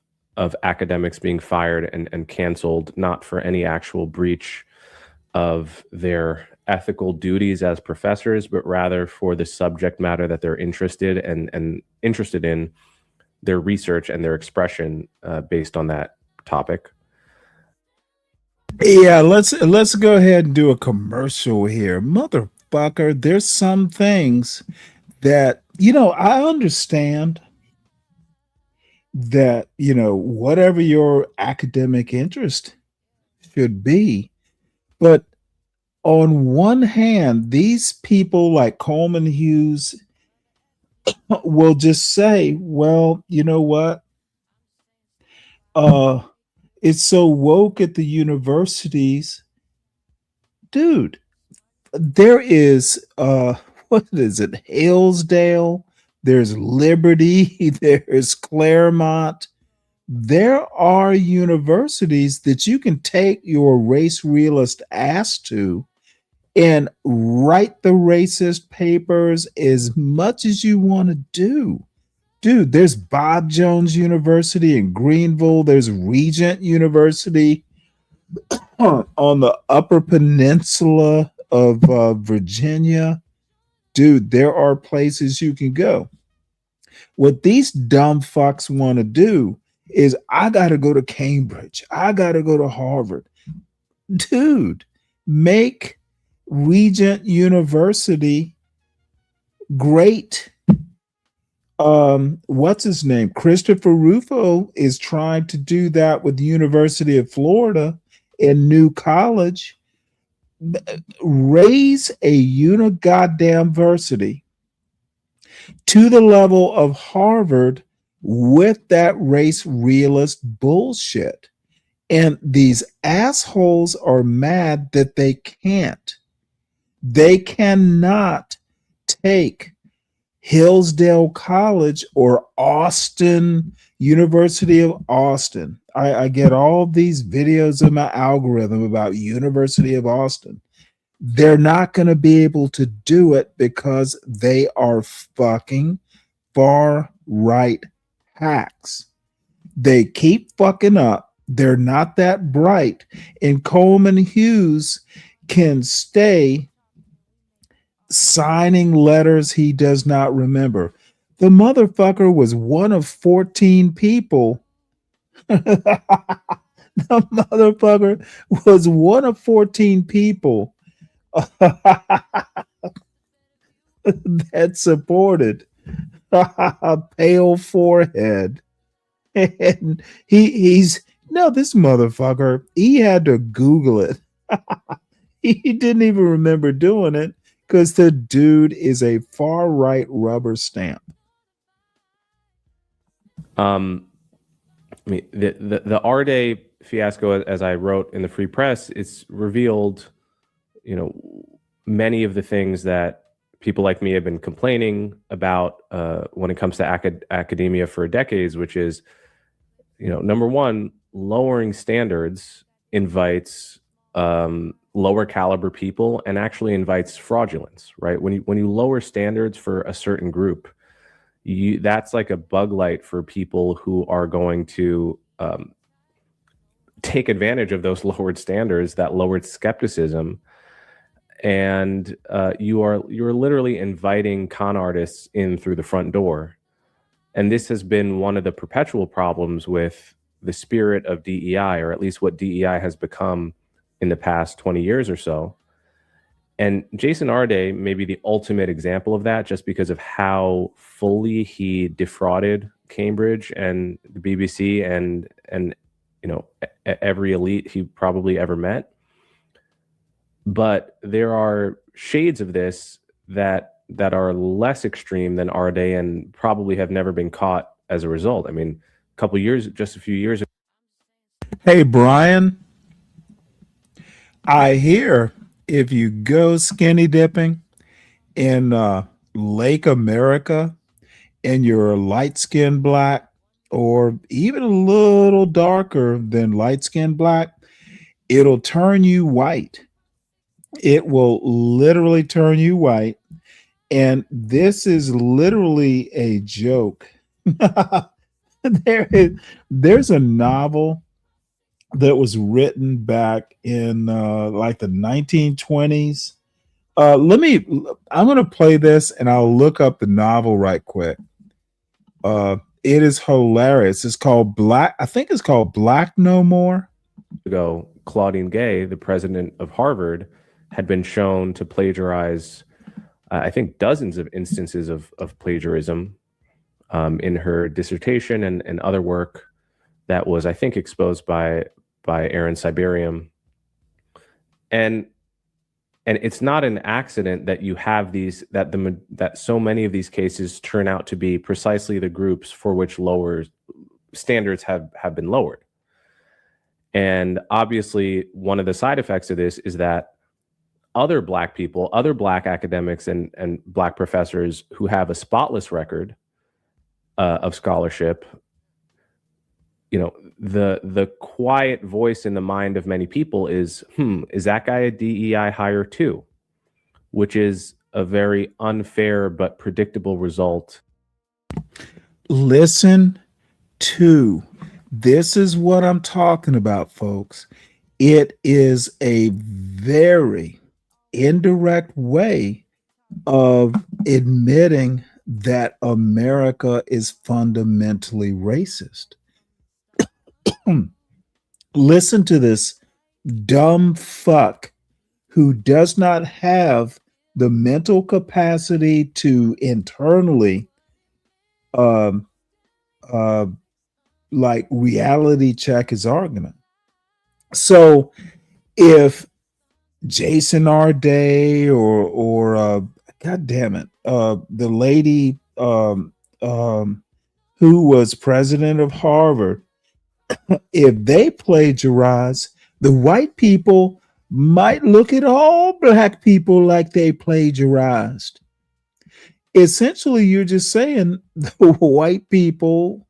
academics being fired and canceled, not for any actual breach of their ethical duties as professors, but rather for the subject matter that they're interested in, their research and their expression based on that topic. Yeah, let's go ahead and do a commercial here. Motherfucker, there's some things that, I understand that, whatever your academic interest should be, but on one hand, these people like Coleman Hughes will just say, well, you know what? It's so woke at the universities. Dude, there is what is it? Hillsdale, there's Liberty, there's Claremont. There are universities that you can take your race realist ass to and write the racist papers as much as you want to do. Dude, there's Bob Jones University in Greenville. There's Regent University on the Upper Peninsula of Virginia. Dude, there are places you can go. What these dumb fucks want to do is, I got to go to Cambridge. I got to go to Harvard. Dude, make Regent University great. What's his name? Christopher Rufo is trying to do that with the University of Florida and New College. Raise a goddamn versity to the level of Harvard with that race realist bullshit. And these assholes are mad that they can't. They cannot take Hillsdale College or Austin, University of Austin. I get all these videos in my algorithm about University of Austin. They're not going to be able to do it because they are fucking far right hacks. They keep fucking up. They're not that bright. And Coleman Hughes can stay signing letters he does not remember. The motherfucker was one of 14 people. The motherfucker was one of 14 people that supported pale forehead. And he's this motherfucker, he had to Google it. He didn't even remember doing it because the dude is a far right rubber stamp. I mean, the Arde fiasco, as I wrote in the Free Press, it's revealed, many of the things that people like me have been complaining about when it comes to academia for decades, which is, number one, lowering standards invites lower caliber people and actually invites fraudulence, right? When you lower standards for a certain group, that's like a bug light for people who are going to take advantage of those lowered standards, that lowered skepticism, and you're literally inviting con artists in through the front door. And this has been one of the perpetual problems with the spirit of DEI, or at least what DEI has become in the past 20 years or so. And Jason Arde may be the ultimate example of that, just because of how fully he defrauded Cambridge and the BBC and every elite he probably ever met. But there are shades of this that are less extreme than Arde and probably have never been caught as a result. I mean, just a few years ago. Hey, Brian, I hear if you go skinny dipping in Lake America and you're a light-skinned black, or even a little darker than light-skinned black, it'll turn you white. It will literally turn you white. And this is literally a joke. There's a novel that was written back in like the 1920s. I'm going to play this and I'll look up the novel right quick. It is hilarious. It's called I think it's called Black No More. Ago, Claudine Gay, the president of Harvard, had been shown to plagiarize, I think, dozens of instances of plagiarism in her dissertation and other work that was, I think, exposed by Aaron Siberium. And it's not an accident that you have these, that so many of these cases turn out to be precisely the groups for which lower standards have been lowered. And obviously, one of the side effects of this is that other Black people, other Black academics and Black professors who have a spotless record of scholarship, the quiet voice in the mind of many people is that guy a DEI hire too? Which is a very unfair but predictable result. Listen to, this is what I'm talking about, folks. It is a very indirect way of admitting that America is fundamentally racist. Listen to this dumb fuck who does not have the mental capacity to internally like reality check his argument. So if Jason R. Day or God damn it, the lady who was president of Harvard, if they plagiarize, the white people might look at all Black people like they plagiarized. Essentially, you're just saying the white people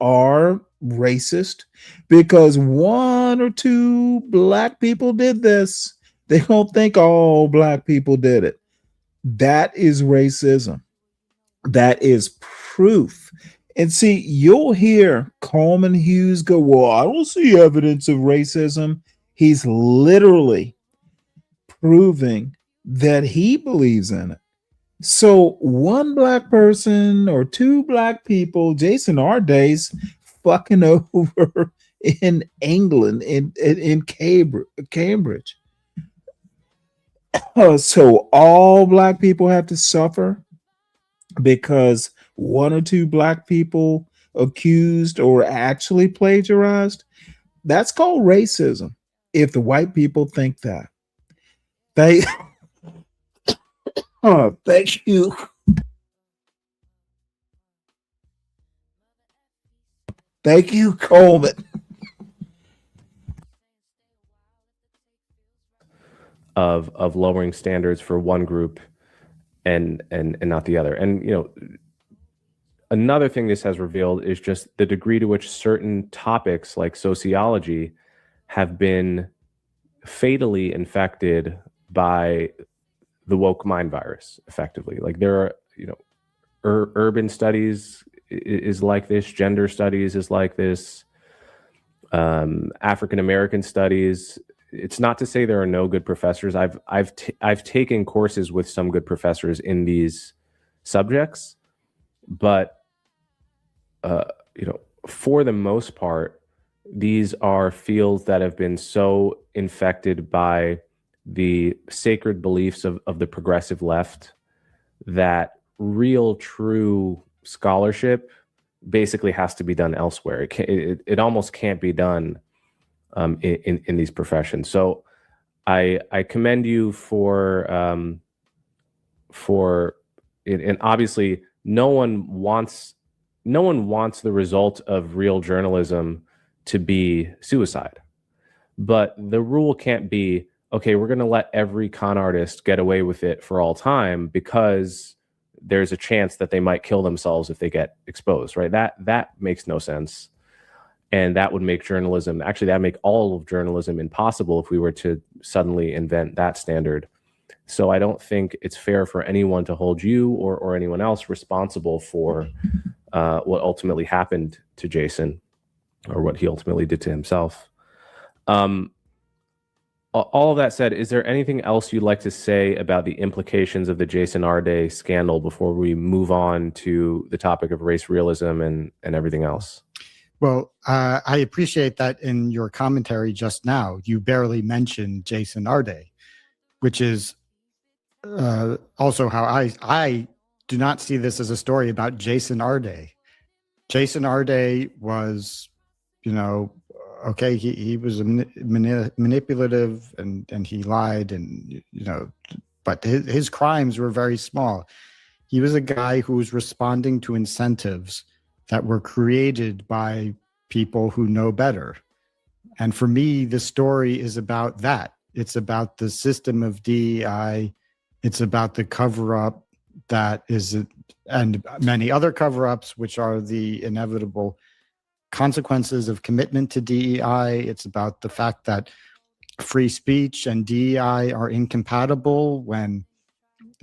are racist because one or two Black people did this. They don't think all Black people did it. That is racism. That is proof. And see, you'll hear Coleman Hughes go, well, I don't see evidence of racism. He's literally proving that he believes in it. So one Black person or two Black people, Jason R. Day's fucking over in England, in Cambridge. So all Black people have to suffer because one or two Black people accused or actually plagiarized. That's called racism. If the white people think that, thank you. Thank you, Coleman. Of lowering standards for one group and not the other. And another thing this has revealed is just the degree to which certain topics like sociology have been fatally infected by the woke mind virus, effectively. Like there are, urban studies is like this, gender studies is like this, African American studies. It's not to say there are no good professors. I've taken courses with some good professors in these subjects, but for the most part, these are fields that have been so infected by the sacred beliefs of the progressive left that real, true scholarship basically has to be done elsewhere. It almost can't be done in these professions. So I commend you for it. And obviously no one wants the result of real journalism to be suicide. But the rule can't be, okay, we're going to let every con artist get away with it for all time because there's a chance that they might kill themselves if they get exposed, right? That makes no sense. And that would make journalism, actually that would make all of journalism impossible if we were to suddenly invent that standard. So I don't think it's fair for anyone to hold you or anyone else responsible for what ultimately happened to Jason, or what he ultimately did to himself. All of that said, is there anything else you'd like to say about the implications of the Jason Arde scandal before we move on to the topic of race realism and everything else? Well, I appreciate that in your commentary just now, you barely mentioned Jason Arde, which is also how I do not see this as a story about Jason Arde. Jason Arde was, okay, he was manipulative and he lied and, but his crimes were very small. He was a guy who was responding to incentives that were created by people who know better. And for me, the story is about that. It's about the system of DEI. It's about the cover-up that is, and many other cover-ups, which are the inevitable consequences of commitment to DEI. It's about the fact that free speech and DEI are incompatible when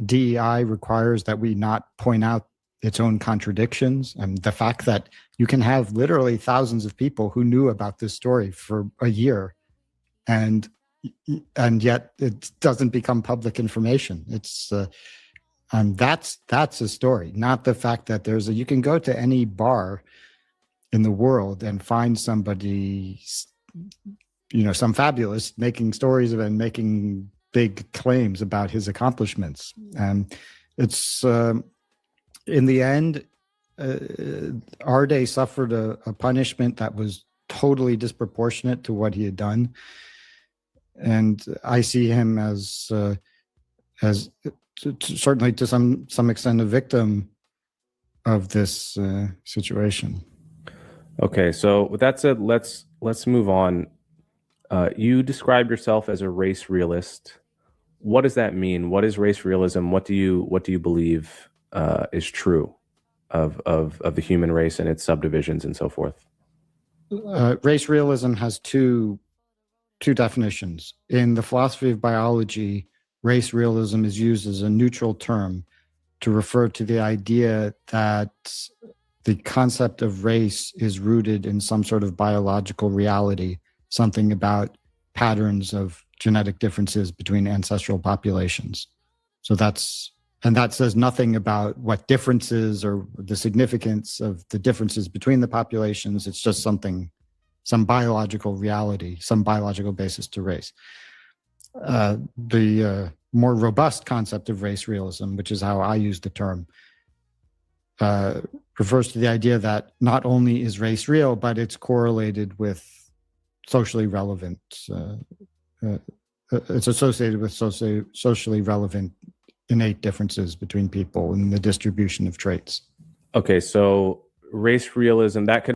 DEI requires that we not point out its own contradictions, and the fact that you can have literally thousands of people who knew about this story for a year and yet it doesn't become public information. It's that's a story, not the fact that you can go to any bar in the world and find somebody, some fabulous making stories of and making big claims about his accomplishments. And it's in the end, Arde suffered a punishment that was totally disproportionate to what he had done. And I see him as certainly to some extent a victim of this situation. Okay, so with that said, let's move on. You described yourself as a race realist. What does that mean? What is race realism? What do you believe is true of the human race and its subdivisions and so forth? Race realism has two definitions. In the philosophy of biology, race realism is used as a neutral term to refer to the idea that the concept of race is rooted in some sort of biological reality, something about patterns of genetic differences between ancestral populations. So that says nothing about what differences or the significance of the differences between the populations. It's just some biological reality, some biological basis to race. The more robust concept of race realism, which is how I use the term, refers to the idea that not only is race real, but it's correlated with socially relevant, it's associated with socially relevant innate differences between people in the distribution of traits. Okay, so race realism, that could...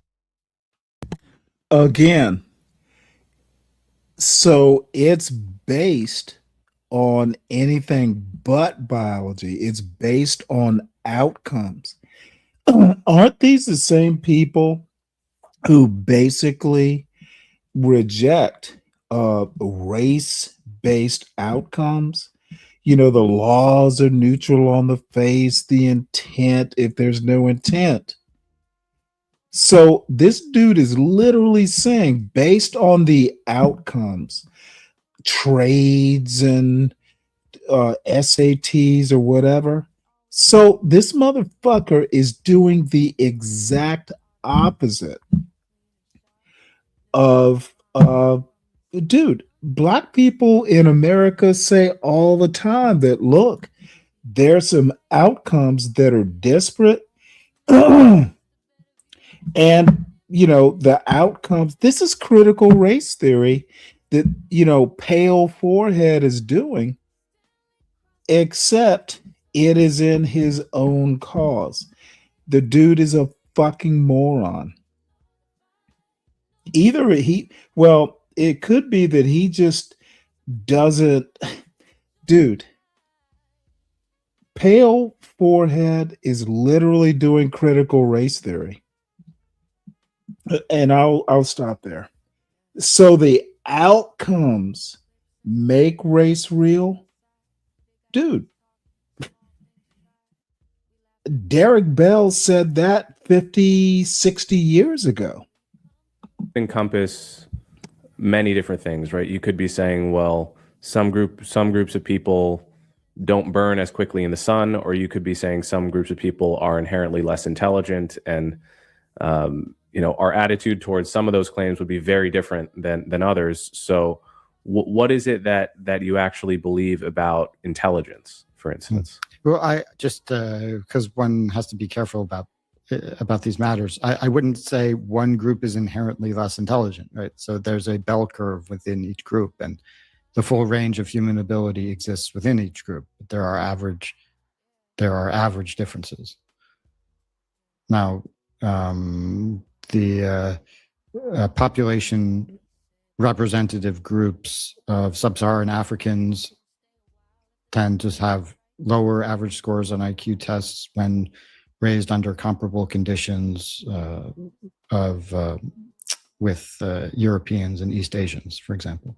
Again, so it's based on anything but biology. It's based on outcomes. Aren't these the same people who basically reject race-based outcomes? The laws are neutral on the face, the intent, if there's no intent. So this dude is literally saying, based on the outcomes, trades and SATs or whatever. So this motherfucker is doing the exact opposite of, dude, Black people in America say all the time that, look, there's some outcomes that are disparate. And, the outcomes, this is critical race theory that, Pale Forehead is doing, except it is in his own cause. The dude is a fucking moron. Either it could be that he just doesn't, dude, Pale forehead is literally doing critical race theory. And I'll stop there. So the outcomes make race real. Dude, Derek Bell said that 50, 60 years ago. Encompass many different things, right? You could be saying, well, some groups of people don't burn as quickly in the sun, or you could be saying some groups of people are inherently less intelligent, and our attitude towards some of those claims would be very different than others. So what is it that you actually believe about intelligence, for instance? Well, I just because one has to be careful about these matters. I wouldn't say one group is inherently less intelligent, right? So there's a bell curve within each group, and the full range of human ability exists within each group. But there are average differences. Now, the population representative groups of sub-Saharan Africans tend to have lower average scores on IQ tests when raised under comparable conditions with Europeans and East Asians, for example.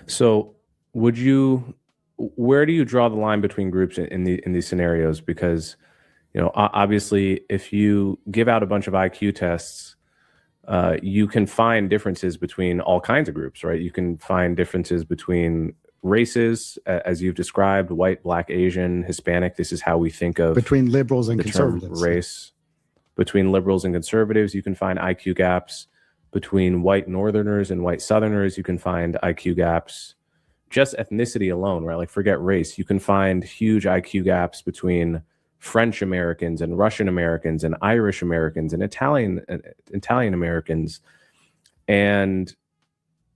So where do you draw the line between groups in these scenarios? Because, obviously if you give out a bunch of IQ tests, you can find differences between all kinds of groups, right? You can find differences between races, as you've described, white, black, Asian, Hispanic. This is how we think of between liberals and the term conservatives. race. Between liberals and conservatives, you can find IQ gaps. Between white Northerners and white Southerners, you can find IQ gaps. Just ethnicity alone, right? Like forget race. You can find huge IQ gaps between French Americans and Russian Americans and Irish Americans and Italian Americans. And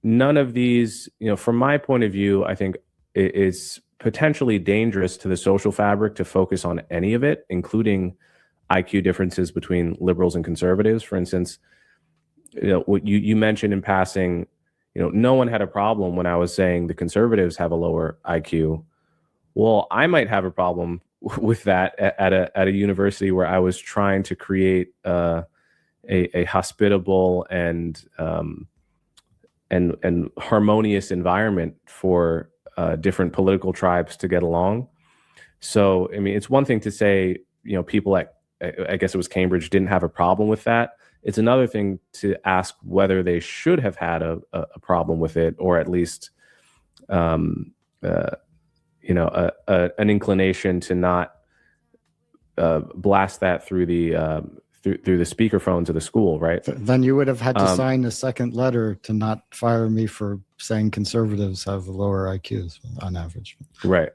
none of these, from my point of view, I think it's potentially dangerous to the social fabric to focus on any of it, including IQ differences between liberals and conservatives. For instance, what you mentioned in passing, no one had a problem when I was saying the conservatives have a lower IQ. Well, I might have a problem with that at a university where I was trying to create a hospitable and harmonious environment for different political tribes to get along. So, I mean, it's one thing to say, people at, I guess it was Cambridge, didn't have a problem with that. It's another thing to ask whether they should have had a problem with it, or at least, an inclination to not blast that through the through the speakerphones of the school, right? Then you would have had to sign a second letter to not fire me for saying conservatives have lower IQs on average. Right.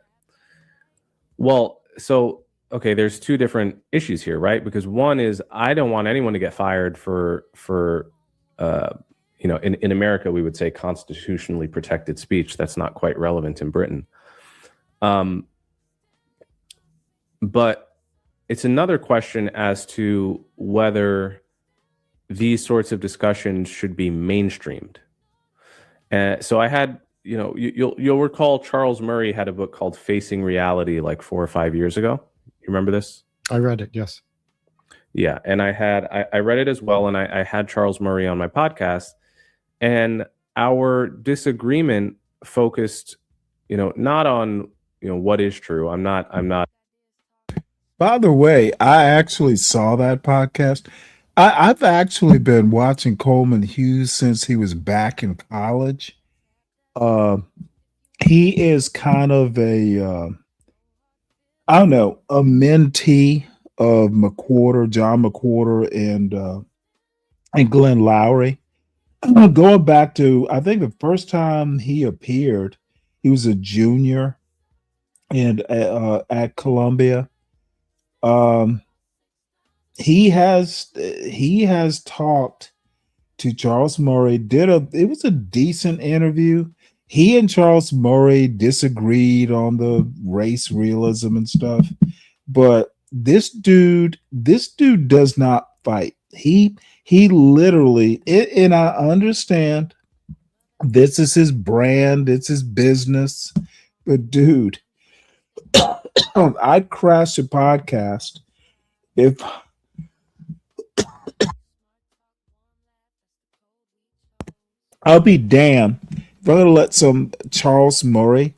Well, so, okay, there's two different issues here, right? Because one is I don't want anyone to get fired for in America, we would say constitutionally protected speech. That's not quite relevant in Britain. But it's another question as to whether these sorts of discussions should be mainstreamed. So I had, you'll recall Charles Murray had a book called Facing Reality like 4 or 5 years ago. You remember this? I read it, yes. Yeah, and I read it as well, and I had Charles Murray on my podcast, and our disagreement focused, not on, what is true. I'm not. By the way, I actually saw that podcast. I've actually been watching Coleman Hughes since he was back in college. He is kind of a mentee of John McWhorter and Glenn Lowry. Going back to, I think the first time he appeared, he was a junior at Columbia. He has talked to Charles Murray. It was a decent interview. He and Charles Murray disagreed on the race realism and stuff, but this dude does not fight. He literally, and I understand this is his brand, it's his business, but dude, I'd crash the podcast if I'll be damned if I'm going to let some Charles Murray,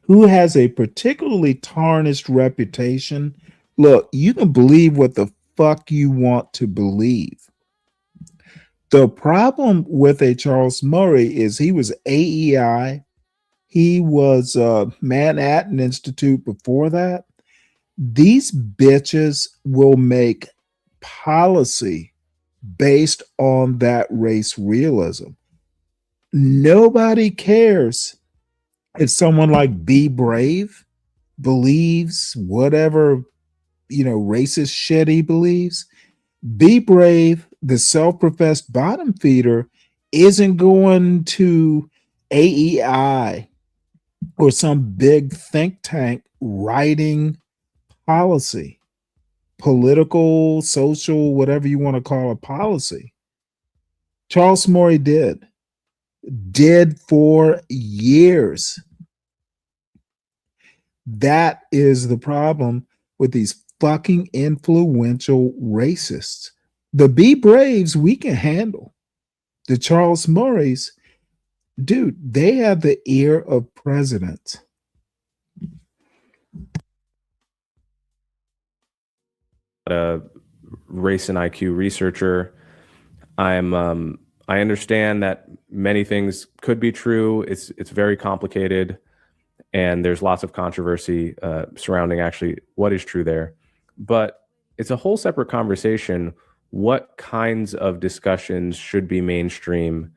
who has a particularly tarnished reputation. Look, you can believe what the fuck you want to believe. The problem with a Charles Murray is he was AEI. He was Manhattan Institute before that. These bitches will make policy based on that race realism. Nobody cares if someone like Be Brave believes whatever, racist shit he believes. Be Brave, the self-professed bottom feeder, isn't going to AEI or some big think tank writing policy, political, social, whatever you want to call a policy. Charles Murray did for years. That is the problem with these fucking influential racists. The Be Braves we can handle. The Charles Murrays, dude, they have the ear of presidents. A race and IQ researcher. I understand that many things could be true. It's very complicated, and there's lots of controversy surrounding actually what is true there. But it's a whole separate conversation. What kinds of discussions should be mainstream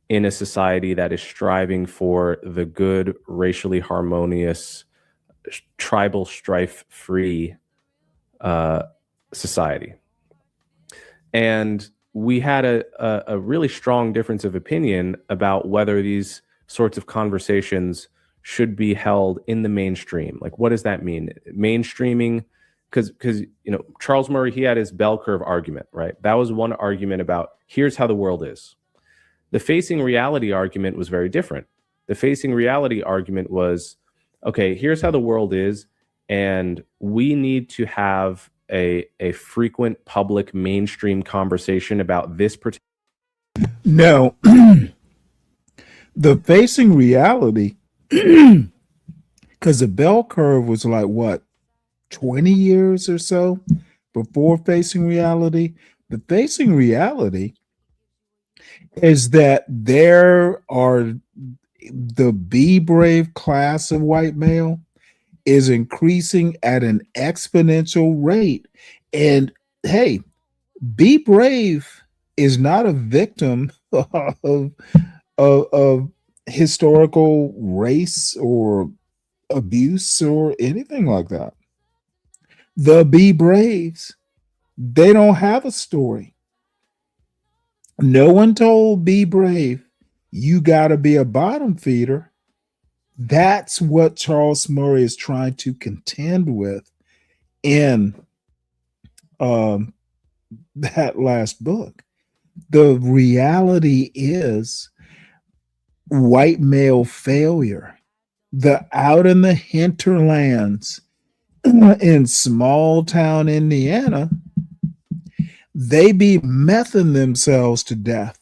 in a society that is striving for the good, racially harmonious, tribal strife-free society? And we had a really strong difference of opinion about whether these sorts of conversations should be held in the mainstream. Like, what does that mean? Mainstreaming, because Charles Murray, he had his bell curve argument, right? That was one argument about here's how the world is. The facing reality argument was very different. The facing reality argument was, okay, here's how the world is, and we need to have a frequent public mainstream conversation about this particular. No, the facing reality, because the bell curve was like what, 20 years or so before facing reality. The facing reality is that there are the Be Brave class of white male is increasing at an exponential rate. And hey, Be Brave is not a victim of historical race or abuse or anything like that. The Be Braves, they don't have a story. No one told Be Brave, you got to be a bottom feeder. That's what Charles Murray is trying to contend with in that last book. The reality is white male failure. The out in the hinterlands in small town Indiana, they be mething themselves to death.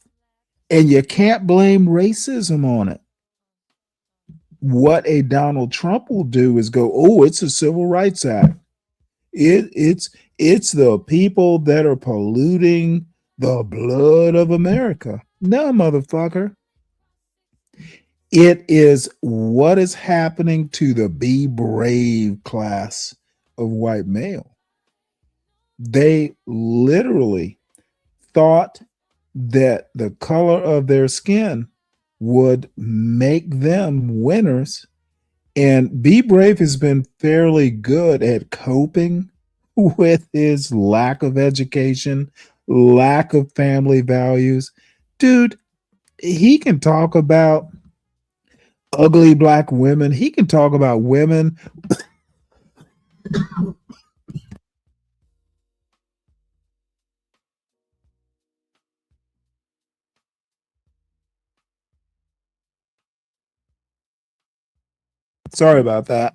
And you can't blame racism on it. What a Donald Trump will do is go, oh, it's a Civil Rights Act. It's the people that are polluting the blood of America. No, motherfucker. It is what is happening to the Be Brave class of white male. They literally thought that the color of their skin would make them winners. And Be Brave has been fairly good at coping with his lack of education, lack of family values. Dude, he can talk about ugly black women. He can talk about women. Sorry about that.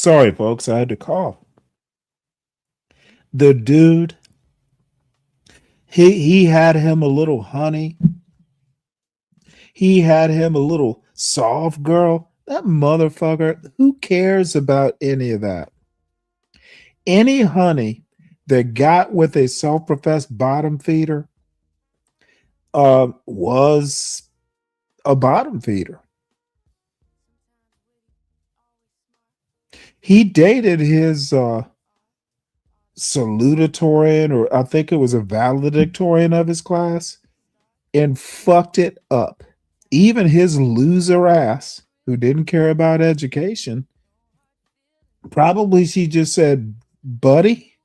Sorry, folks, I had to cough. The dude, he had him a little honey. He had him a little soft girl. That motherfucker, who cares about any of that? Any honey that got with a self-professed bottom feeder was a bottom feeder. He dated his salutatorian, or I think it was a valedictorian of his class, and fucked it up. Even his loser ass, who didn't care about education, probably she just said, buddy,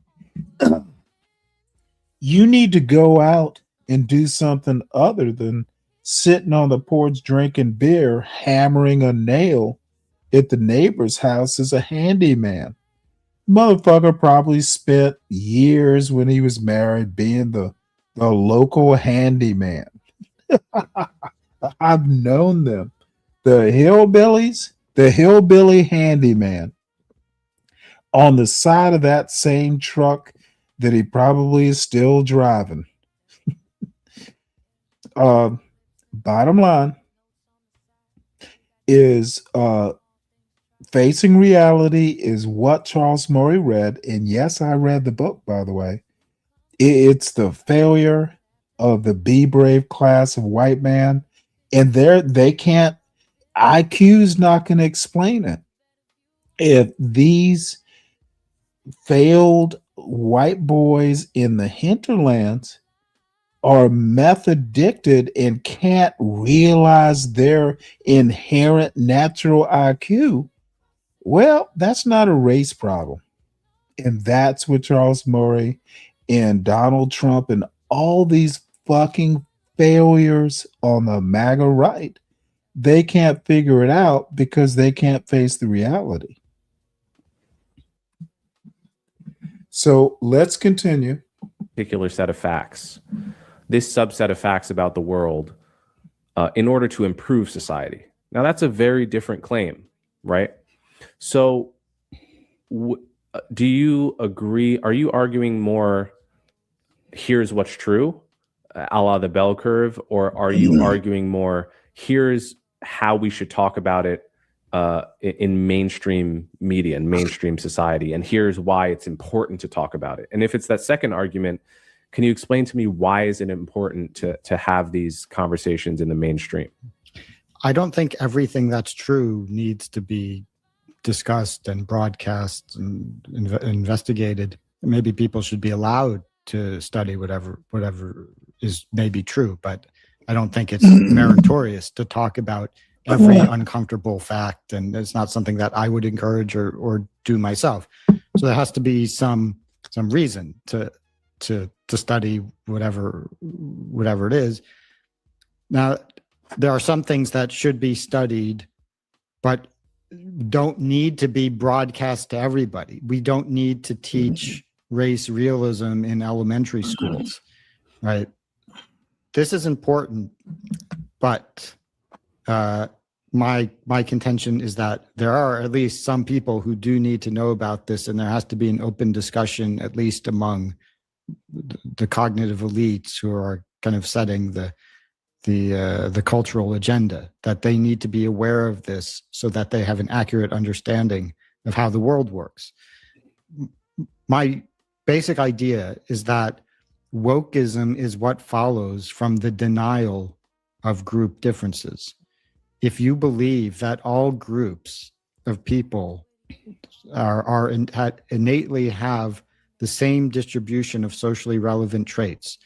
you need to go out and do something other than sitting on the porch drinking beer, hammering a nail at the neighbor's house as a handyman. Motherfucker probably spent years when he was married being the local handyman. I've known them. The hillbillies, the hillbilly handyman on the side of that same truck that he probably is still driving. Bottom line is facing reality is what Charles Murray read. And yes, I read the book, by the way. It's the failure of the Be Brave class of white man. And they can't, IQ's not going to explain it. If these failed white boys in the hinterlands are meth addicted and can't realize their inherent natural IQ, well, that's not a race problem. And that's what Charles Murray and Donald Trump and all these fucking failures on the MAGA right, they can't figure it out because they can't face the reality. So let's continue. Particular set of facts, this subset of facts about the world, in order to improve society. Now, that's a very different claim, right? So do you agree? Are you arguing more, here's what's true, a la the bell curve, or are you arguing more, here's how we should talk about it in mainstream media and mainstream society, and here's why it's important to talk about it? And if it's that second argument, can you explain to me why is it important to have these conversations in the mainstream? I don't think everything that's true needs to be discussed and broadcast and investigated. Maybe people should be allowed to study whatever is maybe true, but I don't think it's meritorious to talk about every uncomfortable fact, and it's not something that I would encourage or do myself. So there has to be some reason to study whatever it is. Now, there are some things that should be studied, but don't need to be broadcast to everybody. We don't need to teach race realism in elementary schools, right? This is important, but my contention is that there are at least some people who do need to know about this, and there has to be an open discussion, at least among the cognitive elites who are kind of setting the cultural agenda, that they need to be aware of this so that they have an accurate understanding of how the world works. My basic idea is that wokeism is what follows from the denial of group differences. If you believe that all groups of people innately have the same distribution of socially relevant traits,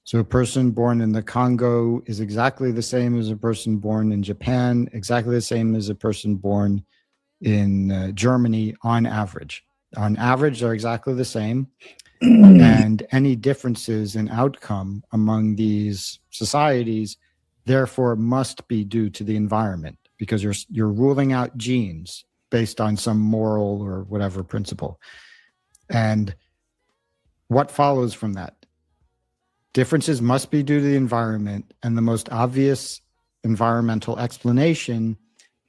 so a person born in the Congo is exactly the same as a person born in Japan, exactly the same as a person born in Germany on average. On average, they're exactly the same. And any differences in outcome among these societies, therefore, must be due to the environment, because you're ruling out genes based on some moral or whatever principle. And what follows from that? Differences must be due to the environment, and the most obvious environmental explanation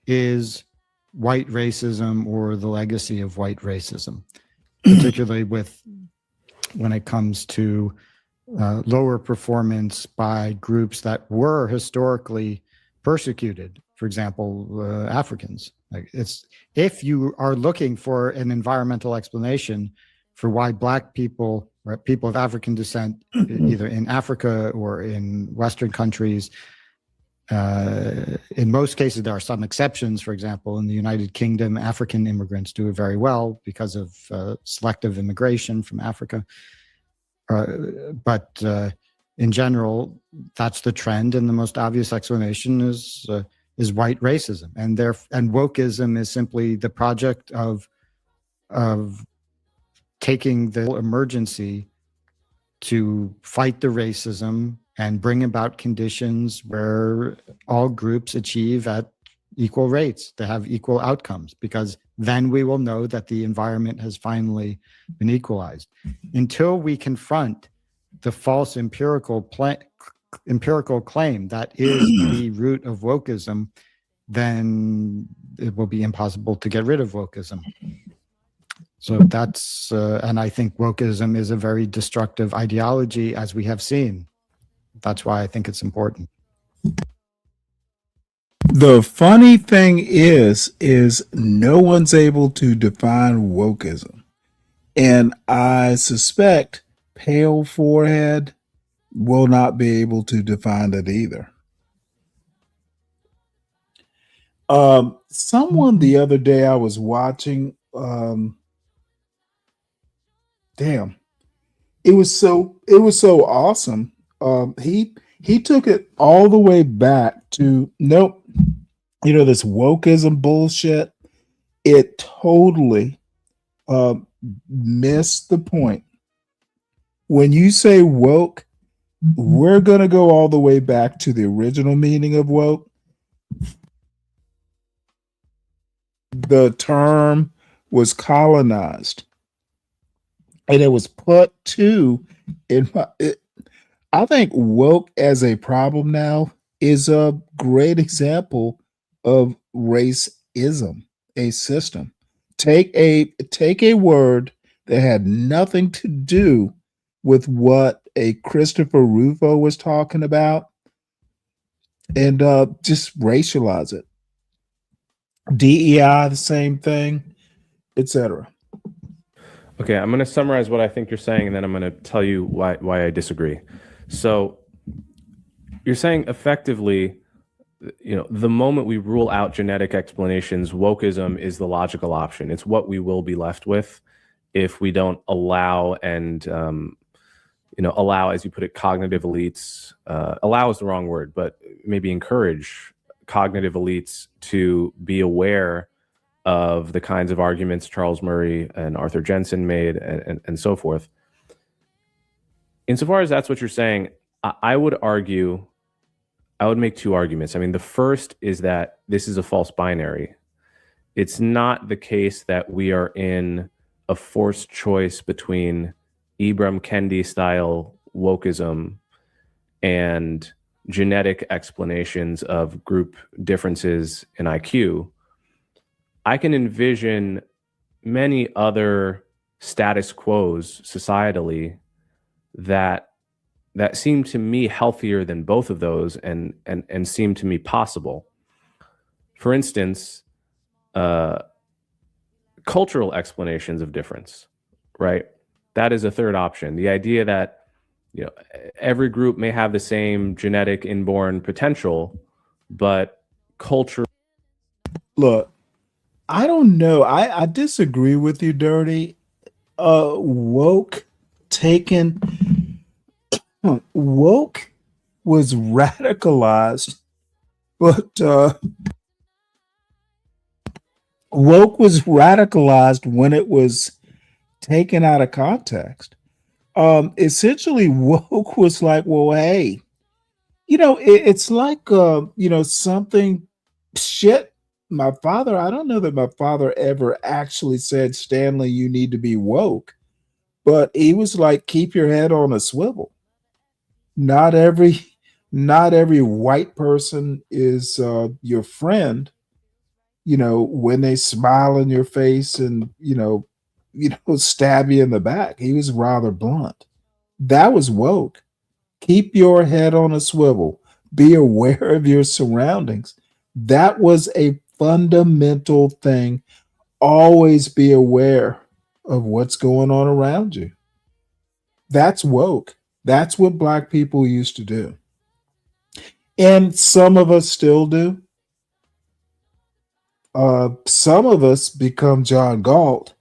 is white racism or the legacy of white racism, particularly when it comes to lower performance by groups that were historically persecuted. For example, Africans. If you are looking for an environmental explanation for why Black people or people of African descent, either in Africa or in Western countries, in most cases, there are some exceptions. For example, in the United Kingdom, African immigrants do it very well because of selective immigration from Africa. But in general, that's the trend, and the most obvious explanation is white racism, and wokeism is simply the project of taking the emergency to fight the racism and bring about conditions where all groups achieve at equal rates, to have equal outcomes, because then we will know that the environment has finally been equalized. Until we confront the false empirical claim that is the root of wokeism, then it will be impossible to get rid of wokeism. So that's, and I think wokeism is a very destructive ideology, as we have seen. That's why I think it's important. The funny thing is no one's able to define wokeism. And I suspect Pale Forehead will not be able to define it either. Someone the other day I was watching, it was so awesome. He took it all the way back to this wokeism bullshit. It totally missed the point. When you say woke, we're gonna go all the way back to the original meaning of woke. The term was colonized, and it was put to I think woke as a problem now is a great example of racism, a system. Take a word that had nothing to do with what a Christopher Rufo was talking about and just racialize it. DEI, the same thing, etc. Okay, I'm going to summarize what I think you're saying, and then I'm going to tell you why I disagree. So you're saying effectively, the moment we rule out genetic explanations, wokeism is the logical option. It's what we will be left with if we don't allow and, allow, as you put it, cognitive elites, allow is the wrong word, but maybe encourage cognitive elites to be aware of the kinds of arguments Charles Murray and Arthur Jensen made and so forth. Insofar as that's what you're saying, I would make two arguments. I mean, the first is that this is a false binary. It's not the case that we are in a forced choice between Ibram Kendi style wokeism and genetic explanations of group differences in IQ. I can envision many other status quos societally that seem to me healthier than both of those and seem to me possible. For instance, cultural explanations of difference, right? That is a third option. The idea that every group may have the same genetic inborn potential, but culture. Look, I don't know. I disagree with you, Dirty. Woke was radicalized, but woke was radicalized when it was taken out of context. Essentially, woke was like, well, hey, it's like something shit. My father, I don't know that my father ever actually said, Stanley, you need to be woke, but he was like, keep your head on a swivel. Not every white person is your friend. when they smile in your face and, stab you in the back. He was rather blunt. That was woke. Keep your head on a swivel. Be aware of your surroundings. That was a fundamental thing. Always be aware of what's going on around you. That's woke. That's what Black people used to do. And some of us still do. Some of us become John Galt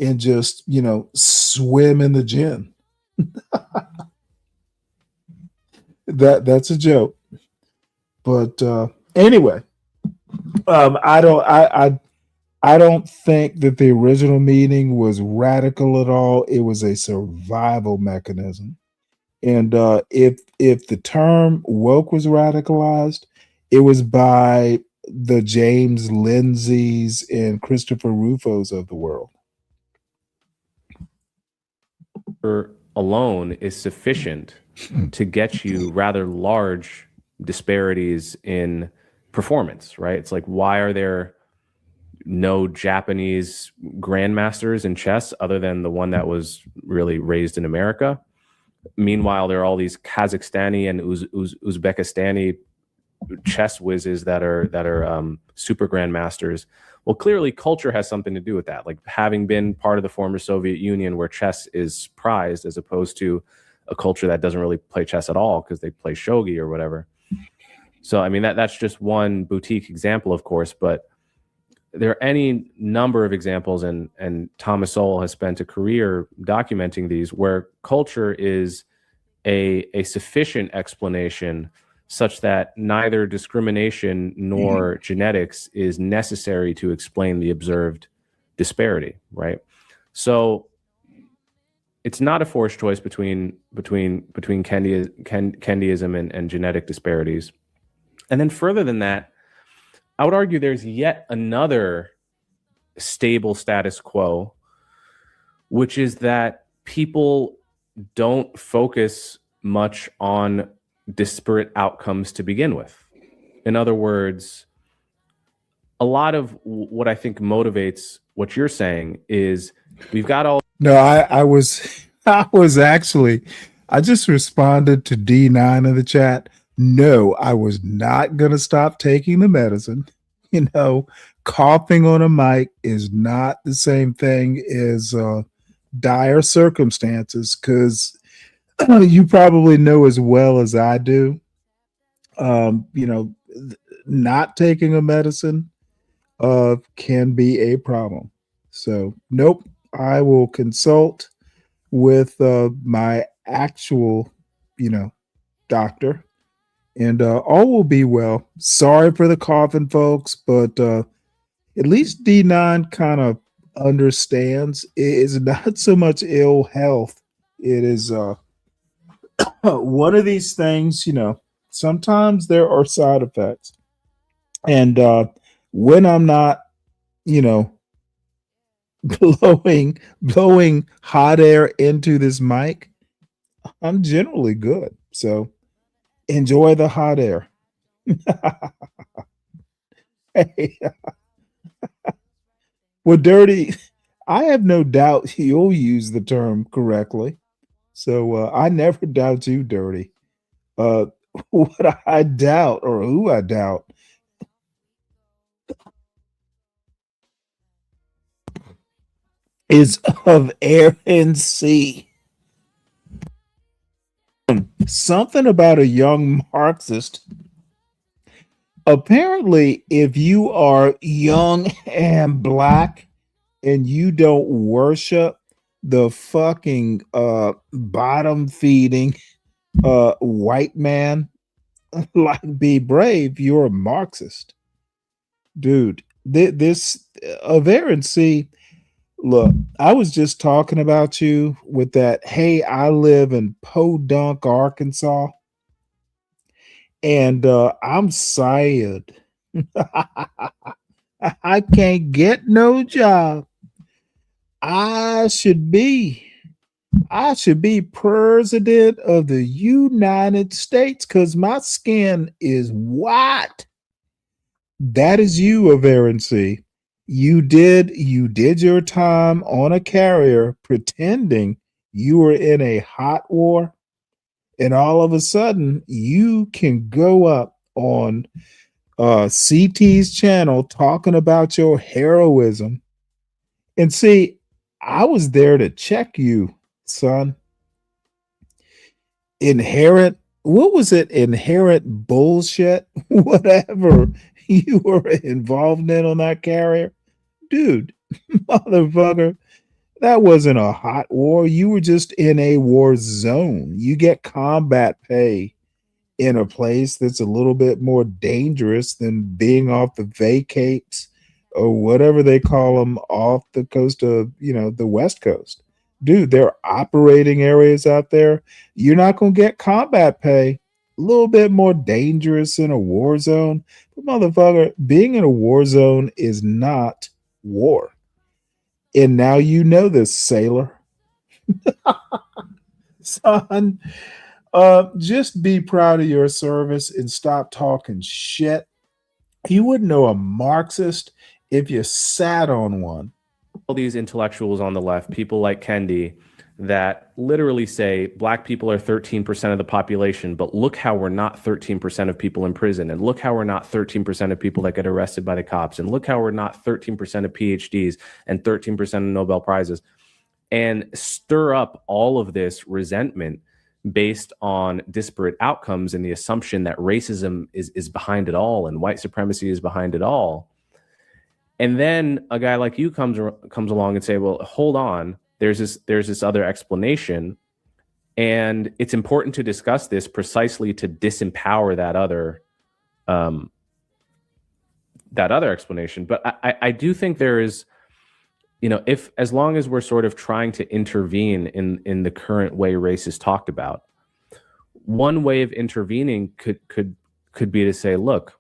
and just, swim in the gin. That's a joke. But anyway, I don't think that the original meaning was radical at all. It was a survival mechanism. And if the term woke was radicalized, it was by the James Lindsays and Christopher Rufos of the world. Alone is sufficient to get you rather large disparities in performance, right? It's like, why are there no Japanese grandmasters in chess other than the one that was really raised in America? Meanwhile, there are all these Kazakhstani and Uzbekistani chess whizzes that are super grandmasters. Well, clearly culture has something to do with that. Like, having been part of the former Soviet Union where chess is prized, as opposed to a culture that doesn't really play chess at all because they play shogi or whatever. So, I mean, that's just one boutique example, of course, but there are any number of examples, and Thomas Sowell has spent a career documenting these, where culture is a sufficient explanation such that neither discrimination nor genetics is necessary to explain the observed disparity, right? So it's not a forced choice between Kendiism and genetic disparities. And then further than that, I would argue there's yet another stable status quo, which is that people don't focus much on disparate outcomes to begin with. In other words, a lot of what I think motivates what you're saying is we've got all. No, I just responded to D9 in the chat. No, I was not going to stop taking the medicine. Coughing on a mic is not the same thing as dire circumstances, because you probably know as well as I do, not taking a medicine can be a problem. So, nope, I will consult with my actual, doctor, and all will be well. Sorry for the coughing, folks, but at least D9 kind of understands it's not so much ill health. It is one of these things, sometimes there are side effects. And when I'm not, blowing hot air into this mic, I'm generally good. So enjoy the hot air. Hey. Well, Dirty, I have no doubt you'll use the term correctly. So I never doubt you, Dirty. What I doubt, or who I doubt, is of air and sea. Something about a young Marxist. Apparently, if you are young and Black and you don't worship the fucking bottom feeding white man like Be Brave, you're a Marxist. Dude, this of air and sea. Look, I was just talking about you with that, hey, I live in Podunk, Arkansas, and I'm sired. I can't get no job. I should be president of the United States because my skin is white. That is you, Averency. You did your time on a carrier pretending you were in a hot war, and all of a sudden you can go up on CT's channel talking about your heroism. And see, I was there to check you, son. What was it? Inherent bullshit, whatever you were involved in on that carrier. Dude, motherfucker, that wasn't a hot war. You were just in a war zone. You get combat pay in a place that's a little bit more dangerous than being off the vacates or whatever they call them off the coast of, the West Coast. Dude, there are operating areas out there. You're not going to get combat pay. A little bit more dangerous in a war zone. But motherfucker, being in a war zone is not war. And now you know this, sailor. Son, just be proud of your service and stop talking shit. You wouldn't know a Marxist if you sat on one. All these intellectuals on the left, people like Kendi, that literally say black people are 13% of the population, but look how we're not 13% of people in prison, and look how we're not 13% of people that get arrested by the cops, and look how we're not 13% of PhDs and 13% of Nobel Prizes, and stir up all of this resentment based on disparate outcomes and the assumption that racism is behind it all and white supremacy is behind it all. And then a guy like you comes along and say, well, hold on, there's this other explanation. And it's important to discuss this precisely to disempower that other explanation. But I do think there is, if as long as we're sort of trying to intervene in the current way race is talked about, one way of intervening could be to say, look,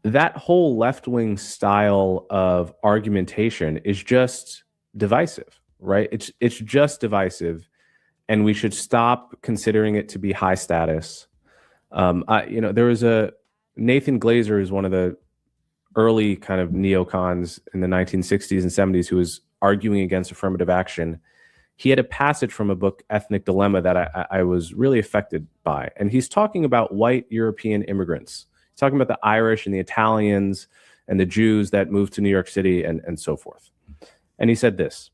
that whole left-wing style of argumentation is just divisive, right? It's just divisive, and we should stop considering it to be high status. There was a Nathan Glazer, who's one of the early kind of neocons in the 1960s and 70s, who was arguing against affirmative action. He had a passage from a book, Ethnic Dilemma, that I was really affected by. And he's talking about white European immigrants. He's talking about the Irish and the Italians and the Jews that moved to New York City and so forth. And he said this: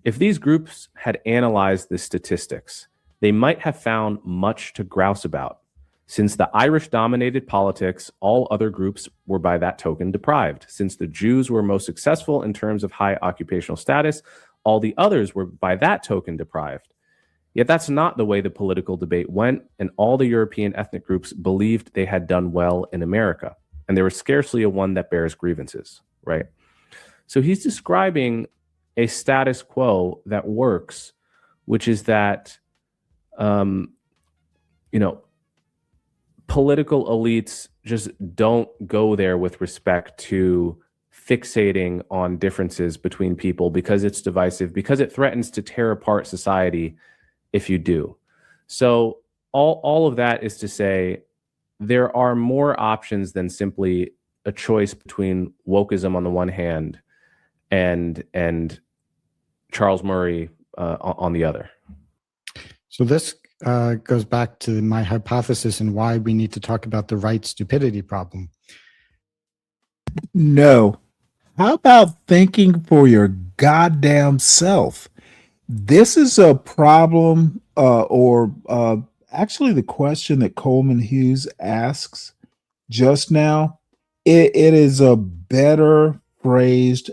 if these groups had analyzed the statistics, they might have found much to grouse about. Since the Irish dominated politics, all other groups were by that token deprived. Since the Jews were most successful in terms of high occupational status, all the others were by that token deprived. Yet that's not the way the political debate went, and all the European ethnic groups believed they had done well in America, and there was scarcely a one that bears grievances, right? So he's describing a status quo that works, which is that, political elites just don't go there with respect to fixating on differences between people because it's divisive, because it threatens to tear apart society if you do. So all of that is to say there are more options than simply a choice between wokeism on the one hand and Charles Murray on the other. So this goes back to my hypothesis and why we need to talk about the right stupidity problem. No. How about thinking for your goddamn self? This is a problem, actually the question that Coleman Hughes asks just now. It is a better phrased,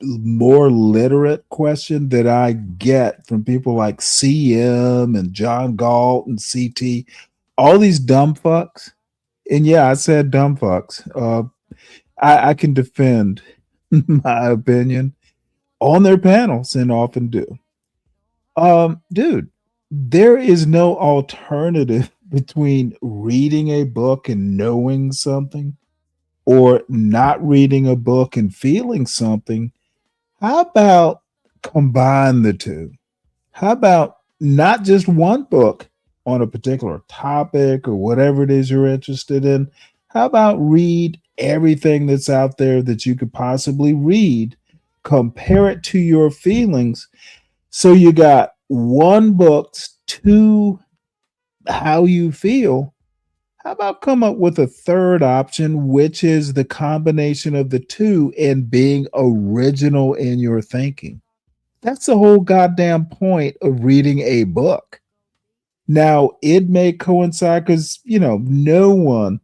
more literate question that I get from people like CM and John Galt and CT, all these dumb fucks. And yeah, I said dumb fucks. I can defend my opinion on their panels and often do. Dude, there is no alternative between reading a book and knowing something or not reading a book and feeling something. How about combine the two? How about not just one book on a particular topic or whatever it is you're interested in? How about read everything that's out there that you could possibly read, compare it to your feelings. So you got one book to how you feel. How about come up with a third option, which is the combination of the two and being original in your thinking? That's the whole goddamn point of reading a book. Now, it may coincide because, no one,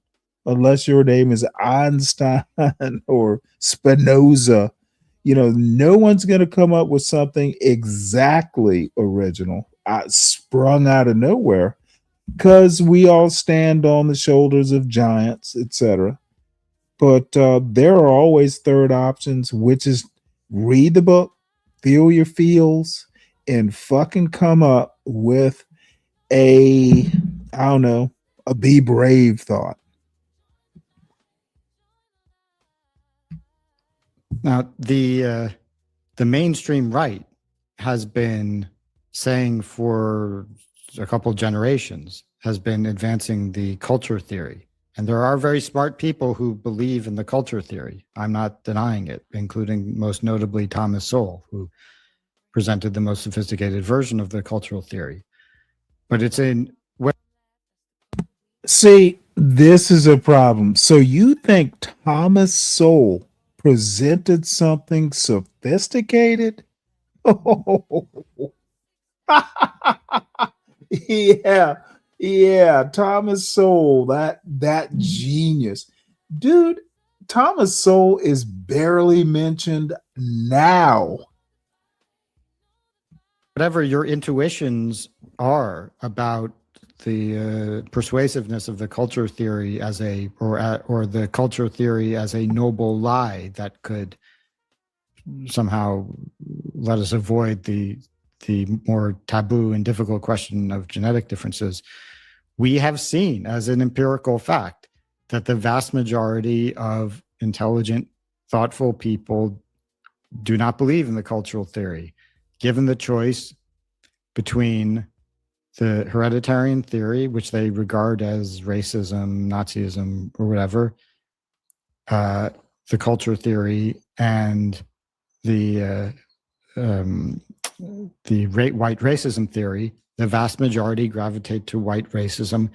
unless your name is Einstein or Spinoza, no one's going to come up with something exactly original, sprung out of nowhere, because we all stand on the shoulders of giants, etc. But there are always third options, which is read the book, feel your feels, and fucking come up with I don't know, a be brave thought. Now, the mainstream right has been saying for a couple generations, has been advancing the culture theory. And there are very smart people who believe in the culture theory. I'm not denying it, including most notably Thomas Sowell, who presented the most sophisticated version of the cultural theory. But it's in... See, this is a problem. So you think Thomas Sowell presented something sophisticated? Yeah, Thomas Sowell, that genius. Dude, Thomas Sowell is barely mentioned now. Whatever your intuitions are about the persuasiveness of the culture theory as or the culture theory as a noble lie that could somehow let us avoid the more taboo and difficult question of genetic differences, we have seen as an empirical fact that the vast majority of intelligent, thoughtful people do not believe in the cultural theory. Given the choice between the hereditarian theory, which they regard as racism, Nazism, or whatever, the culture theory, and the white racism theory, the vast majority gravitate to white racism.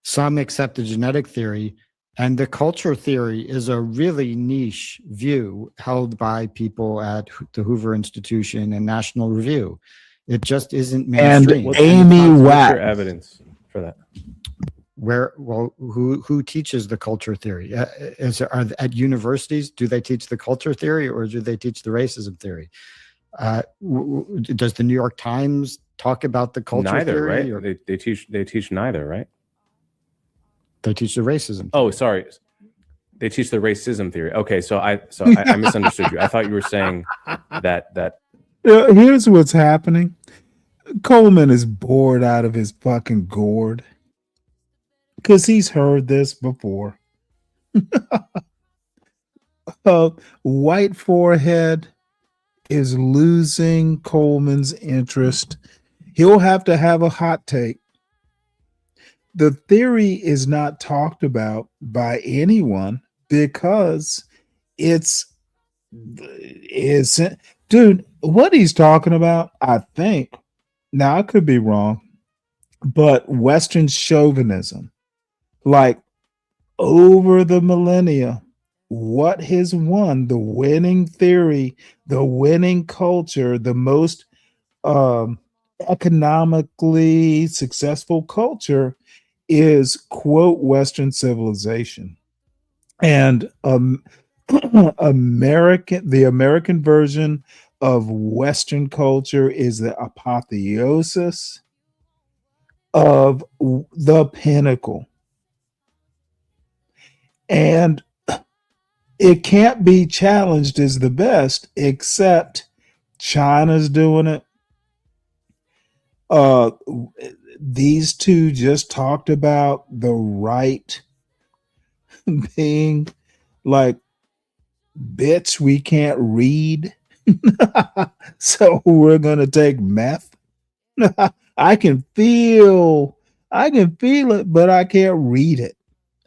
Some accept the genetic theory, and the culture theory is a really niche view held by people at the Hoover Institution and National Review. It just isn't mainstream. And Amy What's your Watt. evidence for that? Who teaches the culture theory? At universities, do they teach the culture theory or do they teach the racism theory? Does the New York Times talk about the culture Neither, theory? right? They teach neither, right? They teach the racism theory. Oh, sorry. They teach the racism theory. Okay, so I misunderstood you. I thought you were saying that Here's what's happening. Coleman is bored out of his fucking gourd because he's heard this before. White forehead is losing Coleman's interest. He'll have to have a hot take. The theory is not talked about by anyone because it's dude, what he's talking about, I think, now I could be wrong, but Western chauvinism, like over the millennia, what has won the winning theory, the winning culture, the most economically successful culture is, quote, Western civilization. And the American version of Western culture is the apotheosis of the pinnacle. And it can't be challenged as the best, except China's doing it. These two just talked about the right being like, bitch, we can't read. So we're going to take meth. I can feel it, but I can't read it.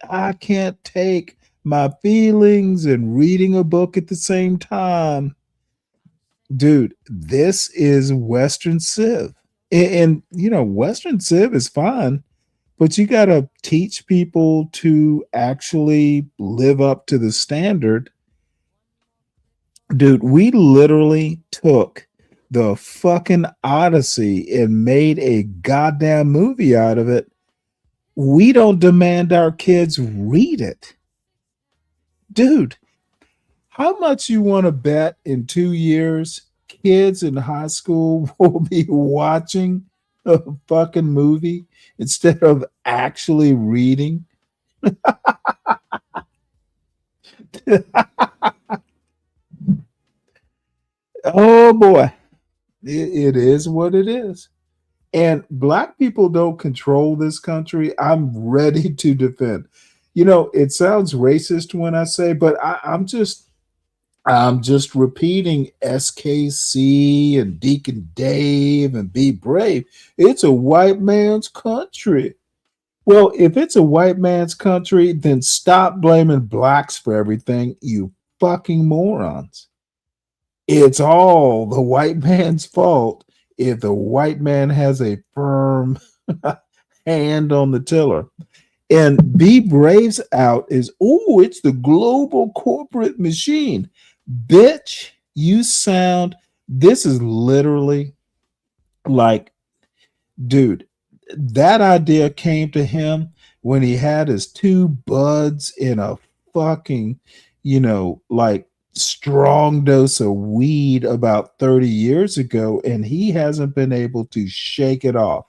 I can't take my feelings and reading a book at the same time. Dude, this is Western Civ. And you know, Western Civ is fine, but you got to teach people to actually live up to the standard. Dude, we literally took the fucking Odyssey and made a goddamn movie out of it. We don't demand our kids read it. Dude, how much you want to bet in 2 years kids in high school will be watching a fucking movie instead of actually reading? Oh boy, it is what it is. And black people don't control this country. I'm ready to defend. You know, it sounds racist when I say, but I'm just repeating SKC and Deacon Dave and Be Brave. It's a white man's country. Well, if it's a white man's country, then stop blaming blacks for everything, you fucking morons. It's all the white man's fault if the white man has a firm hand on the tiller. And Be Brave's out is, oh, it's the global corporate machine. Bitch, you sound, this is literally like, dude, that idea came to him when he had his two buds in a fucking, like strong dose of weed about 30 years ago, and he hasn't been able to shake it off.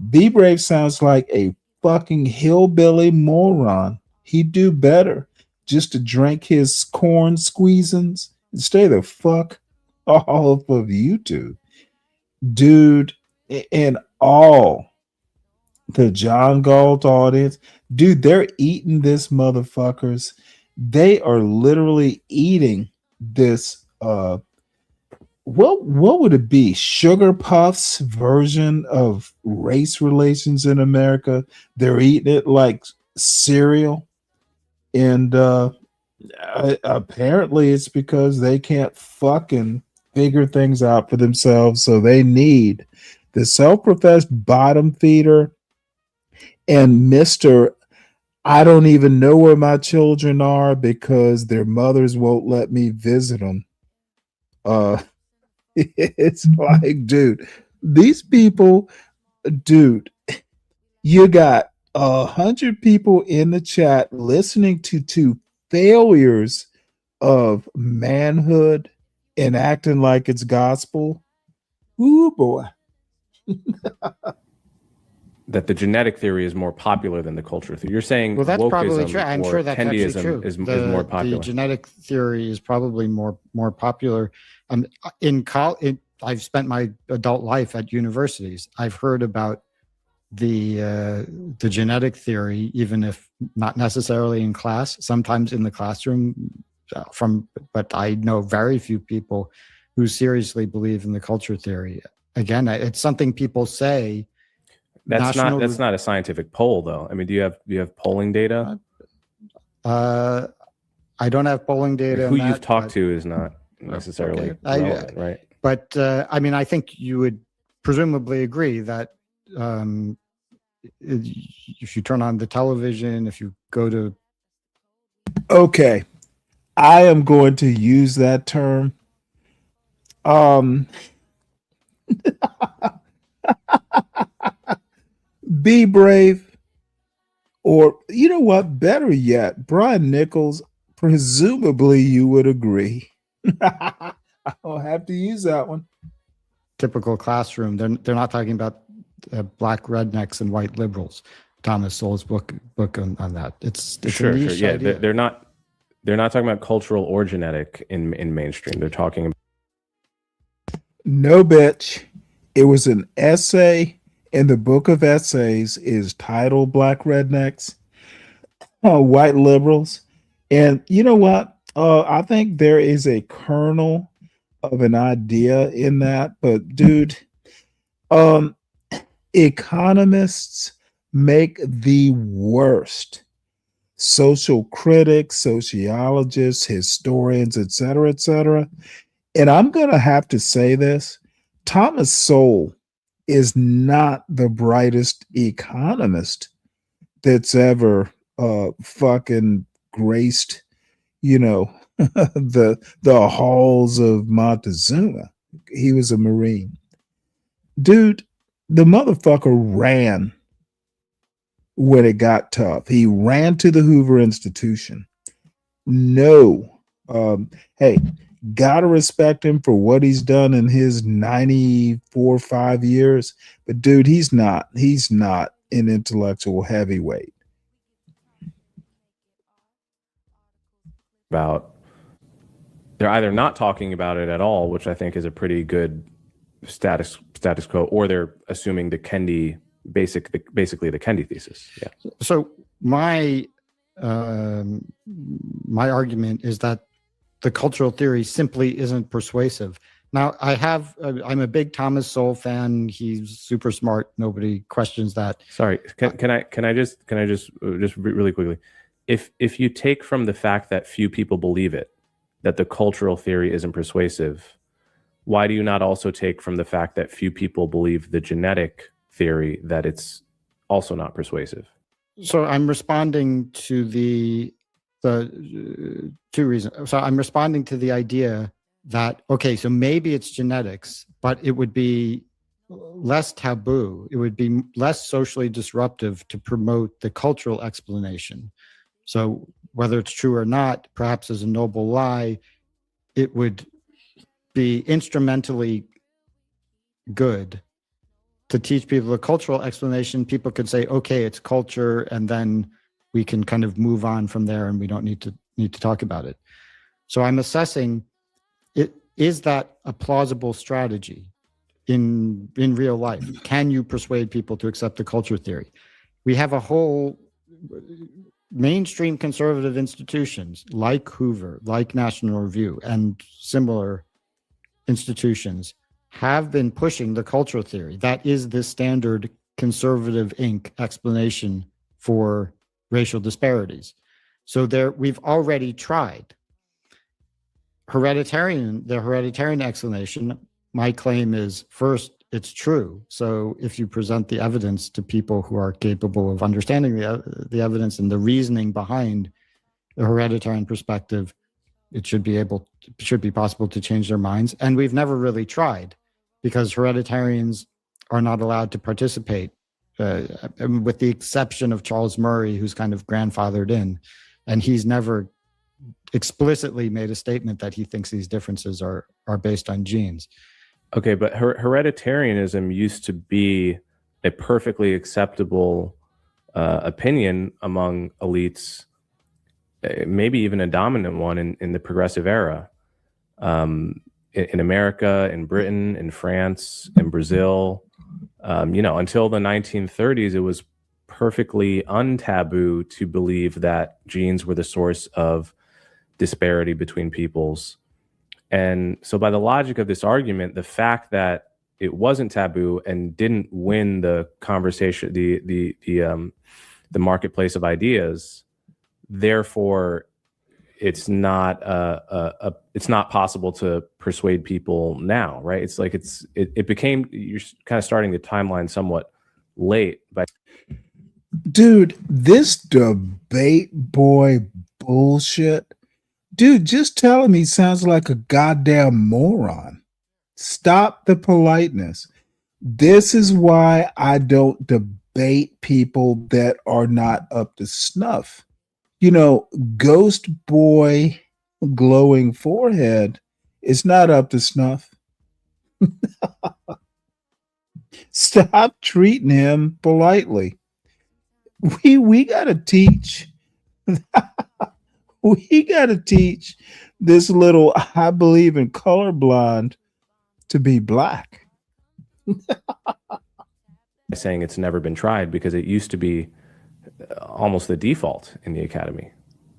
Be Brave sounds like a fucking hillbilly moron. He'd do better just to drink his corn squeezins and stay the fuck off of YouTube. Dude, and all the John Galt audience, dude, they're eating this motherfuckers. They are literally eating this what would it be? Sugar Puffs version of race relations in America. They're eating it like cereal. And apparently it's because they can't fucking figure things out for themselves. So they need the self-professed bottom feeder and Mr. I don't even know where my children are because their mothers won't let me visit them. It's like, dude, these people, dude, you got 100 people in the chat listening to two failures of manhood and acting like it's gospel. Ooh, boy. That the genetic theory is more popular than the culture theory. You're saying, well, that's probably true. wokeism I'm or sure that's actually Kendyism true. is more popular. The genetic theory is probably more popular. I've spent my adult life at universities. I've heard about the genetic theory, even if not necessarily in class. Sometimes in the classroom, but I know very few people who seriously believe in the culture theory. Again, it's something people say. That's not a scientific poll, though. I mean, do you have polling data? I don't have polling data. Who you've talked to is not necessarily relevant, right? But I mean, I think you would presumably agree that if you turn on the television, if you go to... Okay, I am going to use that term. Be Brave, or you know what, better yet, Brian Nichols, presumably you would agree. I'll have to use that one. Typical classroom. They're not talking about black rednecks and white liberals. Thomas Sowell's book on that. It's sure. Yeah, idea. they're not talking about cultural or genetic in mainstream. They're talking about... No, bitch. It was an essay in the book of essays is titled Black Rednecks, White Liberals. And you know what? I think there is a kernel of an idea in that, but dude, economists make the worst social critics, sociologists, historians, et cetera, et cetera. And I'm going to have to say this, Thomas Sowell is not the brightest economist that's ever fucking graced, the halls of Montezuma. He was a Marine. Dude, the motherfucker ran when it got tough. He ran to the Hoover Institution. Hey, gotta respect him for what he's done in his 5 years. But dude, he's not an intellectual heavyweight. About they're either not talking about it at all, which I think is a pretty good status quo, or they're assuming the Kendi basically the Kendi thesis. Yeah. So my argument is that the cultural theory simply isn't persuasive. Now, I'm a big Thomas Sowell fan. He's super smart. Nobody questions that. Sorry, can I just really quickly, if you take from the fact that few people believe it, that the cultural theory isn't persuasive, why do you not also take from the fact that few people believe the genetic theory that it's also not persuasive? So I'm responding to the two reasons. So I'm responding to the idea that, okay, so maybe it's genetics, but it would be less taboo. It would be less socially disruptive to promote the cultural explanation. So whether it's true or not, perhaps as a noble lie, it would be instrumentally good to teach people the cultural explanation. People could say, okay, it's culture, and then we can kind of move on from there, and we don't need to talk about it. So I'm assessing is that a plausible strategy in real life? Can you persuade people to accept the culture theory? We have a whole mainstream conservative institutions like Hoover, like National Review, and similar institutions have been pushing the cultural theory. That is the standard conservative Inc. explanation for racial disparities. So we've already tried. The hereditarian explanation, my claim is, first, it's true. So if you present the evidence to people who are capable of understanding the evidence and the reasoning behind the hereditarian perspective, it should be possible to change their minds. And we've never really tried, because hereditarians are not allowed to participate, with the exception of Charles Murray, who's kind of grandfathered in, and he's never explicitly made a statement that he thinks these differences are based on genes. Okay, but hereditarianism used to be a perfectly acceptable opinion among elites, maybe even a dominant one in the progressive era. In America, in Britain, in France, in Brazil, until the 1930s, it was perfectly untaboo to believe that genes were the source of disparity between peoples. And so by the logic of this argument, the fact that it wasn't taboo and didn't win the conversation, the marketplace of ideas, therefore it's not possible to persuade people now, right? It's like it became, you're kind of starting the timeline somewhat late. But dude, this debate boy bullshit. Dude, just tell him he sounds like a goddamn moron. Stop the politeness. This is why I don't debate people that are not up to snuff. Ghost boy glowing forehead is not up to snuff. Stop treating him politely. We got to teach. We got to teach this little I believe in colorblind to be black. Saying it's never been tried because it used to be almost the default in the academy.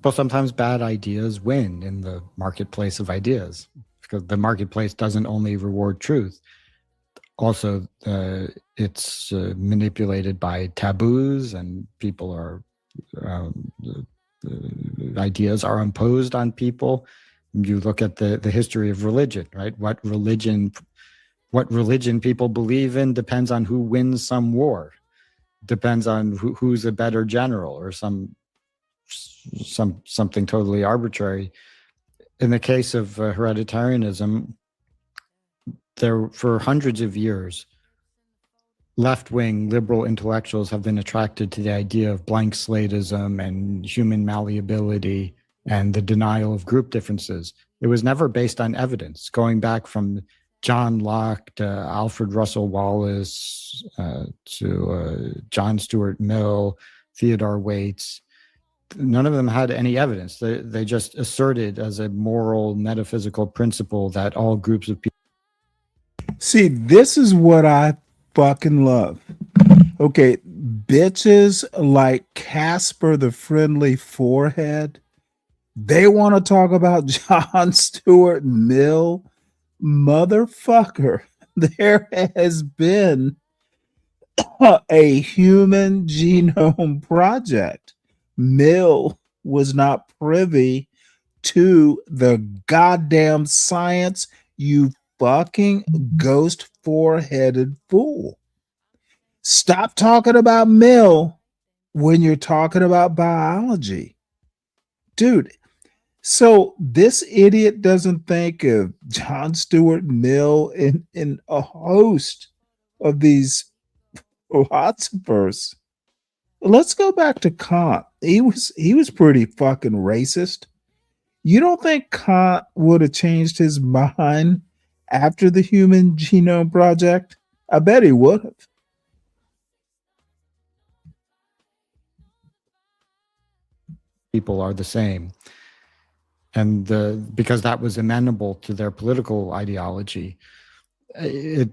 Well, sometimes bad ideas win in the marketplace of ideas, because the marketplace doesn't only reward truth. Also, it's manipulated by taboos, and people are Ideas are imposed on people. You look at the history of religion, right? What religion people believe in depends on who wins some war, depends on who's a better general, or something totally arbitrary. In the case of hereditarianism, there for hundreds of years, left-wing liberal intellectuals have been attracted to the idea of blank slateism and human malleability and the denial of group differences. It was never based on evidence, going back from John Locke to Alfred Russell Wallace to John Stuart Mill, Theodore Waite. None of them had any evidence. They just asserted as a moral, metaphysical principle that all groups of people. See, this is what I fucking love. Okay, bitches like Casper the Friendly Forehead, they want to talk about John Stuart Mill. Motherfucker, there has been a human genome project. Mill was not privy to the goddamn science, you fucking ghost four-headed fool. Stop talking about Mill when you're talking about biology. Dude, so this idiot doesn't think of John Stuart Mill in a host of these philosophers. Let's go back to Kant. He was pretty fucking racist. You don't think Kant would have changed his mind after the Human Genome Project? I bet he would have. People are the same. And because that was amenable to their political ideology. It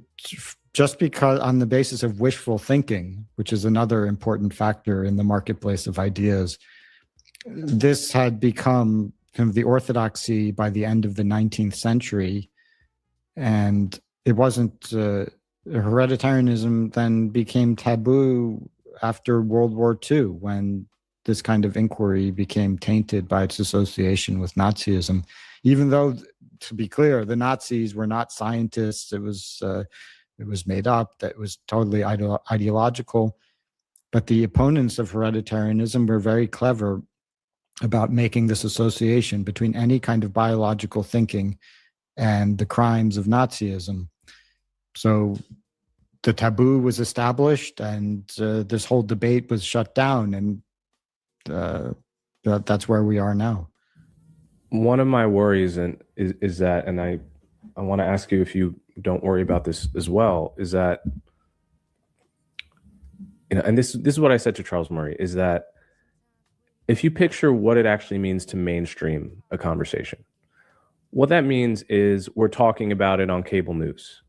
just because on the basis of wishful thinking, which is another important factor in the marketplace of ideas, this had become kind of the orthodoxy by the end of the 19th century. And it wasn't, hereditarianism then became taboo after World War II, when this kind of inquiry became tainted by its association with Nazism. Even though, to be clear, the Nazis were not scientists, it was made up, that was totally ideological. But the opponents of hereditarianism were very clever about making this association between any kind of biological thinking and the crimes of Nazism. So the taboo was established, and this whole debate was shut down, and that's where we are now. One of my worries is that, and I want to ask you if you don't worry about this as well, is that, and this is what I said to Charles Murray, is that if you picture what it actually means to mainstream a conversation, what that means is we're talking about it on cable news.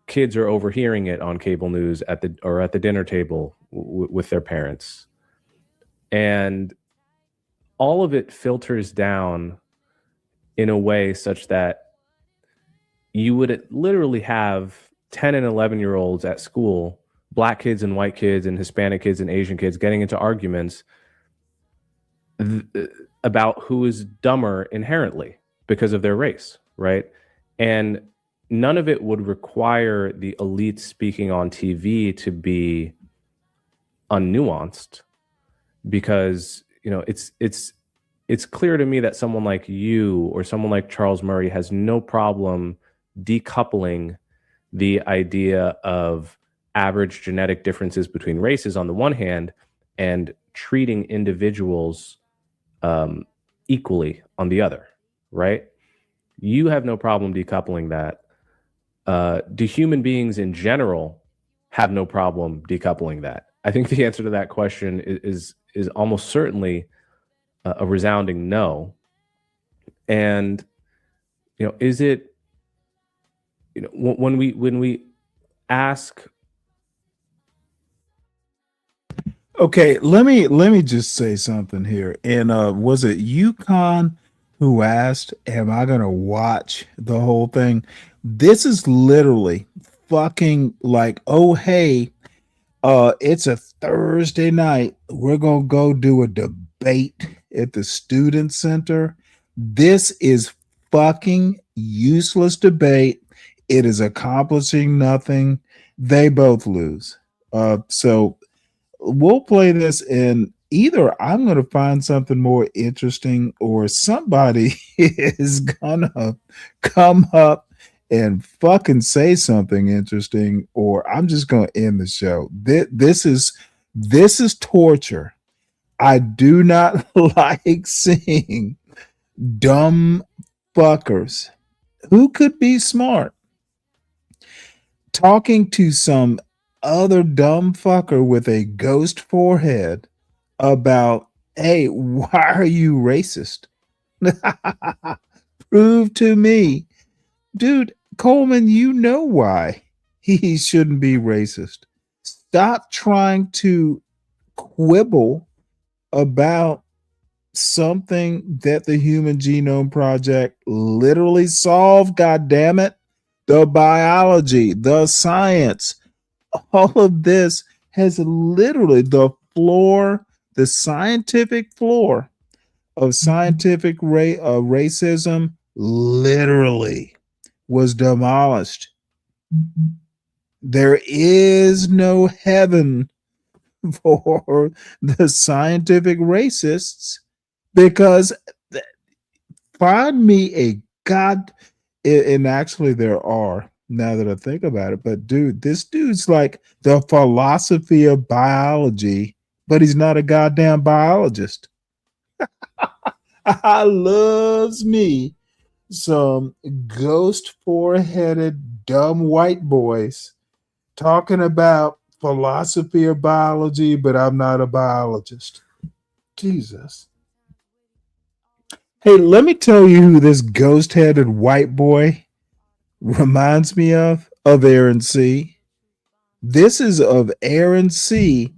Kids are overhearing it on cable news at the dinner table with their parents. And all of it filters down in a way such that you would literally have 10 and 11-year-olds at school, black kids and white kids and Hispanic kids and Asian kids, getting into arguments about who is dumber inherently because of their race, right? And none of it would require the elite speaking on TV to be unnuanced, because it's clear to me that someone like you or someone like Charles Murray has no problem decoupling the idea of average genetic differences between races on the one hand and treating individuals equally on the other, right? You have no problem decoupling that. Do human beings in general have no problem decoupling that? I think the answer to that question is almost certainly a resounding no. And is it, when we ask. Okay, let me just say something here. And was it Yukon who asked, am I gonna watch the whole thing? This is literally fucking like, oh hey, it's a Thursday night, we're gonna go do a debate at the student center. This is fucking useless debate. It is accomplishing nothing. They both lose. So we'll play this, and either I'm going to find something more interesting or somebody is going to come up and fucking say something interesting, or I'm just going to end the show. This is torture. I do not like seeing dumb fuckers who could be smart talking to some other dumb fucker with a ghost forehead about, hey, why are you racist? Prove to me. Dude, Coleman, you know why he shouldn't be racist. Stop trying to quibble about something that the Human Genome Project literally solved, goddammit. The biology, the science, all of this has literally the scientific floor of scientific racism literally was demolished. There is no heaven for the scientific racists, because find me a god. And actually there are, now that I think about it, but dude, this dude's like the philosophy of biology, but he's not a goddamn biologist. I loves me some ghost foreheaded dumb white boys talking about philosophy of biology, but I'm not a biologist. Jesus. Hey, let me tell you who this ghost-headed white boy reminds me of Aaron C. This is of Aaron C.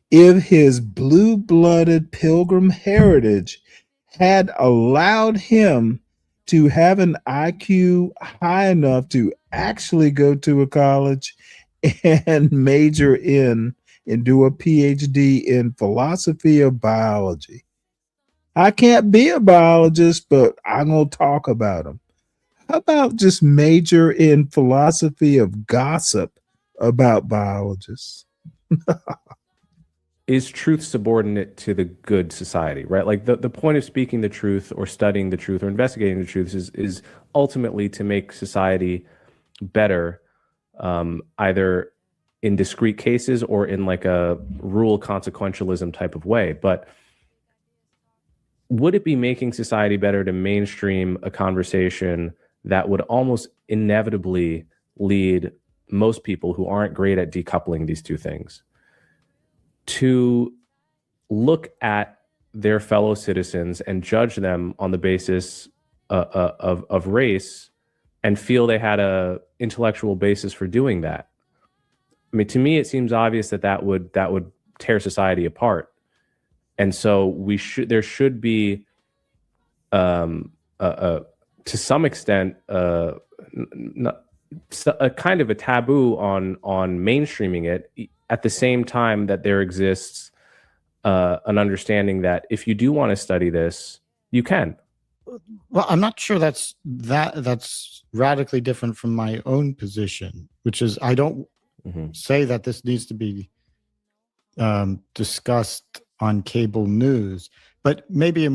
if his blue-blooded pilgrim heritage had allowed him to have an IQ high enough to actually go to a college and major in and do a PhD in philosophy of biology. I can't be a biologist, but I'm going to talk about them. How about just major in philosophy of gossip about biologists? Is truth subordinate to the good society, right? Like the point of speaking the truth or studying the truth or investigating the truth is ultimately to make society better, either in discrete cases or in like a rule consequentialism type of way. But would it be making society better to mainstream a conversation that would almost inevitably lead most people who aren't great at decoupling these two things to look at their fellow citizens and judge them on the basis of race and feel they had a intellectual basis for doing that? I mean, to me, it seems obvious that would tear society apart. And so there should be, to some extent, a kind of a taboo on mainstreaming it, at the same time that there exists an understanding that if you do want to study this, you can. Well, I'm not sure that's radically different from my own position, which is I don't say that this needs to be discussed on cable news, but maybe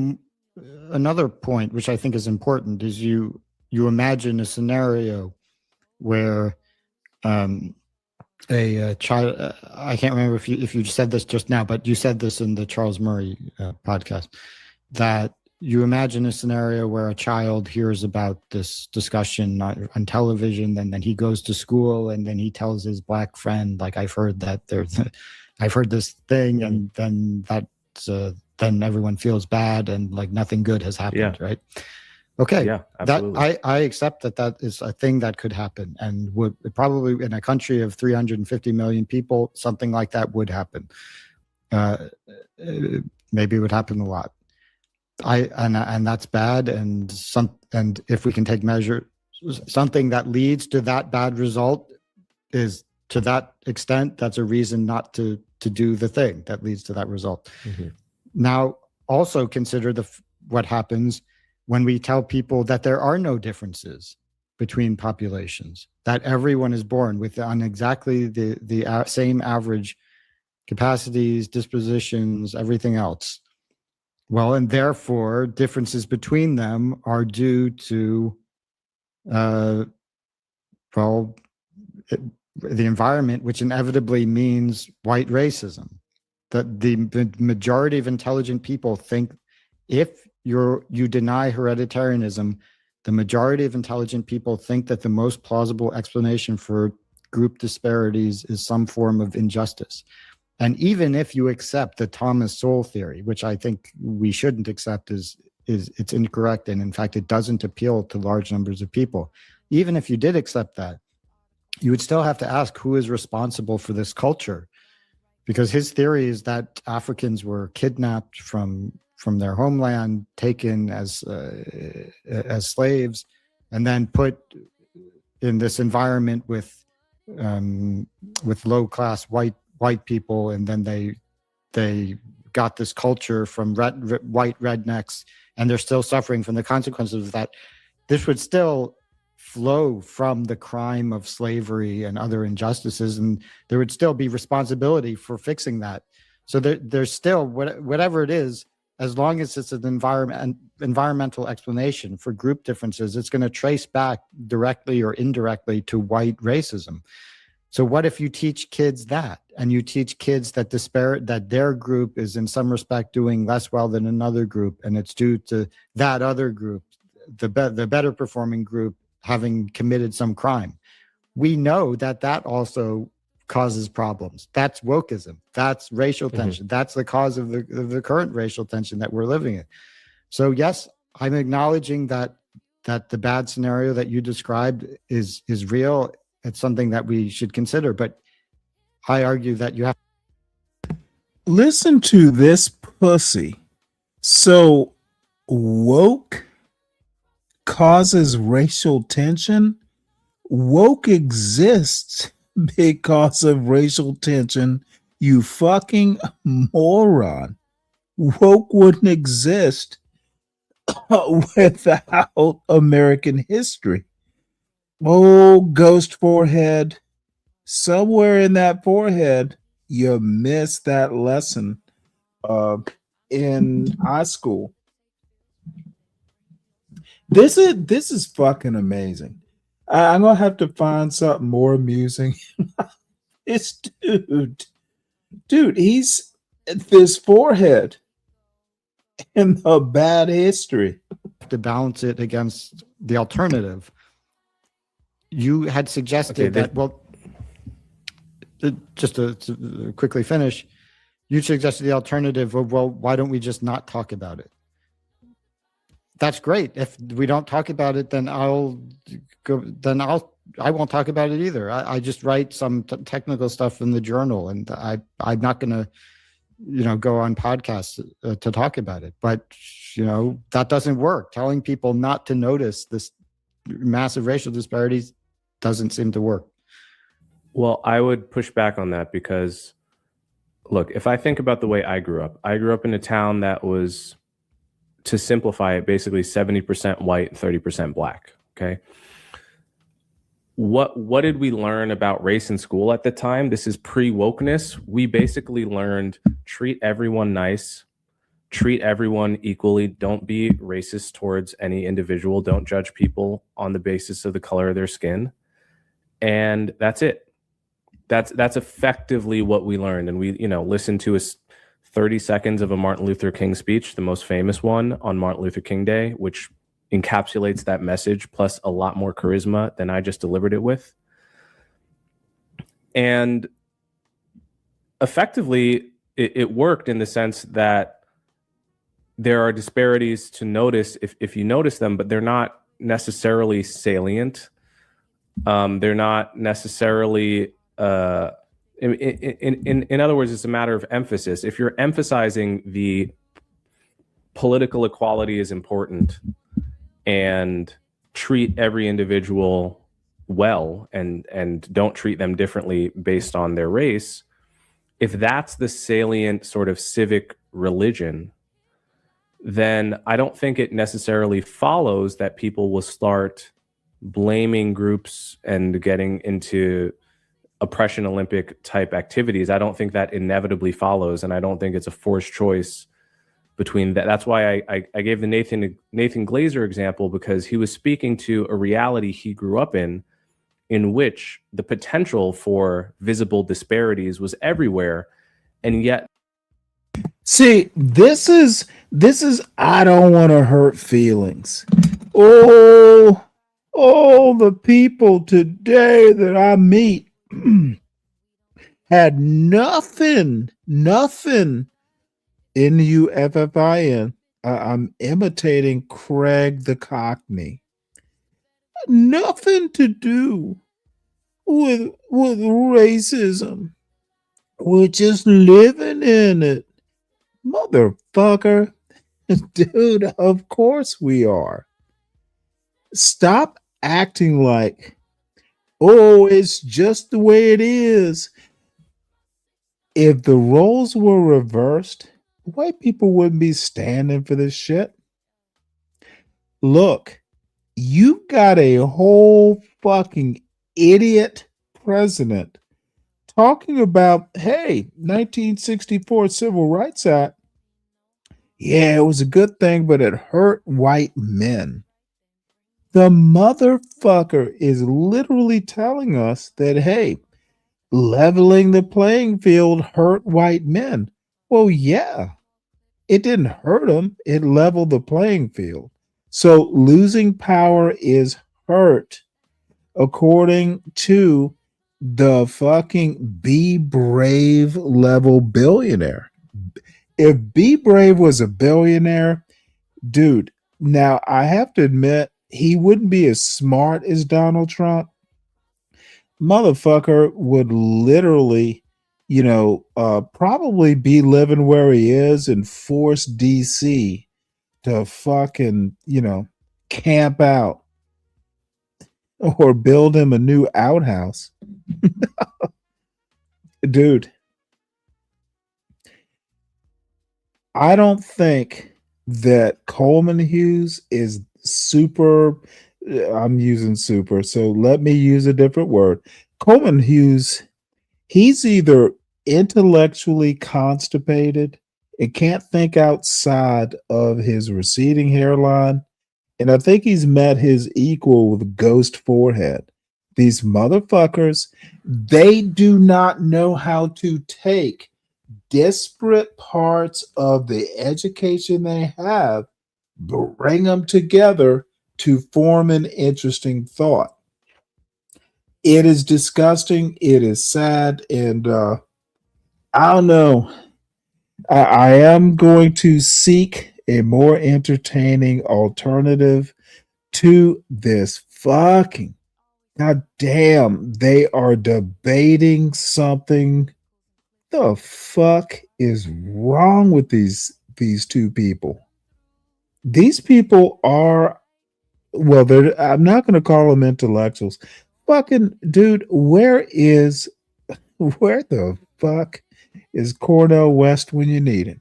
another point which I think is important is you imagine a scenario where a child, I can't remember if you said this just now, but you said this in the Charles Murray podcast, that you imagine a scenario where a child hears about this discussion on television, and then he goes to school and then he tells his black friend, like, I've heard this thing, and then then everyone feels bad and like nothing good has happened, right? Okay, yeah, absolutely. I accept that is a thing that could happen, and would probably in a country of 350 million people, something like that would happen. Maybe it would happen a lot. And that's bad, and if we can take measure, something that leads to that bad result is, to that extent, that's a reason not to do the thing that leads to that result. Now, also consider what happens when we tell people that there are no differences between populations, that everyone is born on exactly the same average capacities, dispositions, everything else. Well, and therefore differences between them are due to, the environment, which inevitably means white racism. That the majority of intelligent people think if you deny hereditarianism, the majority of intelligent people think that the most plausible explanation for group disparities is some form of injustice. And even if you accept the Thomas Sowell theory, which I think we shouldn't accept, is it's incorrect, and in fact it doesn't appeal to large numbers of people. Even if you did accept that, you would still have to ask who is responsible for this culture, because his theory is that Africans were kidnapped from their homeland, taken as slaves, and then put in this environment with low class white people, and then they got this culture from white rednecks, and they're still suffering from the consequences of that. This would still flow from the crime of slavery and other injustices, and there would still be responsibility for fixing that. So there's still, whatever it is, as long as it's an environmental explanation for group differences, it's going to trace back directly or indirectly to white racism. So what if you teach kids that, and you teach kids that that their group is in some respect doing less well than another group, and it's due to that other group, the better performing group, having committed some crime? We know that also causes problems. That's wokeism. That's racial tension. That's the cause of the current racial tension that we're living in. So yes, I'm acknowledging that the bad scenario that you described is real. It's something that we should consider, but I argue that you have. Listen to this pussy. So woke causes racial tension. Woke exists because of racial tension, you fucking moron. Woke wouldn't exist without American history. Oh, ghost forehead. Somewhere in that forehead, you missed that lesson in high school. This is fucking amazing. I'm gonna have to find something more amusing. This dude, he's this forehead in the bad history. To balance it against the alternative, you had suggested just to quickly finish, you suggested the alternative of, well, why don't we just not talk about it? That's great. If we don't talk about it, then I won't talk about it either. I just write some technical stuff in the journal, and I'm not going to, go on podcasts to talk about it. But, that doesn't work. Telling people not to notice this massive racial disparities doesn't seem to work. Well, I would push back on that because, look, if I think about the way I grew up in a town that was, to simplify it, basically 70% white, 30% black. Okay. What did we learn about race in school at the time? This is pre-wokeness. We basically learned treat everyone nice, treat everyone equally. Don't be racist towards any individual. Don't judge people on the basis of the color of their skin. And that's it. That's effectively what we learned. And we, listened to 30 seconds of a Martin Luther King speech, the most famous one on Martin Luther King Day, which encapsulates that message plus a lot more charisma than I just delivered it with. And effectively, it worked in the sense that there are disparities to notice if you notice them, but they're not necessarily salient. They're not necessarily in other words, it's a matter of emphasis. If you're emphasizing the political equality is important and treat every individual well and don't treat them differently based on their race, if that's the salient sort of civic religion, then I don't think it necessarily follows that people will start blaming groups and getting into oppression Olympic type activities. I don't think that inevitably follows, and I don't think it's a forced choice between that. That's why I gave the Nathan Glazer example, because he was speaking to a reality he grew up in which the potential for visible disparities was everywhere, and yet. See, this is I don't want to hurt feelings. Oh, the people today that I meet had nothing N-U-F-F-I-N. I'm imitating Craig the Cockney. Nothing to do with racism. We're just living in it. Motherfucker. Dude, of course we are. Stop acting like, oh, it's just the way it is. If the roles were reversed, white people wouldn't be standing for this shit. Look, you got a whole fucking idiot president talking about, hey, 1964 Civil Rights Act. Yeah, it was a good thing, but it hurt white men. The motherfucker is literally telling us that, hey, leveling the playing field hurt white men. Well, yeah, it didn't hurt them. It leveled the playing field. So losing power is hurt, according to the fucking Be Brave level billionaire. If Be Brave was a billionaire, dude, now I have to admit, he wouldn't be as smart as Donald Trump. Motherfucker would literally, probably be living where he is and force DC to fucking, camp out or build him a new outhouse. Dude, I don't think that Coleman Hughes is super. I'm using super, so let me use a different word. Coleman Hughes, he's either intellectually constipated and can't think outside of his receding hairline, and I think he's met his equal with a ghost forehead. These motherfuckers, they do not know how to take disparate parts of the education they have, bring them together to form an interesting thought. It is disgusting. It is sad. And I don't know. I am going to seek a more entertaining alternative to this fucking goddamn. They are debating something. The fuck is wrong with these two people? These people are, well, I'm not going to call them intellectuals. Fucking dude, where the fuck is Cornel West when you need him?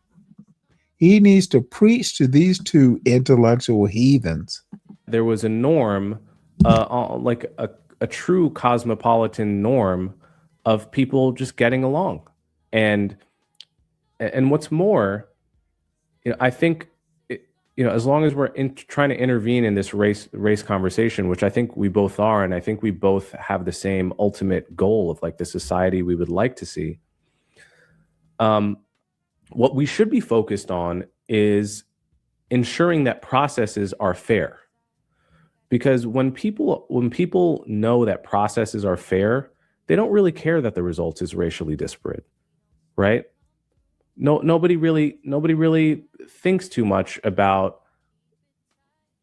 He needs to preach to these two intellectual heathens. There was a norm, like a true cosmopolitan norm of people just getting along. And what's more, I think, as long as we're trying to intervene in this race conversation, which I think we both are, and I think we both have the same ultimate goal of like the society we would like to see. What we should be focused on is ensuring that processes are fair. Because when people know that processes are fair, they don't really care that the result is racially disparate, right? Nobody really thinks too much about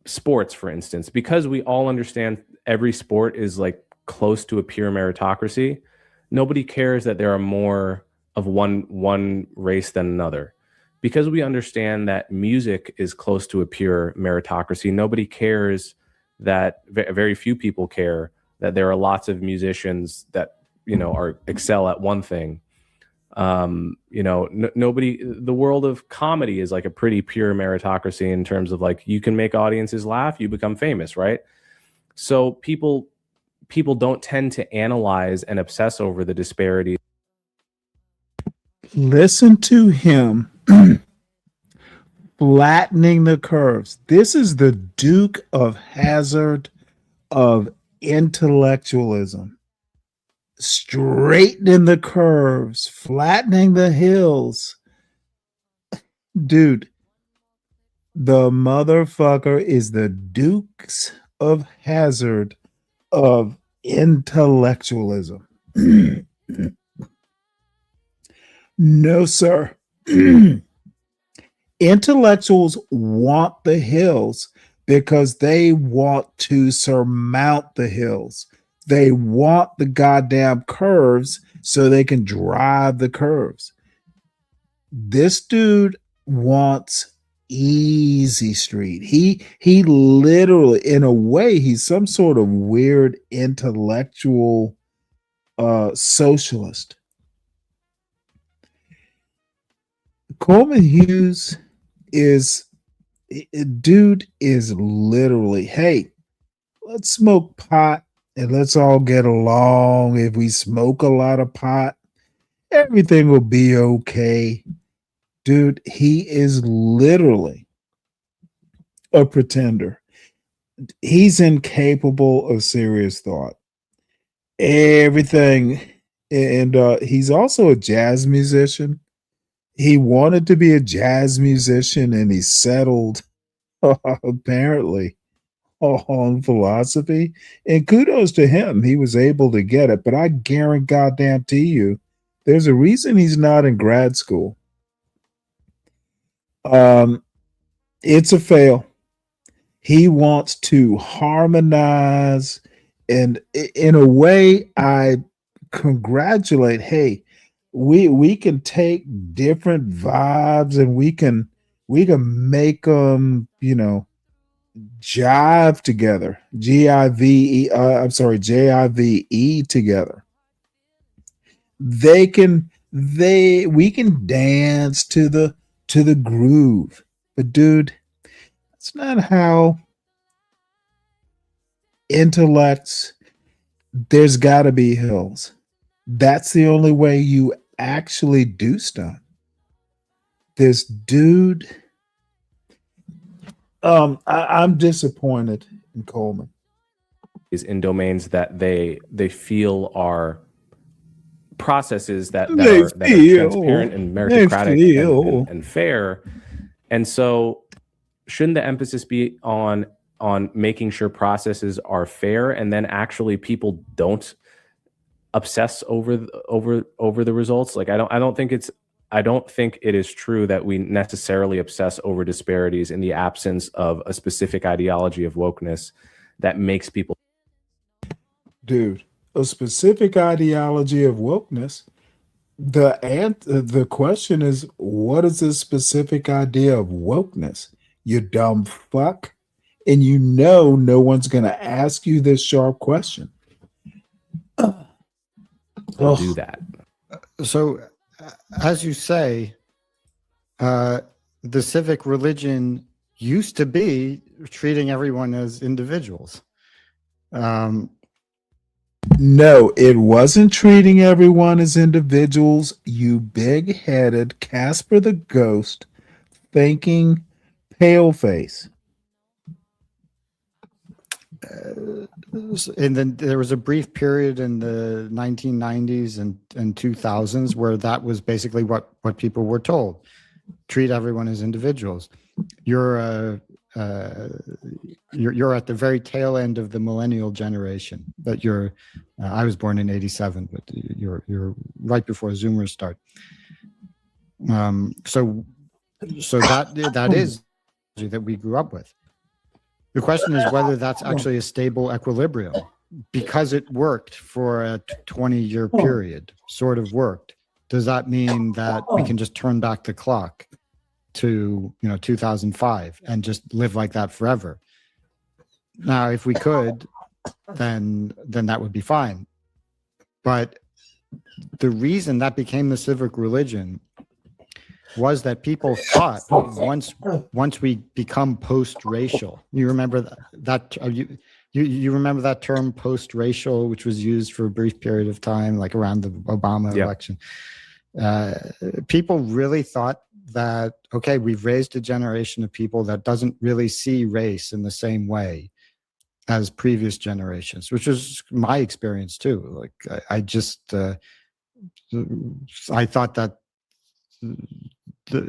sports, for instance, because we all understand every sport is like close to a pure meritocracy. Nobody cares that there are more of one race than another. Because we understand that music is close to a pure meritocracy, nobody cares that very few people care that there are lots of musicians that excel at one thing. Nobody, the world of comedy is like a pretty pure meritocracy in terms of like, you can make audiences laugh, you become famous, right? So people don't tend to analyze and obsess over the disparity. Listen to him flattening the curves. This is the Duke of Hazzard of intellectualism. Straightening the curves, flattening the hills. Dude, the motherfucker is the Dukes of Hazzard of intellectualism. No, sir. Intellectuals want the hills because they want to surmount the hills. They want the goddamn curves so they can drive the curves. This dude wants easy street. He literally, in a way, he's some sort of weird intellectual socialist. Coleman Hughes is literally, hey, let's smoke pot and let's all get along. If we smoke a lot of pot, everything will be okay. Dude, he is literally a pretender. He's incapable of serious thought. Everything. And he's also a jazz musician. He wanted to be a jazz musician and he settled apparently on philosophy. And kudos to him. He was able to get it. But I guarantee you, there's a reason he's not in grad school. It's a fail. He wants to harmonize, and in a way, I congratulate. Hey, we can take different vibes and we can make them, jive together. G-I-V-E. J-I-V-E together. We can dance to the groove. But dude, that's not how intellects. There's got to be hills. That's the only way you actually do stuff. This dude, I'm disappointed in Coleman. Is in domains that they feel are processes that are transparent and meritocratic and fair. And so shouldn't the emphasis be on making sure processes are fair, and then actually people don't obsess over the results? Like I don't think it is true that we necessarily obsess over disparities in the absence of a specific ideology of wokeness that makes people. Dude, a specific ideology of wokeness. The question is, what is the specific idea of wokeness? You dumb fuck. And no one's going to ask you this sharp question. Don't do that. So, as you say, the civic religion used to be treating everyone as individuals. No, it wasn't treating everyone as individuals, you big-headed Casper the Ghost thinking paleface. And then there was a brief period in the 1990s and 2000s where that was basically what people were told. Treat everyone as individuals. You're at the very tail end of the millennial generation. But I was born in '87, but you're right before Zoomers start. So that is that we grew up with. The question is whether that's actually a stable equilibrium, because it worked for a 20-year period, sort of worked. Does that mean that we can just turn back the clock to 2005 and just live like that forever? Now, if we could, then that would be fine. But the reason that became the civic religion was that people thought once we become post-racial, you remember that you remember that term post-racial, which was used for a brief period of time, like around the Obama election. People really thought that, okay, we've raised a generation of people that doesn't really see race in the same way as previous generations, which is my experience too. Like I just I thought that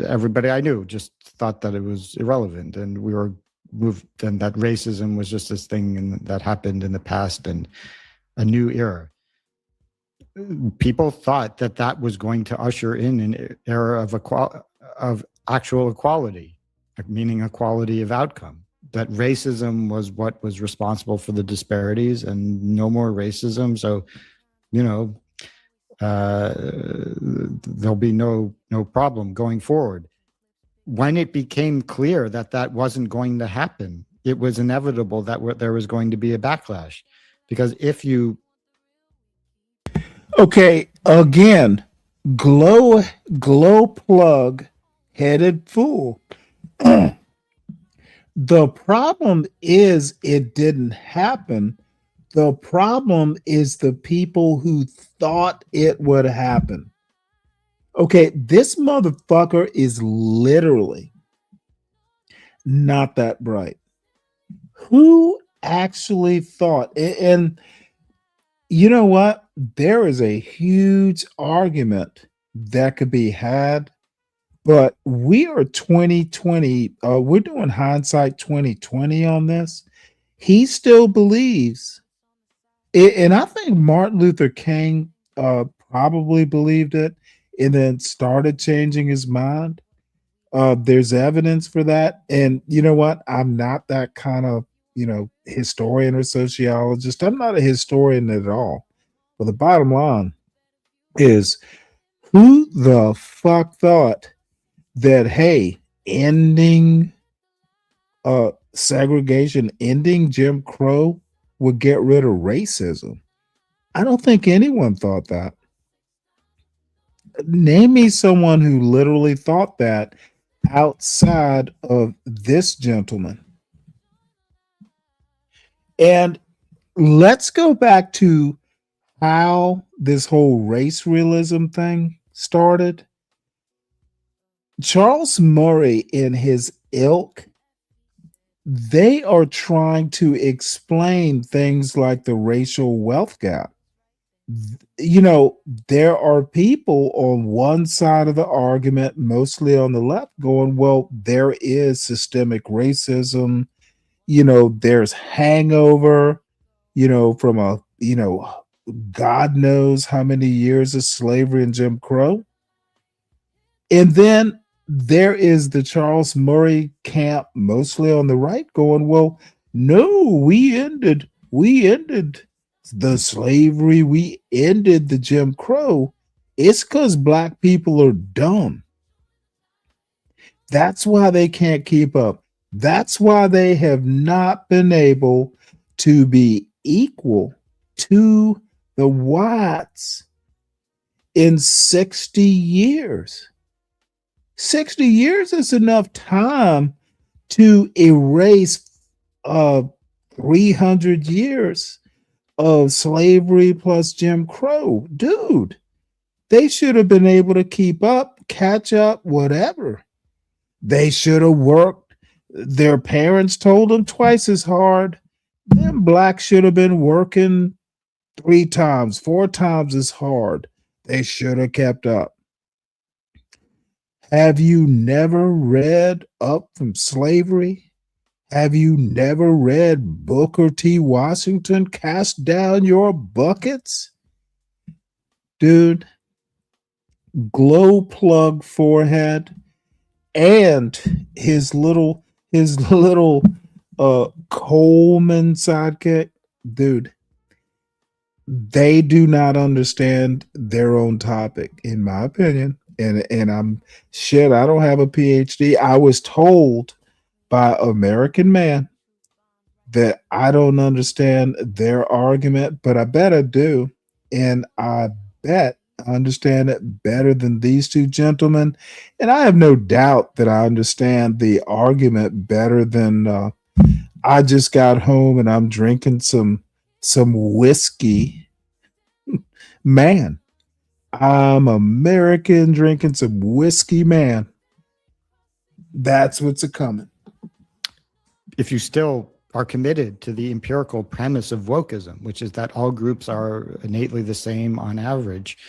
everybody I knew just thought that it was irrelevant, and we were moved, and that racism was just this thing that happened in the past and a new era. People thought that that was going to usher in an era of actual equality, meaning equality of outcome. That racism was what was responsible for the disparities, and no more racism. So, there'll be no problem going forward. When it became clear that that wasn't going to happen, it was inevitable that there was going to be a backlash, because if you again, glow plug headed fool. The problem is it didn't happen. The problem is the people who thought it would happen. Okay, this motherfucker is literally not that bright. Who actually thought? And you know what? There is a huge argument that could be had, but we are 2020. We're doing hindsight 2020 on this. He still believes, and I think Martin Luther King probably believed it and then started changing his mind. There's evidence for that. And you know what? I'm not that kind of, historian or sociologist. I'm not a historian at all. But the bottom line is, who the fuck thought that, hey, ending segregation, ending Jim Crow would get rid of racism? I don't think anyone thought that. Name me someone who literally thought that outside of this gentleman. And let's go back to how this whole race realism thing started. Charles Murray and his ilk, they are trying to explain things like the racial wealth gap. There are people on one side of the argument, mostly on the left, going, well, there is systemic racism. There's hangover, from God knows how many years of slavery and Jim Crow. And then there is the Charles Murray camp, mostly on the right, going, well, no, we ended the slavery, we ended the Jim Crow. It's because black people are dumb. That's why they can't keep up. That's why they have not been able to be equal to the whites in 60 years. 60 years is enough time to erase 300 years of slavery plus Jim Crow. Dude, they should have been able to keep up, catch up, whatever. They should have worked. Their parents told them twice as hard. Them blacks should have been working 3 times, 4 times as hard. They should have kept up. Have you never read Up from Slavery? Have you never read Booker T. Washington, Cast Down Your Buckets? Dude, glow plug forehead and his little Coleman sidekick, dude, they do not understand their own topic, in my opinion. And I don't have a PhD. I was told by American Man that I don't understand their argument, but I bet I do. And I bet I understand it better than these two gentlemen. And I have no doubt that I understand the argument better than I just got home and I'm drinking some whiskey. Man, I'm American drinking some whiskey, man. That's what's a coming. If you still are committed to the empirical premise of wokeism, which is that all groups are innately the same on average,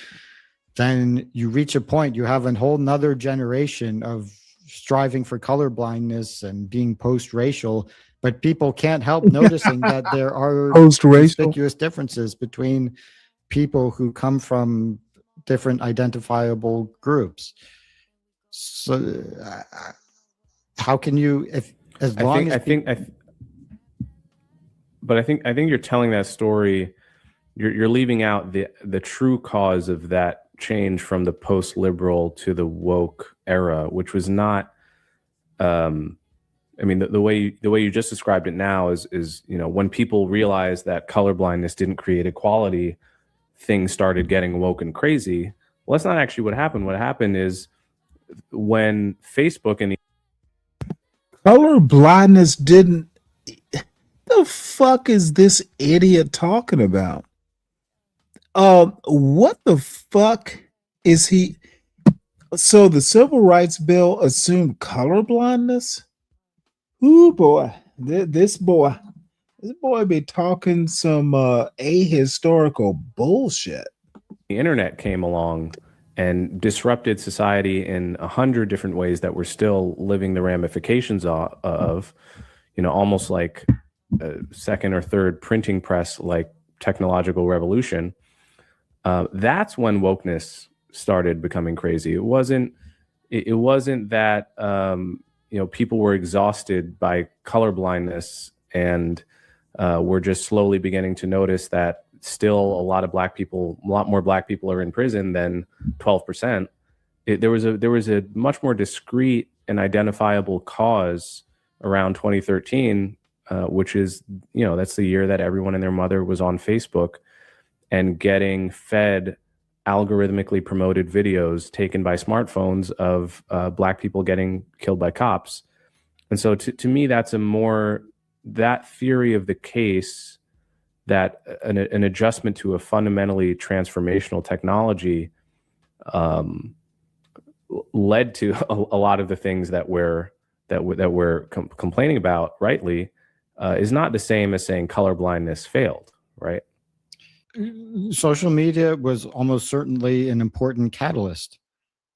then you reach a point, you have a whole nother generation of striving for colorblindness and being post-racial, but people can't help noticing that there are conspicuous differences between people who come from different identifiable groups. So how can you, I think you're telling that story. You're leaving out the true cause of that change from the post-liberal to the woke era, which was not. I mean, the way you just described it now is when people realized that colorblindness didn't create equality, things started getting woke and crazy. Well, that's not actually what happened. What happened is when Facebook and color blindness didn't. The fuck is this idiot talking about? What the fuck is he? So the Civil Rights Bill assumed color blindness? Ooh boy, this boy be talking some ahistorical bullshit. The internet came along and disrupted society in 100 different ways that we're still living the ramifications of, almost like a second or third printing press, like technological revolution. That's when wokeness started becoming crazy. It wasn't that, people were exhausted by colorblindness and we're just slowly beginning to notice that still a lot more black people are in prison than 12%. There was a much more discrete and identifiable cause around 2013, which is, that's the year that everyone and their mother was on Facebook and getting fed algorithmically promoted videos taken by smartphones of black people getting killed by cops. And so to me, that's that theory of the case, that an adjustment to a fundamentally transformational technology led to a lot of the things that we're complaining about, rightly, is not the same as saying colorblindness failed, right? Social media was almost certainly an important catalyst,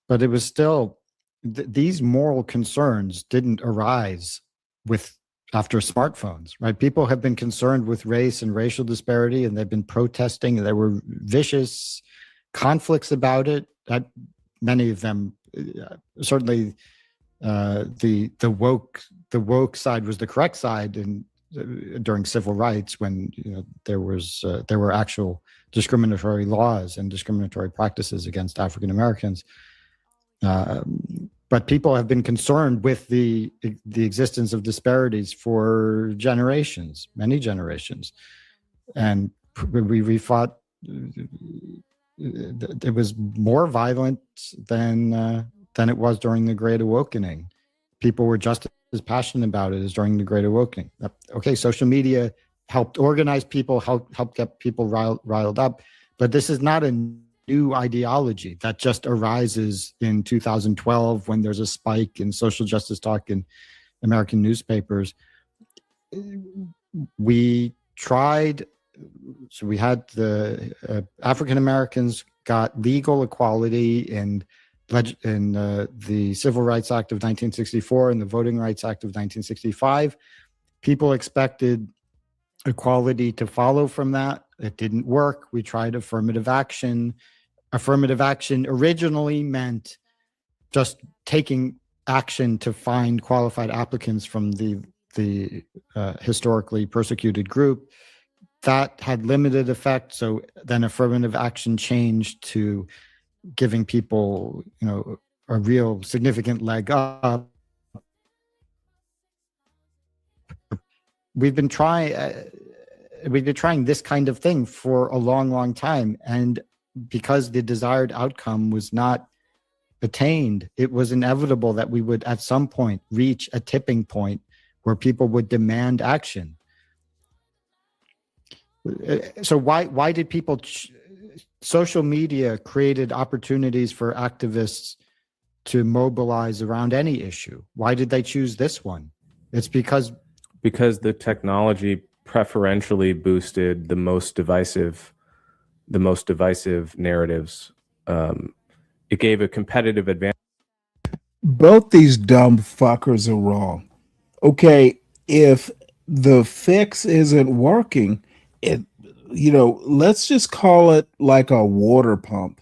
but it was still these moral concerns didn't arise after smartphones, right? People have been concerned with race and racial disparity, and they've been protesting, and there were vicious conflicts about it. Many of them, certainly, the woke side was the correct side, and during civil rights, when there were actual discriminatory laws and discriminatory practices against African Americans. But people have been concerned with the existence of disparities for generations, many generations, and we fought. It was more violent than it was during the Great Awakening. People were just as passionate about it as during the Great Awakening. Okay, social media helped organize people, helped get people riled up, but this is not a new ideology that just arises in 2012 when there's a spike in social justice talk in American newspapers. We tried, so we had the African Americans got legal equality in the Civil Rights Act of 1964 and the Voting Rights Act of 1965. People expected equality to follow from that. It didn't work. We tried affirmative action. Affirmative action originally meant just taking action to find qualified applicants from the historically persecuted group. That had limited effect. So then affirmative action changed to giving people, a real significant leg up. We've been trying this kind of thing for a long, long time, and because the desired outcome was not attained, it was inevitable that we would at some point reach a tipping point where people would demand action. So why did people social media created opportunities for activists to mobilize around any issue? Why did they choose this one? It's because the technology preferentially boosted the most divisive narratives. It gave a competitive advantage. Both these dumb fuckers are wrong. Okay, if the fix isn't working, let's just call it like a water pump.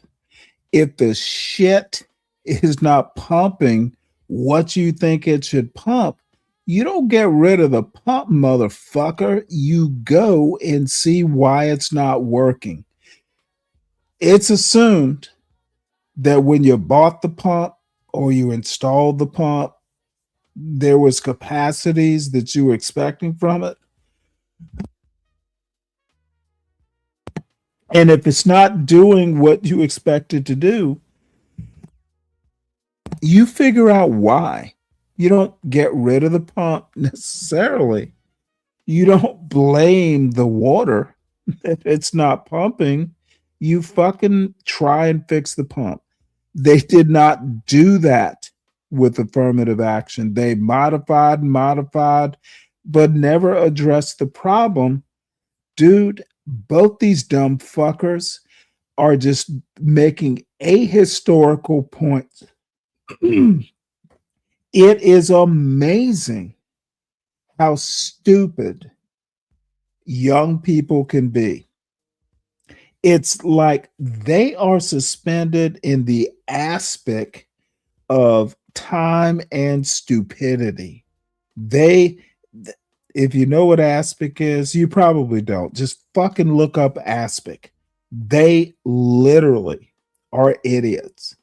If the shit is not pumping what you think it should pump, you don't get rid of the pump, motherfucker. You go and see why it's not working. It's assumed that when you bought the pump or you installed the pump, there was capacities that you were expecting from it. And if it's not doing what you expected to do, you figure out why. You don't get rid of the pump necessarily. You don't blame the water that it's not pumping. You fucking try and fix the pump. They did not do that with affirmative action. They modified, but never addressed the problem. Dude, both these dumb fuckers are just making ahistorical points. It is amazing how stupid young people can be. It's like they are suspended in the aspect of time and stupidity. If you know what aspic is, you probably don't. Just fucking look up aspic. They literally are idiots.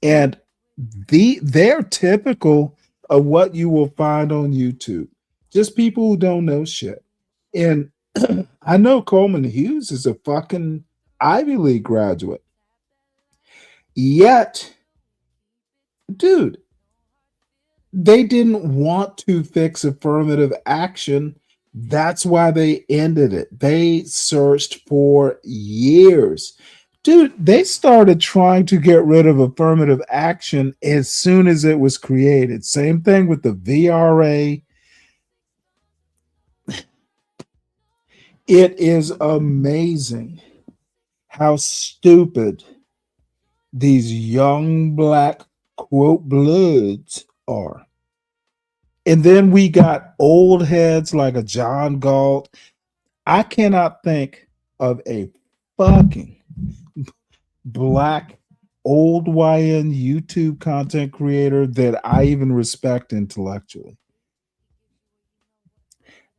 And they're typical of what you will find on YouTube. Just people who don't know shit. And I know Coleman Hughes is a fucking Ivy League graduate. Yet, dude, they didn't want to fix affirmative action. That's why they ended it. They searched for years. Dude, they started trying to get rid of affirmative action as soon as it was created. Same thing with the VRA. It is amazing how stupid these young black quote bloods are. And then we got old heads like a John Galt. I cannot think of a fucking black old YN YouTube content creator that I even respect intellectually.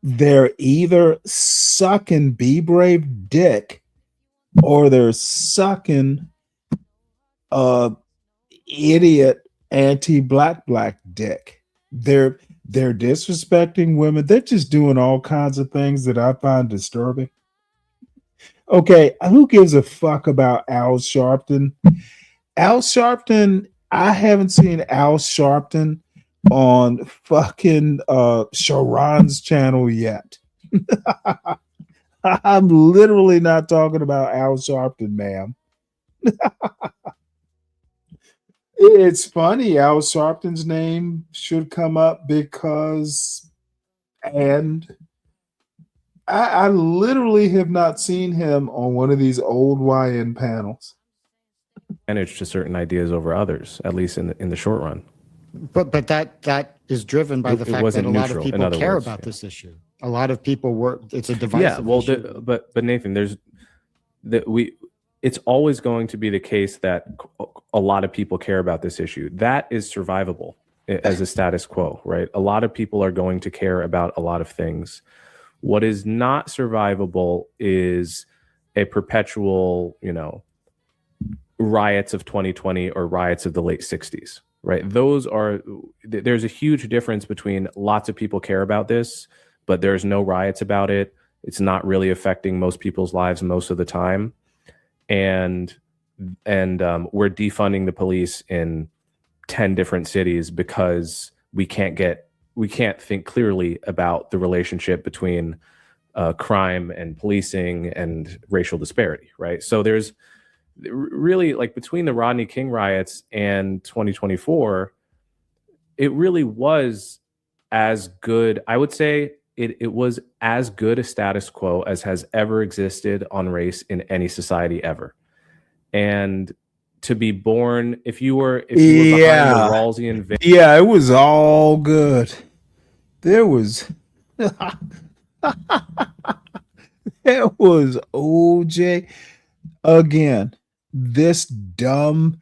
They're either sucking Be Brave dick or they're sucking idiot anti-black dick. They're disrespecting women. They're just doing all kinds of things that I find disturbing. Okay, who gives a fuck about Al Sharpton? Al Sharpton, I haven't seen Al Sharpton on fucking Sharon's channel yet. I'm literally not talking about Al Sharpton, ma'am. It's funny, Al Sharpton's name should come up because, and I literally have not seen him on one of these old YN panels. Advantage to certain ideas over others, at least in the short run. But that is driven by the fact that a lot of people care about this issue. A lot of people it's a divisive issue. But Nathan, it's always going to be the case that a lot of people care about this issue. That is survivable as a status quo, right? A lot of people are going to care about a lot of things. What is not survivable is a perpetual, riots of 2020 or riots of the late 60s, right? There's a huge difference between lots of people care about this, but there's no riots about it. It's not really affecting most people's lives most of the time. and we're defunding the police in 10 different cities because we can't think clearly about the relationship between crime and policing and racial disparity, right? So there's really, like, between the Rodney King riots and 2024, it really was as good. I would say it was as good a status quo as has ever existed on race in any society ever. And to be born, if you were behind the Rawlsian yeah, it was all good. There was there was OJ again. This dumb,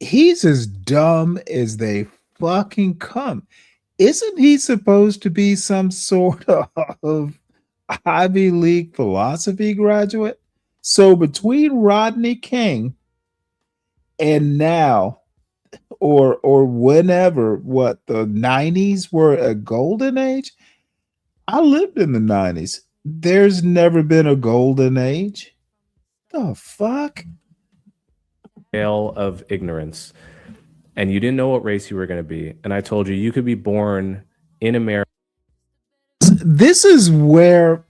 he's as dumb as they fucking come. Isn't he supposed to be some sort of Ivy League philosophy graduate? So between Rodney King and now, or whenever, what, the 90s were a golden age? I lived in the 90s. There's never been a golden age. The fuck? veil of ignorance, and you didn't know what race you were going to be. And I told you, you could be born in America. This is where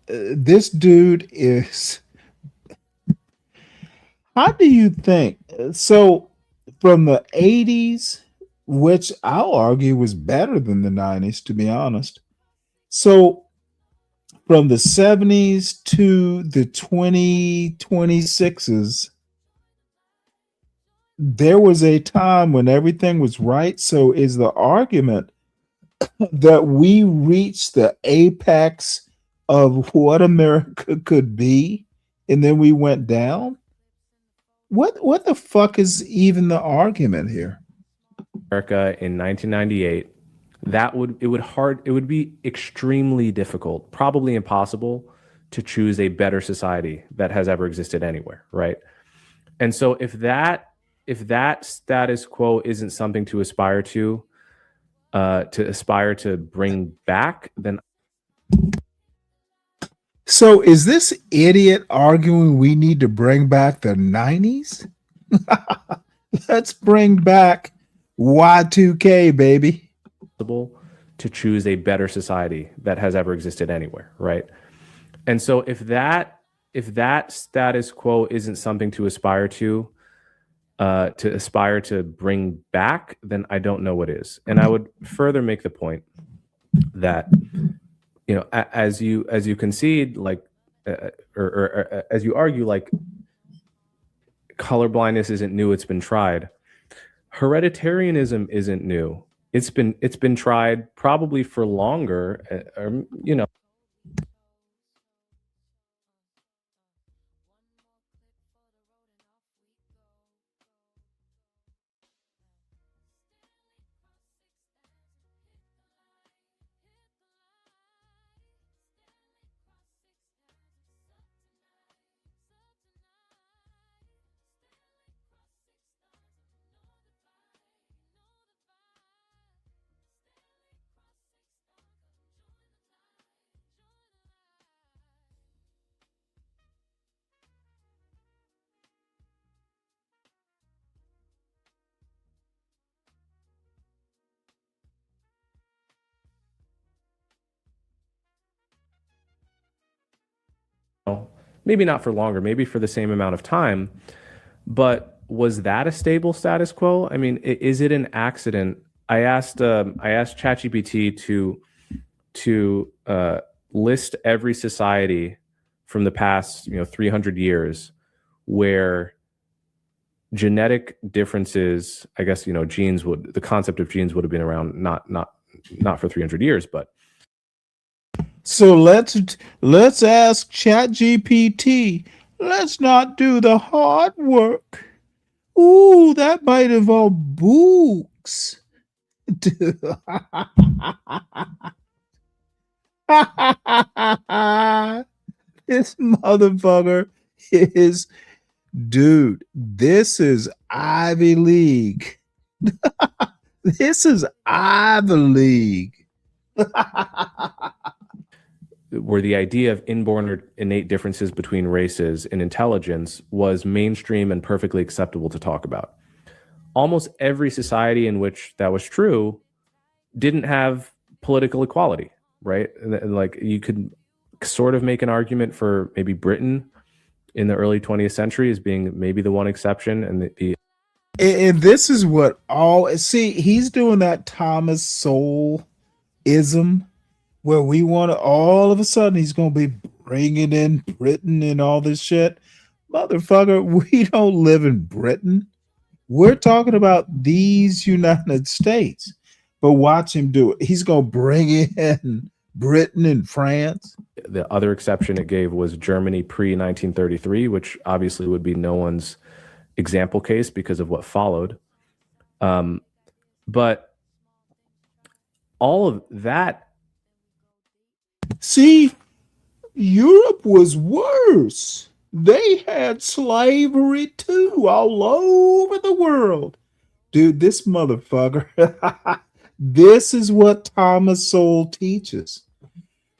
this dude is. How do you think? So from the 80s, which I'll argue was better than the 90s, to be honest. So from the 70s to the 2026s, there was a time when everything was right. So is the argument that we reached the apex of what America could be, and then we went down? What the fuck is even the argument here? America in 1998, it would be extremely difficult, probably impossible, to choose a better society that has ever existed anywhere, right? And so if that status quo isn't something to aspire to bring back, then. So is this idiot arguing we need to bring back the 90s? Let's bring back Y2K, baby. To choose a better society that has ever existed anywhere, right? And so if that status quo isn't something to aspire to bring back, then I don't know what is. And I would further make the point that, you know, as you concede, like, or as you argue, like, colorblindness isn't new; it's been tried. Hereditarianism isn't new; it's been tried probably for longer. You know. Maybe not for longer, maybe for the same amount of time, but was that a stable status quo? I mean, is it an accident? I asked ChatGPT to list every society from the past 300 years where genetic differences, I guess, the concept of genes would have been around not for 300 years, but. So let's ask ChatGPT. Let's not do the hard work. Ooh, that might involve books. This motherfucker is, dude, this is Ivy League. This is Ivy League. where the idea of inborn or innate differences between races in intelligence was mainstream and perfectly acceptable to talk about. Almost every society in which that was true didn't have political equality, right? And like you could sort of make an argument for maybe Britain in the early 20th century as being maybe the one exception, and And this is what he's doing that Thomas Sowell-ism where we want to, all of a sudden he's going to be bringing in Britain and all this shit. Motherfucker, we don't live in Britain. We're talking about these United States. But watch him do it. He's going to bring in Britain and France. The other exception it gave was Germany pre-1933, which obviously would be no one's example case because of what followed. But all of that. See, Europe was worse. They had slavery too, all over the world. Dude, this motherfucker. This is what Thomas Sowell teaches.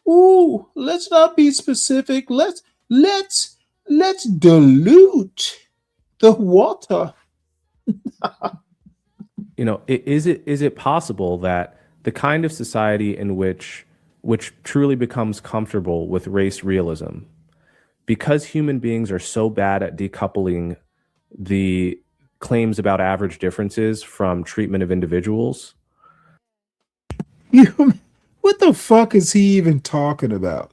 Ooh, let's not be specific. Let's dilute the water. Is it possible that the kind of society in which truly becomes comfortable with race realism, because human beings are so bad at decoupling the claims about average differences from treatment of individuals? What the fuck is he even talking about?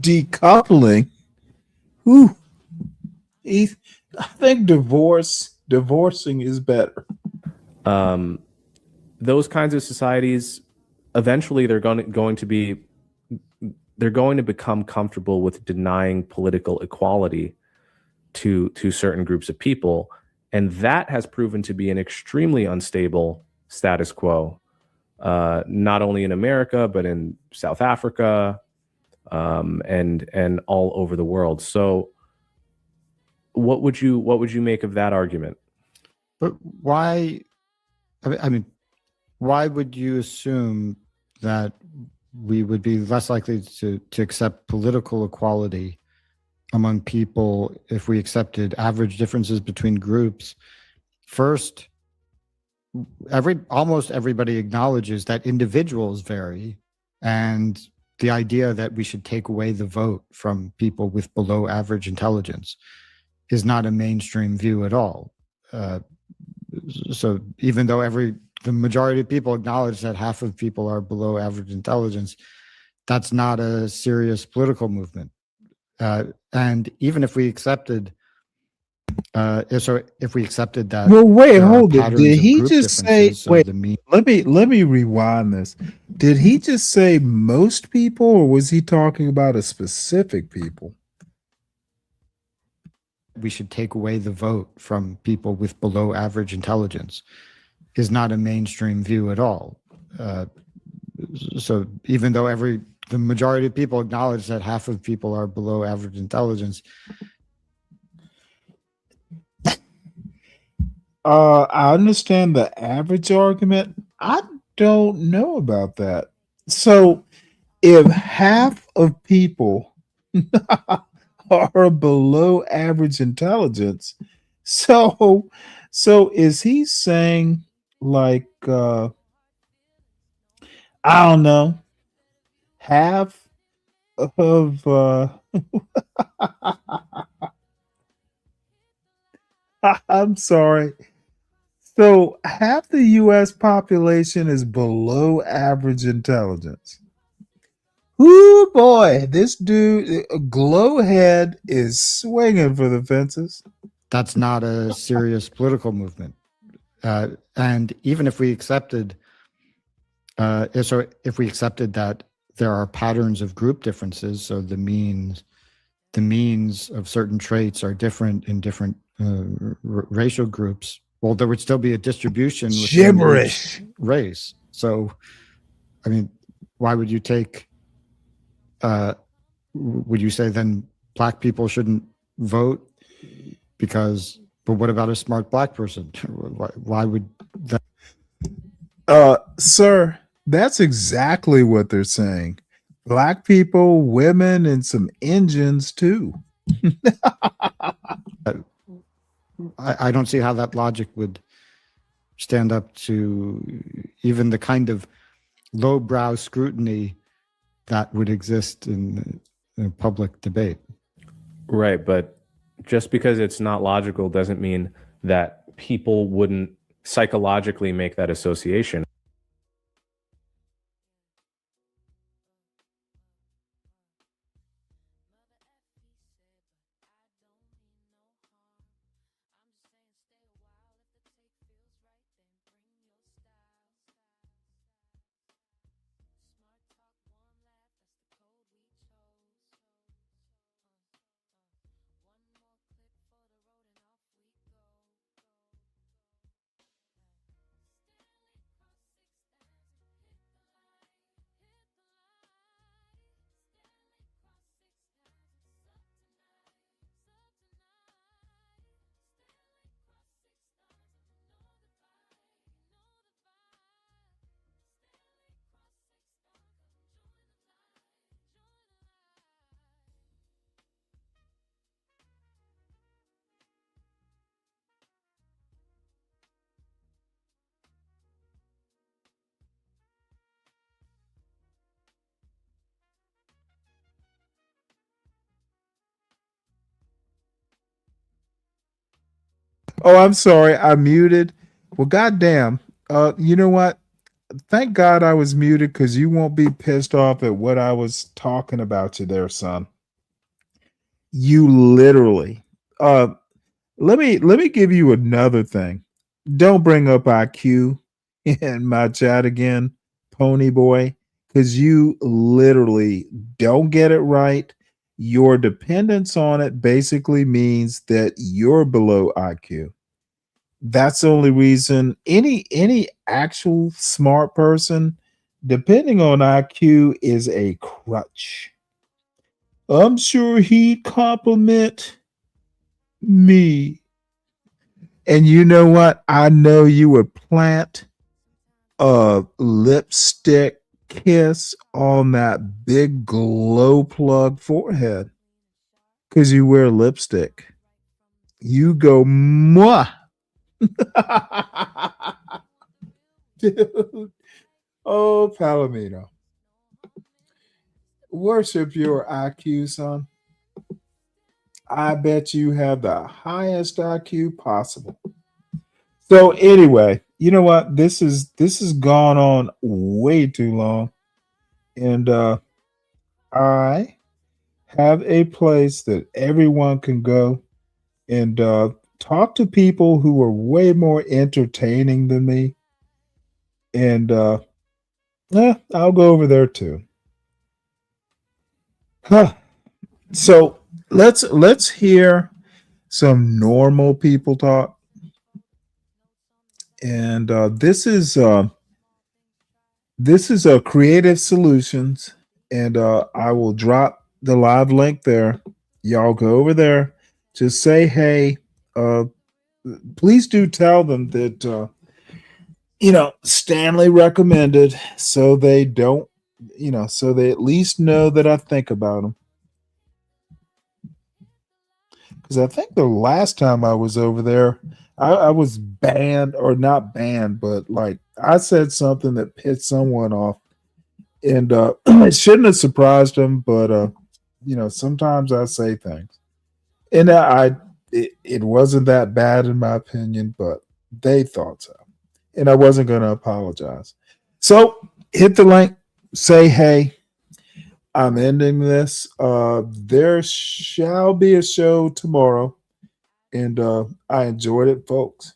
Decoupling? Ooh. I think divorcing is better. Those kinds of societies, eventually they're going to become comfortable with denying political equality to certain groups of people. And that has proven to be an extremely unstable status quo, not only in America, but in South Africa, and all over the world. So what would you make of that argument? But why? I mean, why would you assume that we would be less likely to accept political equality among people if we accepted average differences between groups? First, almost everybody acknowledges that individuals vary, and the idea that we should take away the vote from people with below average intelligence is not a mainstream view at all. So even though the majority of people acknowledge that half of people are below average intelligence, that's not a serious political movement. And even if we accepted, if we accepted that, well, wait, hold it. Did he just say? Wait, let me rewind this. Did he just say most people, or was he talking about a specific people? We should take away the vote from people with below average intelligence is not a mainstream view at all. So even though the majority of people acknowledge that half of people are below average intelligence. I understand the average argument. I don't know about that. So if half of people are below average intelligence, so is he saying like I don't know, half of I'm sorry. So half the US population is below average intelligence. Ooh boy, this dude, Glowhead, is swinging for the fences. That's not a serious political movement. And even if we accepted, if we accepted that there are patterns of group differences, so the means of certain traits are different in different racial groups, well, there would still be a distribution within gibberish race. So, I mean, why would you take? Would you say then black people shouldn't vote because? But what about a smart black person? Why would that? Sir, That's exactly what they're saying. Black people, women, and some Indians too. I don't see how that logic would stand up to even the kind of lowbrow scrutiny that would exist in public debate. Right, but just because it's not logical doesn't mean that people wouldn't psychologically make that association. Oh, I'm sorry. I muted. Well, goddamn. You know what? Thank God I was muted because you won't be pissed off at what I was talking about you there, son. You literally. Let me give you another thing. Don't bring up IQ in my chat again, pony boy, because you literally don't get it right. Your dependence on it basically means that you're below IQ. That's the only reason any actual smart person, depending on IQ, is a crutch. I'm sure he'd compliment me. And you know what? I know you would plant a lipstick kiss on that big glow plug forehead because you wear lipstick. You go, mwah. Dude. Oh, Palomino. Worship your IQ, son. I bet you have the highest IQ possible. So anyway, you know what? This has gone on way too long. And I have a place that everyone can go and talk to people who are way more entertaining than me. And I'll go over there too. Huh. So let's hear some normal people talk. And this is a Creative Solutions, and I will drop the live link there. Y'all go over there. Just say hey. Please do tell them that Stanley recommended, so they don't, so they at least know that I think about them. Because I think the last time I was over there, I was banned, or not banned, but like I said something that pissed someone off, and it shouldn't have surprised them. But sometimes I say things, and it wasn't that bad in my opinion, but they thought so, and I wasn't going to apologize. So hit the link, say hey. I'm ending this. There shall be a show tomorrow, and I enjoyed it, folks.